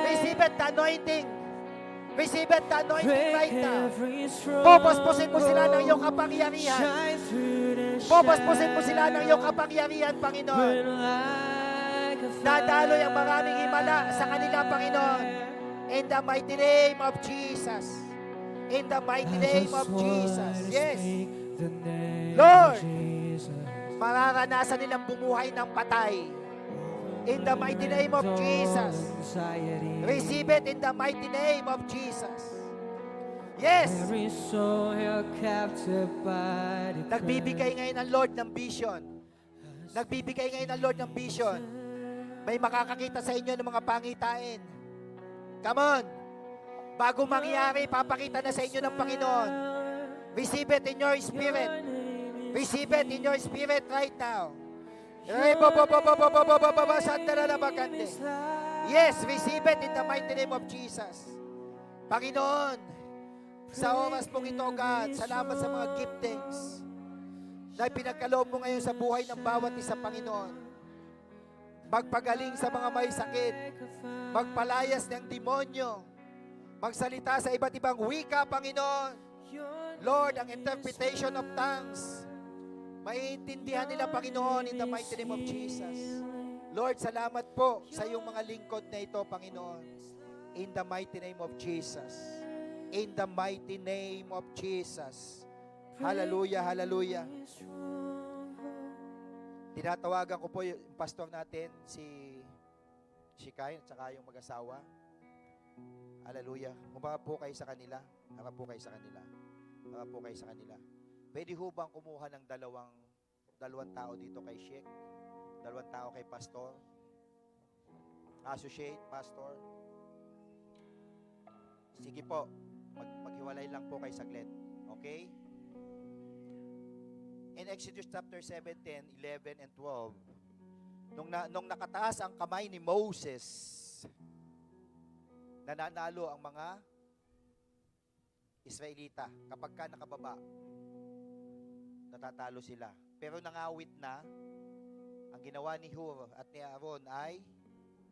Receive it, the anointing. Receive it, the anointing right now. Pupuspusin mo sila ng iyong kapangyarihan. Pupuspusin mo sila ng iyong kapangyarihan, Panginoon. Dadaloy ang maraming himala sa kanila, Panginoon. In the mighty name of Jesus. In the mighty name of Jesus. Yes. Lord, mararanasan nilang bumuhay ng patay. In the mighty name of Jesus. Receive it in the mighty name of Jesus. Yes. Nagbibigay ngayon ang Lord ng vision. Nagbibigay ngayon ang Lord ng vision. May makakakita sa inyo ng mga pangitain. Come on. Bago mangyari, papakita na sa inyo ng Panginoon. Receive it in your spirit. Receive it in your spirit right now. Yes, receive it in the mighty name of Jesus. Panginoon, sa oras pong ito, God, salamat sa mga giftings na pinagkaloob mo ngayon sa buhay ng bawat isa, Panginoon. Magpagaling sa mga may sakit, magpalayas ng demonyo, magsalita sa iba't ibang wika, Panginoon. Lord, ang interpretation of tongues, maiintindihan nila, Panginoon, in the mighty name of Jesus. Lord, salamat po sa iyong mga lingkod na ito, Panginoon. In the mighty name of Jesus. In the mighty name of Jesus. Hallelujah, hallelujah. Tinatawagan ko po yung pastor natin, si Kai, at saka yung mag-asawa. Hallelujah. Humarap po kayo sa kanila. Harap po kayo sa kanila. Harap po kayo sa kanila. Pwede ho bang kumuha ng dalawang tao dito kay Sheikh? Dalawang tao kay Pastor? Associate, Pastor? Sige po. Maghiwalay lang po kayo saglit. Okay? In Exodus chapter 17, 11, and 12, nung nakataas ang kamay ni Moses, nananalo ang mga Israelita. Kapag ka nakababa, natatalo sila. Pero nangawit na, ang ginawa ni Hur at ni Aaron ay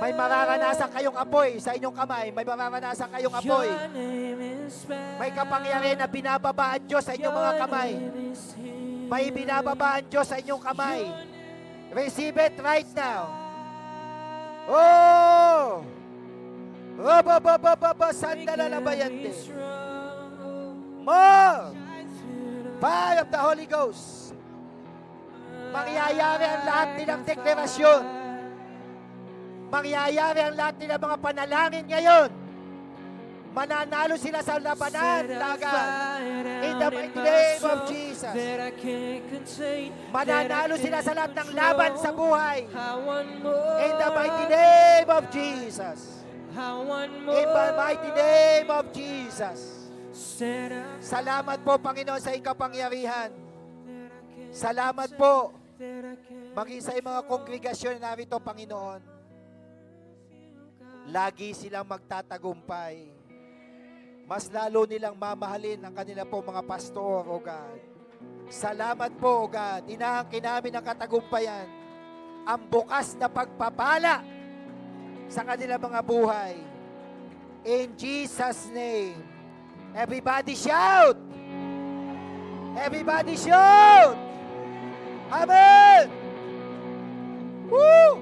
May mararanasan kayong apoy sa inyong kamay. May mararanasan kayong apoy. Your name is special. May kapangyarihan na binababa ang Diyos sa inyong mga kamay. May binababa ang Diyos sa inyong kamay. Receive it right now. Oh! Sandala na bayante. More! Fire of the Holy Ghost. Mangyayari ang lahat nilang deklarasyon. Mangyayari ang lahat nilang mga panalangin ngayon. Mananalo sila sa labanan, lagan. In the mighty name of Jesus. Mananalo sila sa lahat ng laban sa buhay. In the mighty name of Jesus. In the mighty name of Jesus. Salamat po, Panginoon, sa ikapangyarihan. Salamat po. Maging sa mga kongregasyon na narito, Panginoon. Lagi silang magtatagumpay. Mas lalo nilang mamahalin ang kanila po mga pastor, O God. Salamat po, O God. Inaangkin namin ang katagumpayan. Ang bukas na pagpapala sa kanila mga buhay. In Jesus' name. Everybody shout! Everybody shout! Amen! Woo!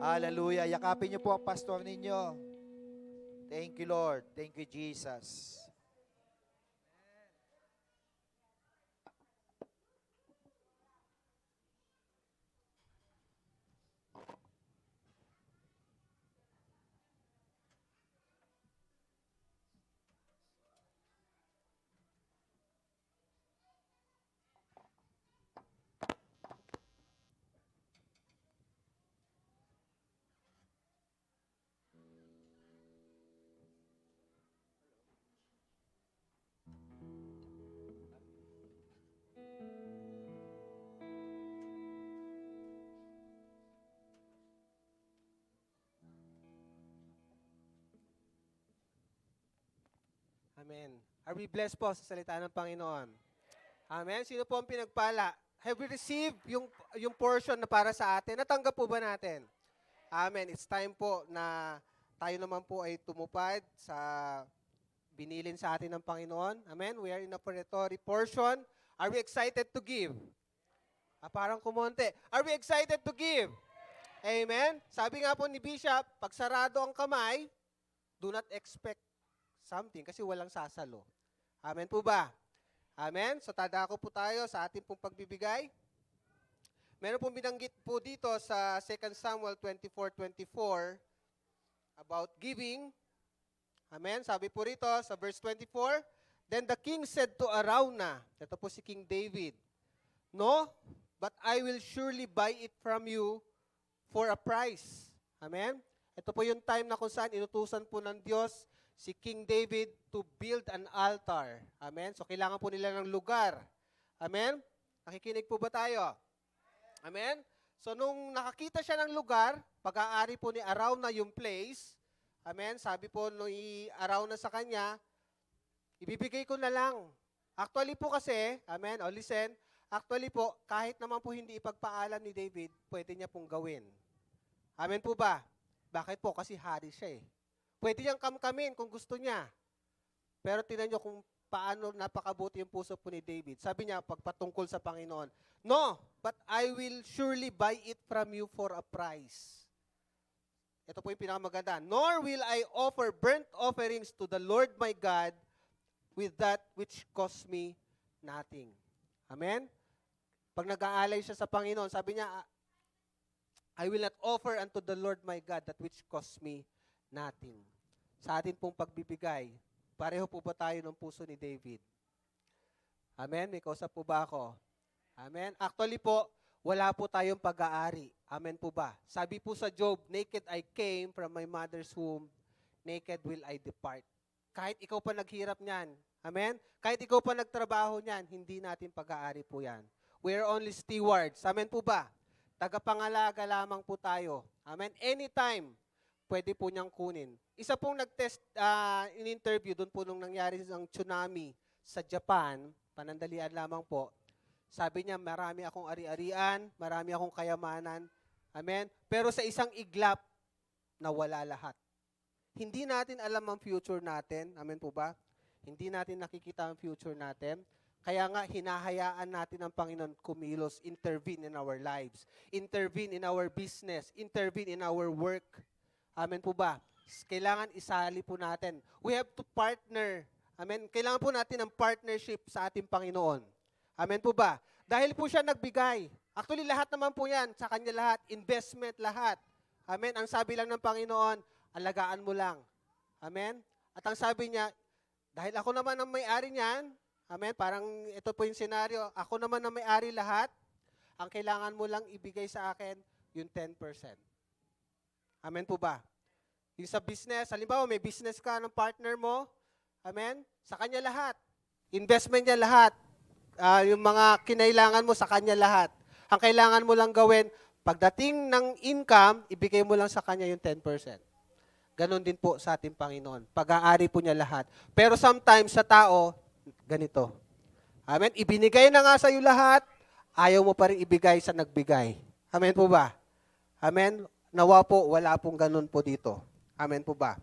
Hallelujah. Yakapin niyo po ang pastor ninyo. Thank you, Lord. Thank you, Jesus. Amen. Are we blessed po sa salita ng Panginoon? Amen. Sino po ang pinagpala? Have we received yung portion na para sa atin? Natanggap po ba natin? Amen. It's time po na tayo naman po ay tumupad sa binilin sa atin ng Panginoon. Amen? We are in a preparatory portion. Are we excited to give? Parang kumonte. Are we excited to give? Amen? Sabi nga po ni Bishop, pag sarado ang kamay, do not expect something kasi walang sasalo. Amen po ba? Amen? So tadako po tayo sa ating pong pagbibigay. Meron pong binanggit po dito sa 2 Samuel 24:24 about giving. Amen? Sabi po rito sa verse 24, then the king said to Arauna, ito po si King David, no, but I will surely buy it from you for a price. Amen? Ito po yung time na kung saan inutusan po ng Diyos si King David to build an altar. Amen? So kailangan po nila ng lugar. Amen? Nakikinig po ba tayo? Amen? So nung nakakita siya ng lugar, pag-aari po ni Arauna yung place, amen, sabi po nung i-Arauna sa kanya, ibibigay ko na lang. Actually po kasi, amen, o listen, actually po, kahit naman po hindi ipagpaalam ni David, pwede niya pong gawin. Amen po ba? Bakit po? Kasi hari siya eh. Pwede niyang kamkamin kung gusto niya. Pero tingnan niyo kung paano napakabuti yung puso po ni David. Sabi niya, pagpatungkol sa Panginoon, no, but I will surely buy it from you for a price. Ito po yung pinakamaganda. Nor will I offer burnt offerings to the Lord my God with that which cost me nothing. Amen? Pag nag-aalay siya sa Panginoon, sabi niya, I will not offer unto the Lord my God that which cost me nothing. Sa atin pong pagbibigay, pareho po ba tayo ng puso ni David? Amen? May kausap po ba ako? Amen? Actually po, wala po tayong pag-aari. Amen po ba? Sabi po sa Job, naked I came from my mother's womb, naked will I depart. Kahit ikaw pa naghirap niyan, amen? Kahit ikaw pa nagtrabaho niyan, hindi natin pag-aari po yan. We are only stewards. Amen po ba? Tagapangalaga lamang po tayo. Amen? Anytime, pwede po niyang kunin. Isa pong nag-test in interview, doon po nung nangyari ng tsunami sa Japan, panandalian lamang po, sabi niya, marami akong ari-arian, marami akong kayamanan. Amen? Pero sa isang iglap, nawala lahat. Hindi natin alam ang future natin. Amen po ba? Hindi natin nakikita ang future natin. Kaya nga, hinahayaan natin ang Panginoon kumilos, intervene in our lives, intervene in our business, intervene in our work. Amen po ba? Kailangan isali po natin. We have to partner. Amen? Kailangan po natin ng partnership sa ating Panginoon. Amen po ba? Dahil po siya nagbigay. Actually, lahat naman po yan. Sa kanya lahat. Investment lahat. Amen? Ang sabi lang ng Panginoon, alagaan mo lang. Amen? At ang sabi niya, dahil ako naman ang may-ari niyan, amen? Parang ito po yung senaryo, ako naman ang may-ari lahat, ang kailangan mo lang ibigay sa akin, yung 10%. Amen po ba? Yung sa business, halimbawa may business ka ng partner mo, amen? Sa kanya lahat. Investment niya lahat. Yung mga kinailangan mo sa kanya lahat. Ang kailangan mo lang gawin, pagdating ng income, ibigay mo lang sa kanya yung 10%. Ganon din po sa ating Panginoon. Pag-aari po niya lahat. Pero sometimes sa tao, ganito. Amen? Ibinigay na nga sa iyo lahat, ayaw mo pa rin ibigay sa nagbigay. Amen po ba? Amen? Nawa po, wala pong ganun po dito. Amen po ba?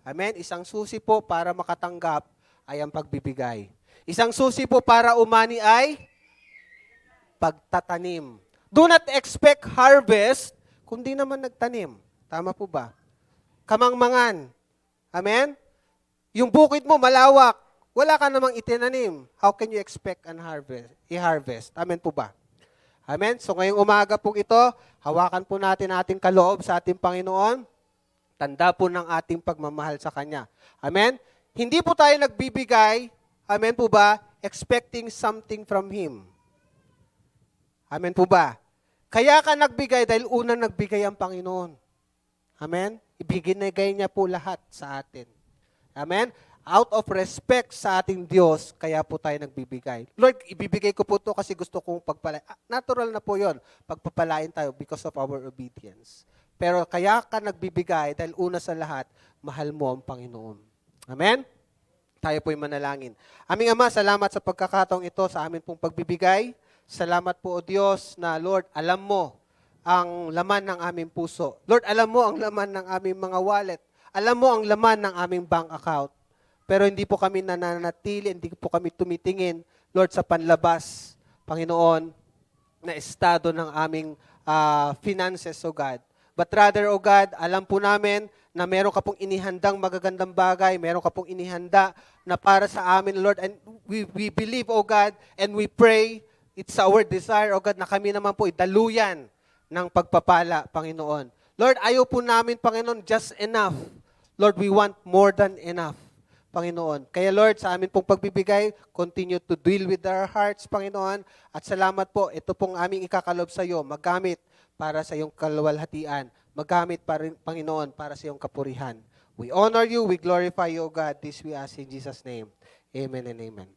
Amen? Isang susi po para makatanggap ay ang pagbibigay. Isang susi po para umani ay pagtatanim. Do not expect harvest kung di naman nagtanim. Tama po ba? Kamangmangan. Amen? Yung bukid mo malawak, wala ka namang itinanim. How can you expect i-harvest? Amen po ba? Amen? So ngayong umaga po ito, hawakan po natin ating kaloob sa ating Panginoon. Tanda po ng ating pagmamahal sa Kanya. Amen? Hindi po tayo nagbibigay, amen po ba, expecting something from Him. Amen po ba? Kaya ka nagbigay dahil unang nagbigay ang Panginoon. Amen? Ibigay niya po lahat sa atin. Amen? Out of respect sa ating Diyos, kaya po tayo nagbibigay. Lord, ibibigay ko po ito kasi gusto kong pagpalain. Natural na po yon, pagpapalain tayo because of our obedience. Pero kaya ka nagbibigay dahil una sa lahat, mahal mo ang Panginoon. Amen? Tayo po'y manalangin. Aming Ama, salamat sa pagkakataong ito sa amin pong pagbibigay. Salamat po, O Diyos, na Lord, alam mo ang laman ng aming puso. Lord, alam mo ang laman ng aming mga wallet. Alam mo ang laman ng aming bank account. Pero hindi po kami nananatili, hindi po kami tumitingin, Lord, sa panlabas, Panginoon, na estado ng aming finances, O God. But rather, O God, alam po namin na meron ka pong inihandang magagandang bagay, meron ka pong inihanda na para sa amin, Lord. And we believe, O God, and we pray, it's our desire, O God, na kami naman po idaluyan ng pagpapala, Panginoon. Lord, ayaw po namin, Panginoon, just enough. Lord, we want more than enough, Panginoon. Kaya Lord, sa amin pong pagbibigay, continue to deal with our hearts, Panginoon. At salamat po, ito pong aming ikakalob sa iyo, magamit para sa iyong kaluwalhatian. Magamit pa rin, Panginoon, para sa iyong kapurihan. We honor you, we glorify you, O God. This we ask in Jesus' name. Amen and amen.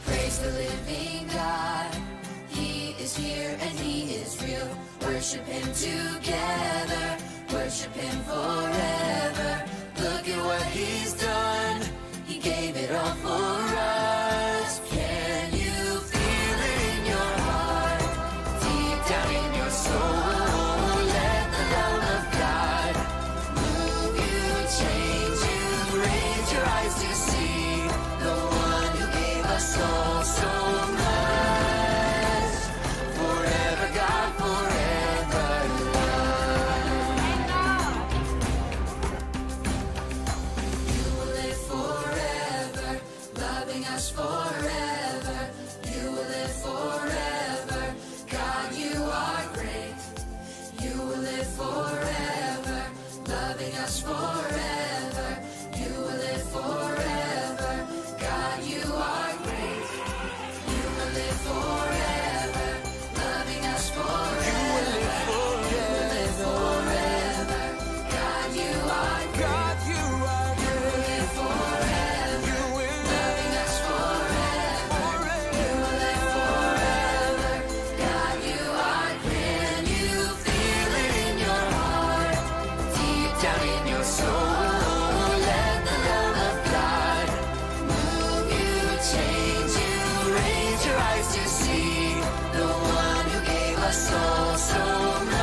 Praise the living God. He is here and He is real. Worship Him together. Worship Him forever. Look at what He's done. He gave it all for us. Can you feel it in your heart? Deep down in your soul, let the love of God move you, change you, raise your eyes to see the one who gave us all so much. Forever God, forever love. You will live forever, loving us forever. You will live forever. God, you are great. You will live forever, loving us forever. You will live forever. God, you are great. You will live forever, loving us forever. You will live forever. God, you are great. God, you are great. You will live forever. You will loving us forever. You will live forever. God, you are great. Can you feel it in your heart? Deep down in your soul, let the love of God move you, change you, raise your eyes to see the one who gave us all so much.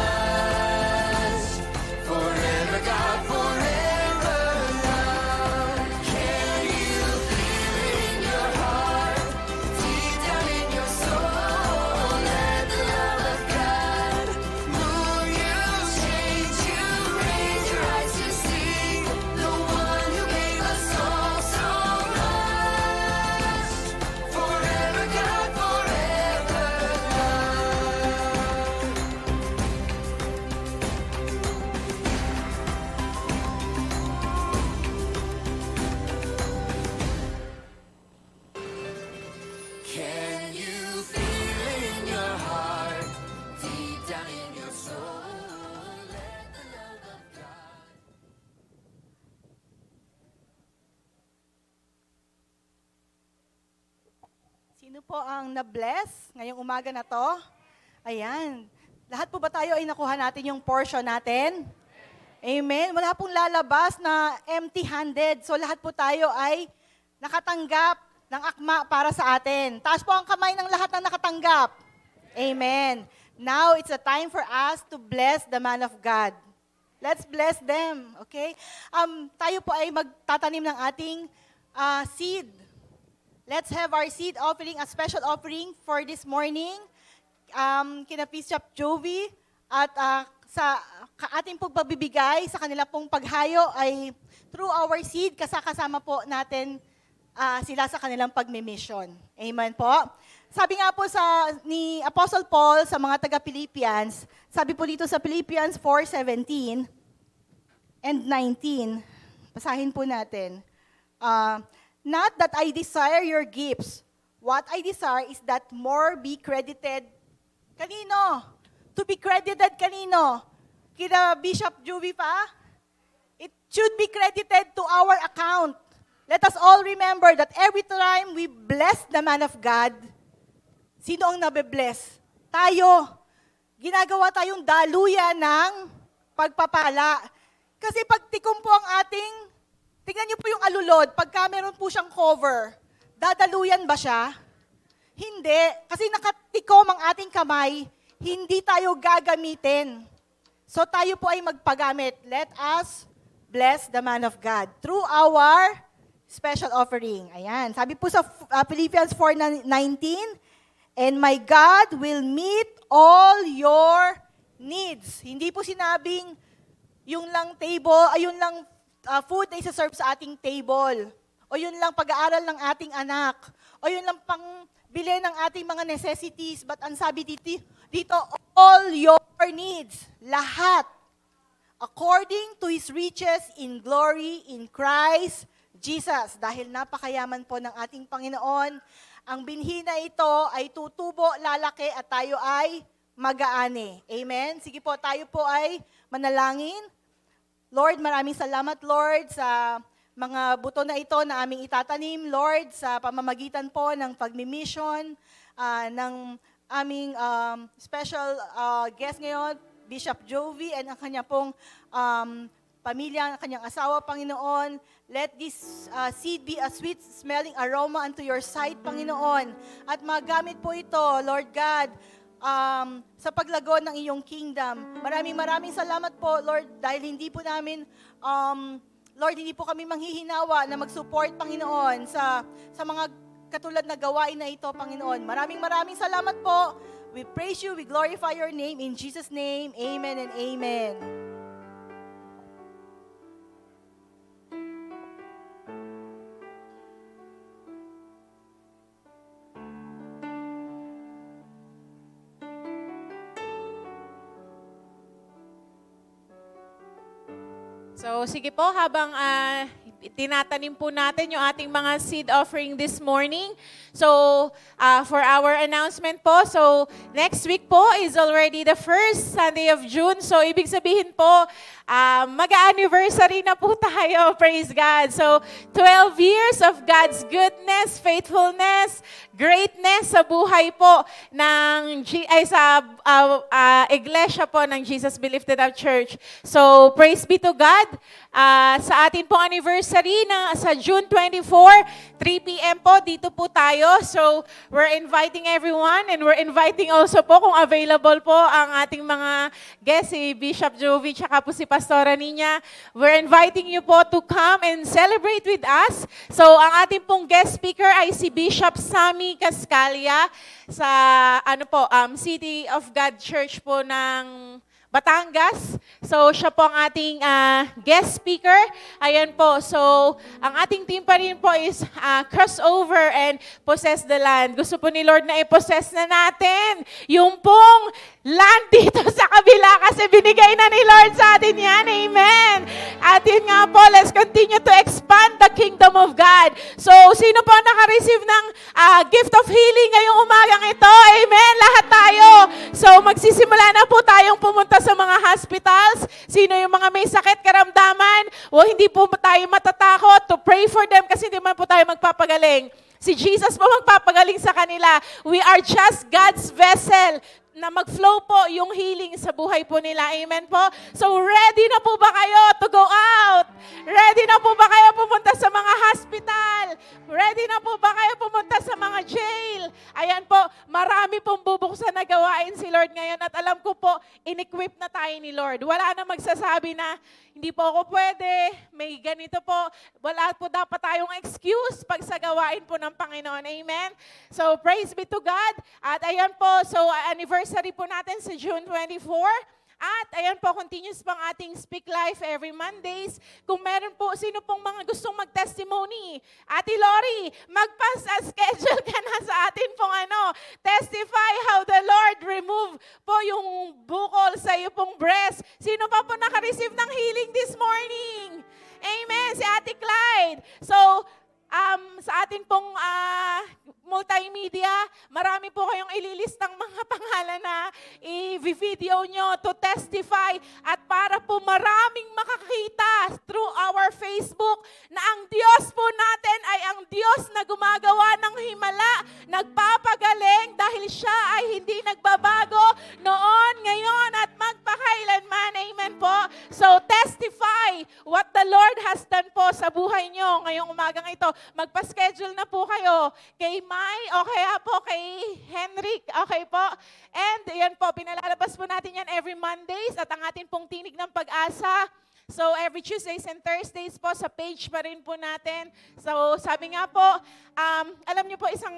Forever God, forever love. Can you feel it in your heart? Deep down in your soul, let the love of God move you, change you, raise your eyes to see the one who gave us all so much. Forever God, forever love. Can you feel it in your heart? Deep down in your soul, let the love of God. Sino po ang na-bless ngayong umaga na to? Ayan. Lahat po ba tayo ay nakuha natin yung portion natin? Amen. Wala pong lalabas na empty-handed. So lahat po tayo ay nakatanggap ng akma para sa atin. Taas po ang kamay ng lahat na nakatanggap. Amen. Now it's a time for us to bless the man of God. Let's bless them, okay? Tayo po ay magtatanim ng ating seed. Let's have our seed offering, a special offering for this morning. Kina Bishop Jovi at sa ating pong pagbibigay sa kanila pong paghayo ay through our seed, kasama po natin sila sa kanilang pagmimission. Amen po. Sabi nga po ni Apostle Paul sa mga taga-Philippians, sabi po dito sa Philippians 4:17 and 19, basahin po natin. Not that I desire your gifts. What I desire is that more be credited. Kanino? To be credited kanino? Kina Bishop Jovi pa? It should be credited to our account. Let us all remember that every time we bless the man of God, sino ang nabe-bless? Tayo. Ginagawa tayong daluyan ng pagpapala. Kasi pag tikom po ang tingnan niyo po yung alulod, pagka meron po siyang cover, dadaluyan ba siya? Hindi. Kasi nakatikom ang ating kamay, hindi tayo gagamitin. So tayo po ay magpagamit. Let us bless the man of God through our special offering. Ayan. Sabi po sa Philippians 4:19, and my God will meet all your needs. Hindi po sinabing yung lang food na isa-serve sa ating table. O yun lang pag-aaral ng ating anak. O yun lang pang-bili ng ating mga necessities. But ang sabi dito, all your needs. Lahat. According to His riches in glory in Christ Jesus. Dahil napakayaman po ng ating Panginoon, ang binhi na ito ay tutubo, lalaki, at tayo ay mag-aani. Amen? Sige po, tayo po ay manalangin. Lord, maraming salamat, Lord, sa mga buto na ito na aming itatanim, Lord, sa pamamagitan po ng pagmimission ng aming special guest ngayon, Bishop Jovi, and ang kanya pong pamilya, ang kanyang asawa, Panginoon. Let this seed be a sweet-smelling aroma unto your sight, Panginoon. At magamit po ito, Lord God, sa paglago ng iyong kingdom. Maraming salamat po, Lord, dahil hindi po namin, Lord, hindi po kami manghihinawa na mag-support, Panginoon, sa mga katulad na gawain na ito, Panginoon. Maraming salamat po. We praise you, we glorify your name. In Jesus' name, amen and amen. So sige po, habang tinatanim po natin yung ating mga seed offering this morning. So for our announcement po, so next week po is already the first Sunday of June. So ibig sabihin po, mag-anniversary na po tayo, praise God. So 12 years of God's goodness, faithfulness, greatness sa buhay po ng sa iglesia po ng Jesus Be Lifted Up Church. So praise be to God. Sa atin pong anniversary sa June 24, 3 p.m. po, dito po tayo. So we're inviting everyone and we're inviting also po kung available po ang ating mga guests, si Bishop Jovi tsaka po si Pastora Nina. We're inviting you po to come and celebrate with us. So ang ating pong guest speaker ay si Bishop Sammy Cascalia sa City of God Church po ng Batangas. So, siya po ang ating guest speaker. Ayan po. So, ang ating team pa rin po is cross over and possess the land. Gusto po ni Lord na i-possess na natin yung pong land dito sa kabila kasi binigay na ni Lord sa atin yan. Amen. At yun nga po, let's continue to expand the kingdom of God. So, sino po naka-receive ng gift of healing ngayong umagang ito? Amen. Lahat tayo. So, magsisimula na po tayong pumunta sa mga hospitals. Sino yung mga may sakit, karamdaman? Hindi po tayo matatakot to pray for them kasi hindi man po tayo magpapagaling. Si Jesus po magpapagaling sa kanila. We are just God's vessel na mag-flow po yung healing sa buhay po nila. Amen po? So ready na po ba kayo to go out? Ready na po ba kayo pumunta sa mga hospital? Ready na po ba kayo pumunta sa mga jail? Ayan po, marami pong bubuksan na gawain si Lord ngayon at alam ko po, in-equip na tayo ni Lord. Wala na magsasabi na, hindi po ako pwede, may ganito po. Wala po dapat tayong excuse pag sa gawain po ng Panginoon. Amen? So praise be to God. At ayan po, so anniversary po natin sa June 24. At ayan po, continuous pang ating Speak Life every Mondays. Kung meron po, sino pong mga gustong mag-testimony? Ate Lori, schedule ka na sa atin pong testify how the Lord remove po yung bukol sa iyo pong breast. Sino pa po naka-receive ng healing this morning? Amen, si Ate Clyde. So, sa atin pong multimedia, marami po kayong ililistang mga pangalan na i-video nyo to testify at para po maraming makakita through our Facebook na ang Diyos po natin ay ang Diyos na gumagawa ng himala, nagpapagaling dahil siya ay hindi nagbabago noon, ngayon at magpakailanman. Amen po. So testify what the Lord has done po sa buhay nyo ngayong umagang ito. Magpa-schedule na po kayo kay Mai o kaya po kay Henrik. Okay po? And yan po, pinalalabas po natin yan every Mondays at ang atin pong tinig ng pag-asa. So every Tuesdays and Thursdays po sa page pa rin po natin. So sabi nga po, alam niyo po isang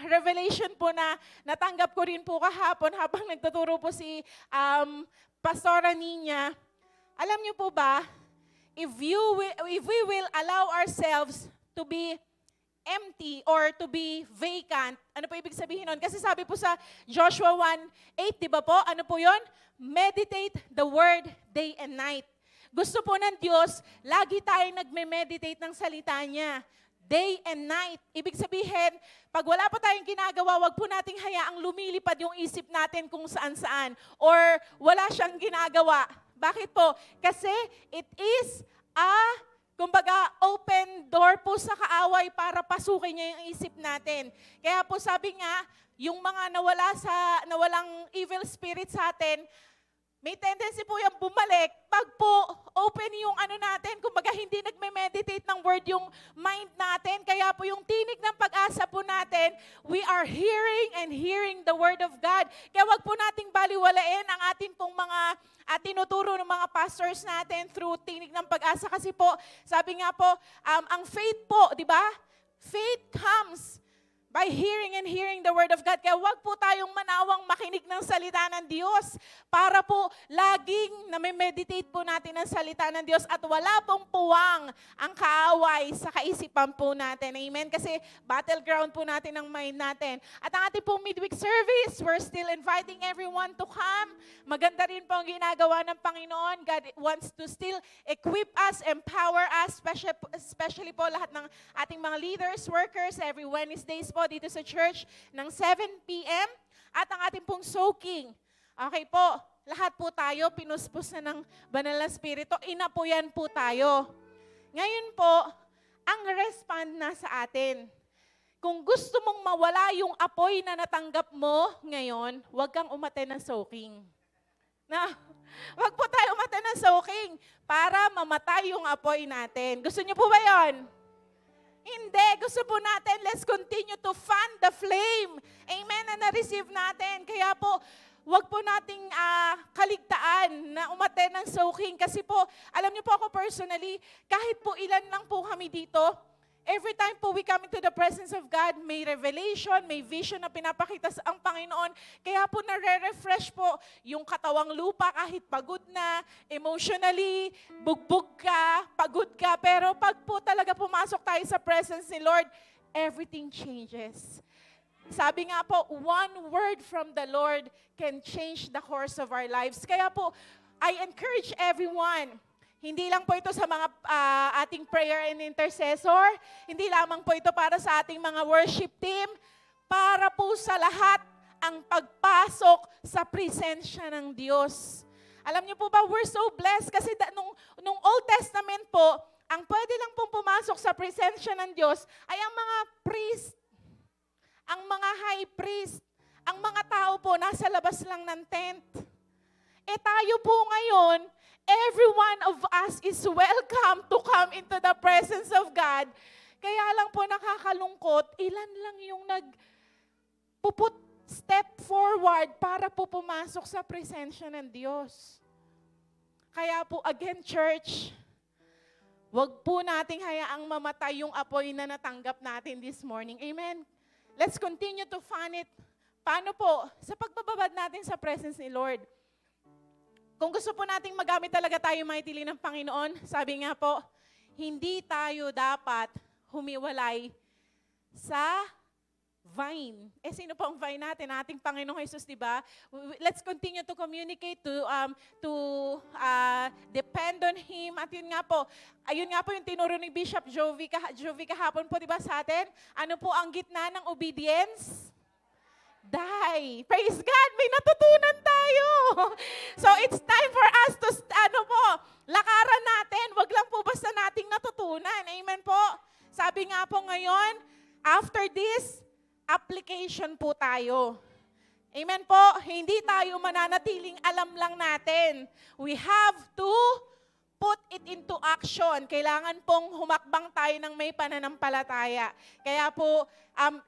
revelation po na natanggap ko rin po kahapon habang nagtuturo po si Pastora Nina. Alam niyo po ba, if we will allow ourselves to be empty or to be vacant, ano po ibig sabihin nun? Kasi sabi po sa Joshua 1:8, di ba po? Ano po yun? Meditate the word day and night. Gusto po ng Diyos, lagi tayong nagme-meditate ng salita niya. Day and night. Ibig sabihin, pag wala pa tayong ginagawa, wag po nating hayaang lumilipad yung isip natin kung saan-saan. Or wala siyang ginagawa. Bakit po? Kasi it is kumbaga, open door po sa kaaway para pasukin niya yung isip natin. Kaya po sabi nga, yung mga nawalang evil spirit sa atin, may tendency po yung bumalik pag po open yung natin, kumbaga hindi nagme-meditate ng word yung mind natin. Kaya po yung tinig ng pag-asa po natin, we are hearing the word of God. Kaya wag po nating baliwalain ang atin pong mga tinuturo ng mga pastors natin through tinig ng pag-asa. Kasi po, sabi nga po, ang faith po, di ba? Faith comes by hearing the word of God. Kaya wag po tayong manawang makinig ng salita ng Diyos para po laging nami-meditate po natin ang salita ng Diyos at wala pong puwang ang kaaway sa kaisipan po natin. Amen? Kasi battleground po natin ang mind natin. At ang ating pong midweek service, we're still inviting everyone to come. Maganda rin po ang ginagawa ng Panginoon. God wants to still equip us, empower us, especially po lahat ng ating mga leaders, workers, every Wednesdays po dito sa church ng 7 p.m. At ang ating pong soaking. Okay po, lahat po tayo, pinuspos na ng Banal na Espiritu, inapuyan po tayo. Ngayon po, ang respond na sa atin. Kung gusto mong mawala yung apoy na natanggap mo ngayon, huwag kang umaten ng soaking. Huwag po tayo umaten ng soaking para mamatay yung apoy natin. Gusto niyo po ba yon? Hindi. Gusto po natin, let's continue to fan the flame. Amen, na na-receive natin. Kaya po, wag po nating kaligtaan na umaten ng soaking. Kasi po, alam niyo po ako personally, kahit po ilan lang po kami dito, every time po we come into the presence of God, may revelation, may vision na pinapakita sa ang Panginoon. Kaya po nare-refresh po yung katawang lupa kahit pagod na, emotionally, bugbog ka, pagod ka. Pero pag po talaga pumasok tayo sa presence ni Lord, everything changes. Sabi nga po, one word from the Lord can change the course of our lives. Kaya po, I encourage everyone, hindi lang po ito sa mga ating prayer and intercessor, hindi lamang po ito para sa ating mga worship team, para po sa lahat ang pagpasok sa presensya ng Diyos. Alam niyo po ba, we're so blessed kasi nung Old Testament po, ang pwede lang pong pumasok sa presensya ng Diyos ay ang mga priest, ang mga high priest, ang mga tao po nasa labas lang ng tent. Tayo po ngayon, every one of us is welcome to come into the presence of God. Kaya lang po nakakalungkot, ilan lang yung nagpuput step forward para po pumasok sa presensya ng Diyos. Kaya po, again, church, wag po nating hayaang mamatay yung apoy na natanggap natin this morning. Amen? Let's continue to fan it. Paano po? Sa pagbababad natin sa presence ni Lord. Kung gusto po nating magamit talaga tayo maitili ng Panginoon, sabi nga po, hindi tayo dapat humiwalay sa vine. Sino po ang vine natin? Ating Panginoong Jesus, di ba? Let's continue to communicate, to depend on Him. At yun nga po yung tinuro ni Bishop Jovi kahapon po, di ba, sa atin? Ano po ang gitna ng obedience? Die. Praise God, may natutunan tayo. So it's time for us to, lakaran natin. Wag lang po basta nating natutunan. Amen po? Sabi nga po ngayon, after this, application po tayo. Amen po? Hindi tayo mananatiling alam lang natin. We have to put it into action. Kailangan pong humakbang tayo ng may pananampalataya. Kaya po,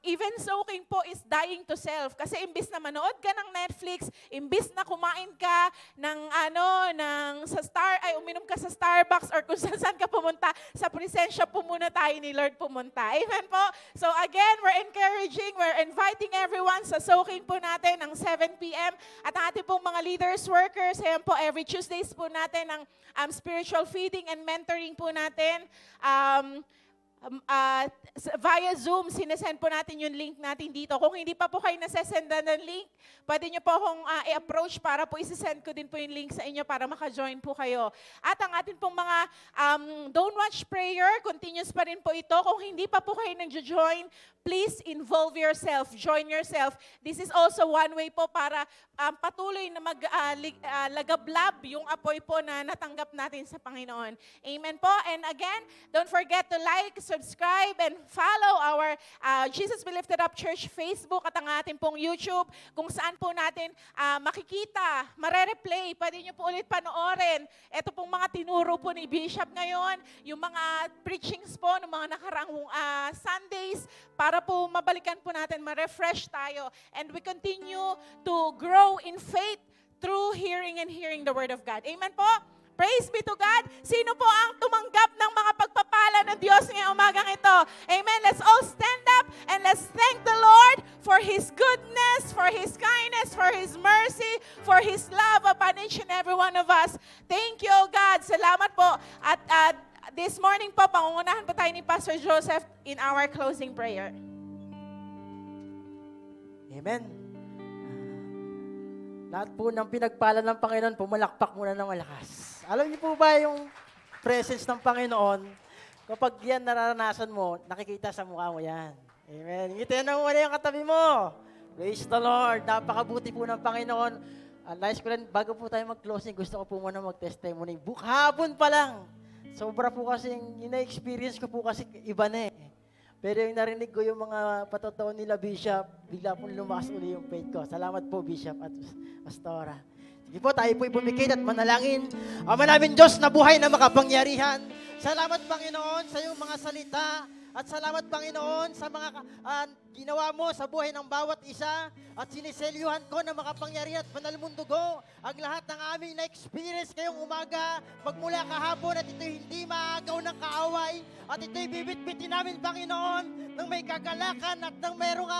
even soaking po is dying to self. Kasi imbis na manood ka ng Netflix, imbis na kumain ka uminom ka sa Starbucks or kung saan ka pumunta, sa presensya po muna tayo ni Lord pumunta. Amen po? So again, we're inviting everyone sa soaking po natin ng 7 p.m. At ang ating pong mga leaders, workers, ayan po, every Tuesdays po natin ng spiritual feeding and mentoring po natin. Via Zoom, sinesend po natin yung link natin dito. Kung hindi pa po kayo nasesendan ng link, pwede nyo po akong i-approach para po isesend ko din po yung link sa inyo para maka-join po kayo. At ang atin pong mga Don't Watch Prayer, continuous pa rin po ito. Kung hindi pa po kayo nag-join, please involve yourself, join yourself. This is also one way po para patuloy na lagablab yung apoy po na natanggap natin sa Panginoon. Amen po. And again, don't forget to like, subscribe, and follow our Jesus Be Lifted Up Church Facebook at ang ating pong YouTube kung saan po natin makikita, mare-replay, pwede nyo po ulit panoorin. Ito pong mga tinuro po ni Bishop ngayon, yung mga preachings po ng mga nakaraang Sundays para po mabalikan po natin, ma-refresh tayo. And we continue to grow in faith through hearing and hearing the Word of God. Amen po? Praise be to God. Sino po ang tumanggap ng mga pagpapala ng Diyos ngayong umagang ito? Amen. Let's all stand up and let's thank the Lord for His goodness, for His kindness, for His mercy, for His love upon each and every one of us. Thank you, O God. Salamat po. At this morning po, pangungunahan po tayo ni Pastor Joseph in our closing prayer. Amen. Lahat po ng pinagpala ng Panginoon, pumalakpak muna ng malakas. Alam niyo po ba yung presence ng Panginoon, kapag yan nararanasan mo, nakikita sa mukha mo yan. Amen. Ngitin mo muna yung katabi mo. Praise the Lord. Napakabuti po ng Panginoon. Nais ko rin, bago po tayo mag-closing, gusto ko po muna mag-testimony. Hapon pa lang. Sobra po kasi, yung na-experience ko po kasi iba na eh. Pero yung narinig ko yung mga patotoo nila, Bishop, bigla pong lumakas uli yung faith ko. Salamat po, Bishop at Pastora. Sige po, tayo po'y bumikit at manalangin. Ama namin Diyos na buhay na makapangyarihan. Salamat, Panginoon, sa iyong mga salita. At salamat, Panginoon, sa mga ginawa mo sa buhay ng bawat isa. At siniselyuhan ko na makapangyarihan at banal mong dugo ang lahat ng aming na-experience ngayong umaga. Magmula kahapon at ito'y hindi maagaw ng kaaway. At ito'y bibit-bitin namin, Panginoon, ng may kagalakan at ng mayroong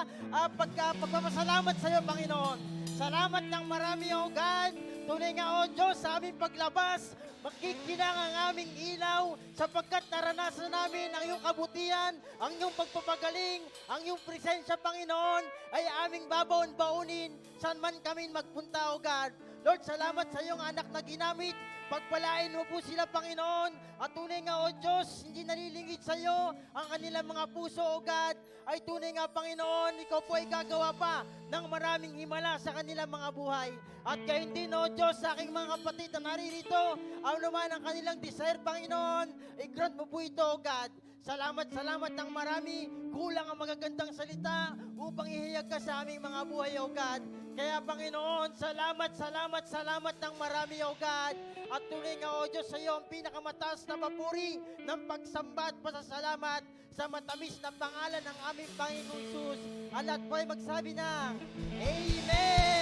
pagpapasalamat sa iyo, Panginoon. Salamat ng marami, O God. Tunay nga, O Diyos, sa aming paglabas, magkikinang ang aming ilaw sapagkat naranasan namin ang iyong kabutihan, ang iyong pagpapagaling, ang iyong presensya, Panginoon, ay aming babaon-baunin saan man kami magpunta, O God. Lord, salamat sa iyong anak na ginamit. Pagpalain mo po sila, Panginoon. At tunay nga, O Diyos, hindi nalilingid sa iyo ang kanilang mga puso, O God. Ay tunay nga, Panginoon, ikaw po ay gagawa pa ng maraming himala sa kanilang mga buhay. At gayon din, O Diyos, sa aking mga kapatid na naririto, ang naman ang kanilang desire, Panginoon, i-grant mo po ito, O God. Salamat ng marami. Kulang ang magagandang salita upang ihayag ka sa aming mga buhay, O God. Kaya Panginoon, salamat ng marami, O God. At tuloy nga, O Diyos, sa iyo ang pinakamataas na papuri ng pagsamba at pasasalamat sa matamis na pangalan ng aming Panginoong Jesus. At lahat po ay magsabi ng Amen!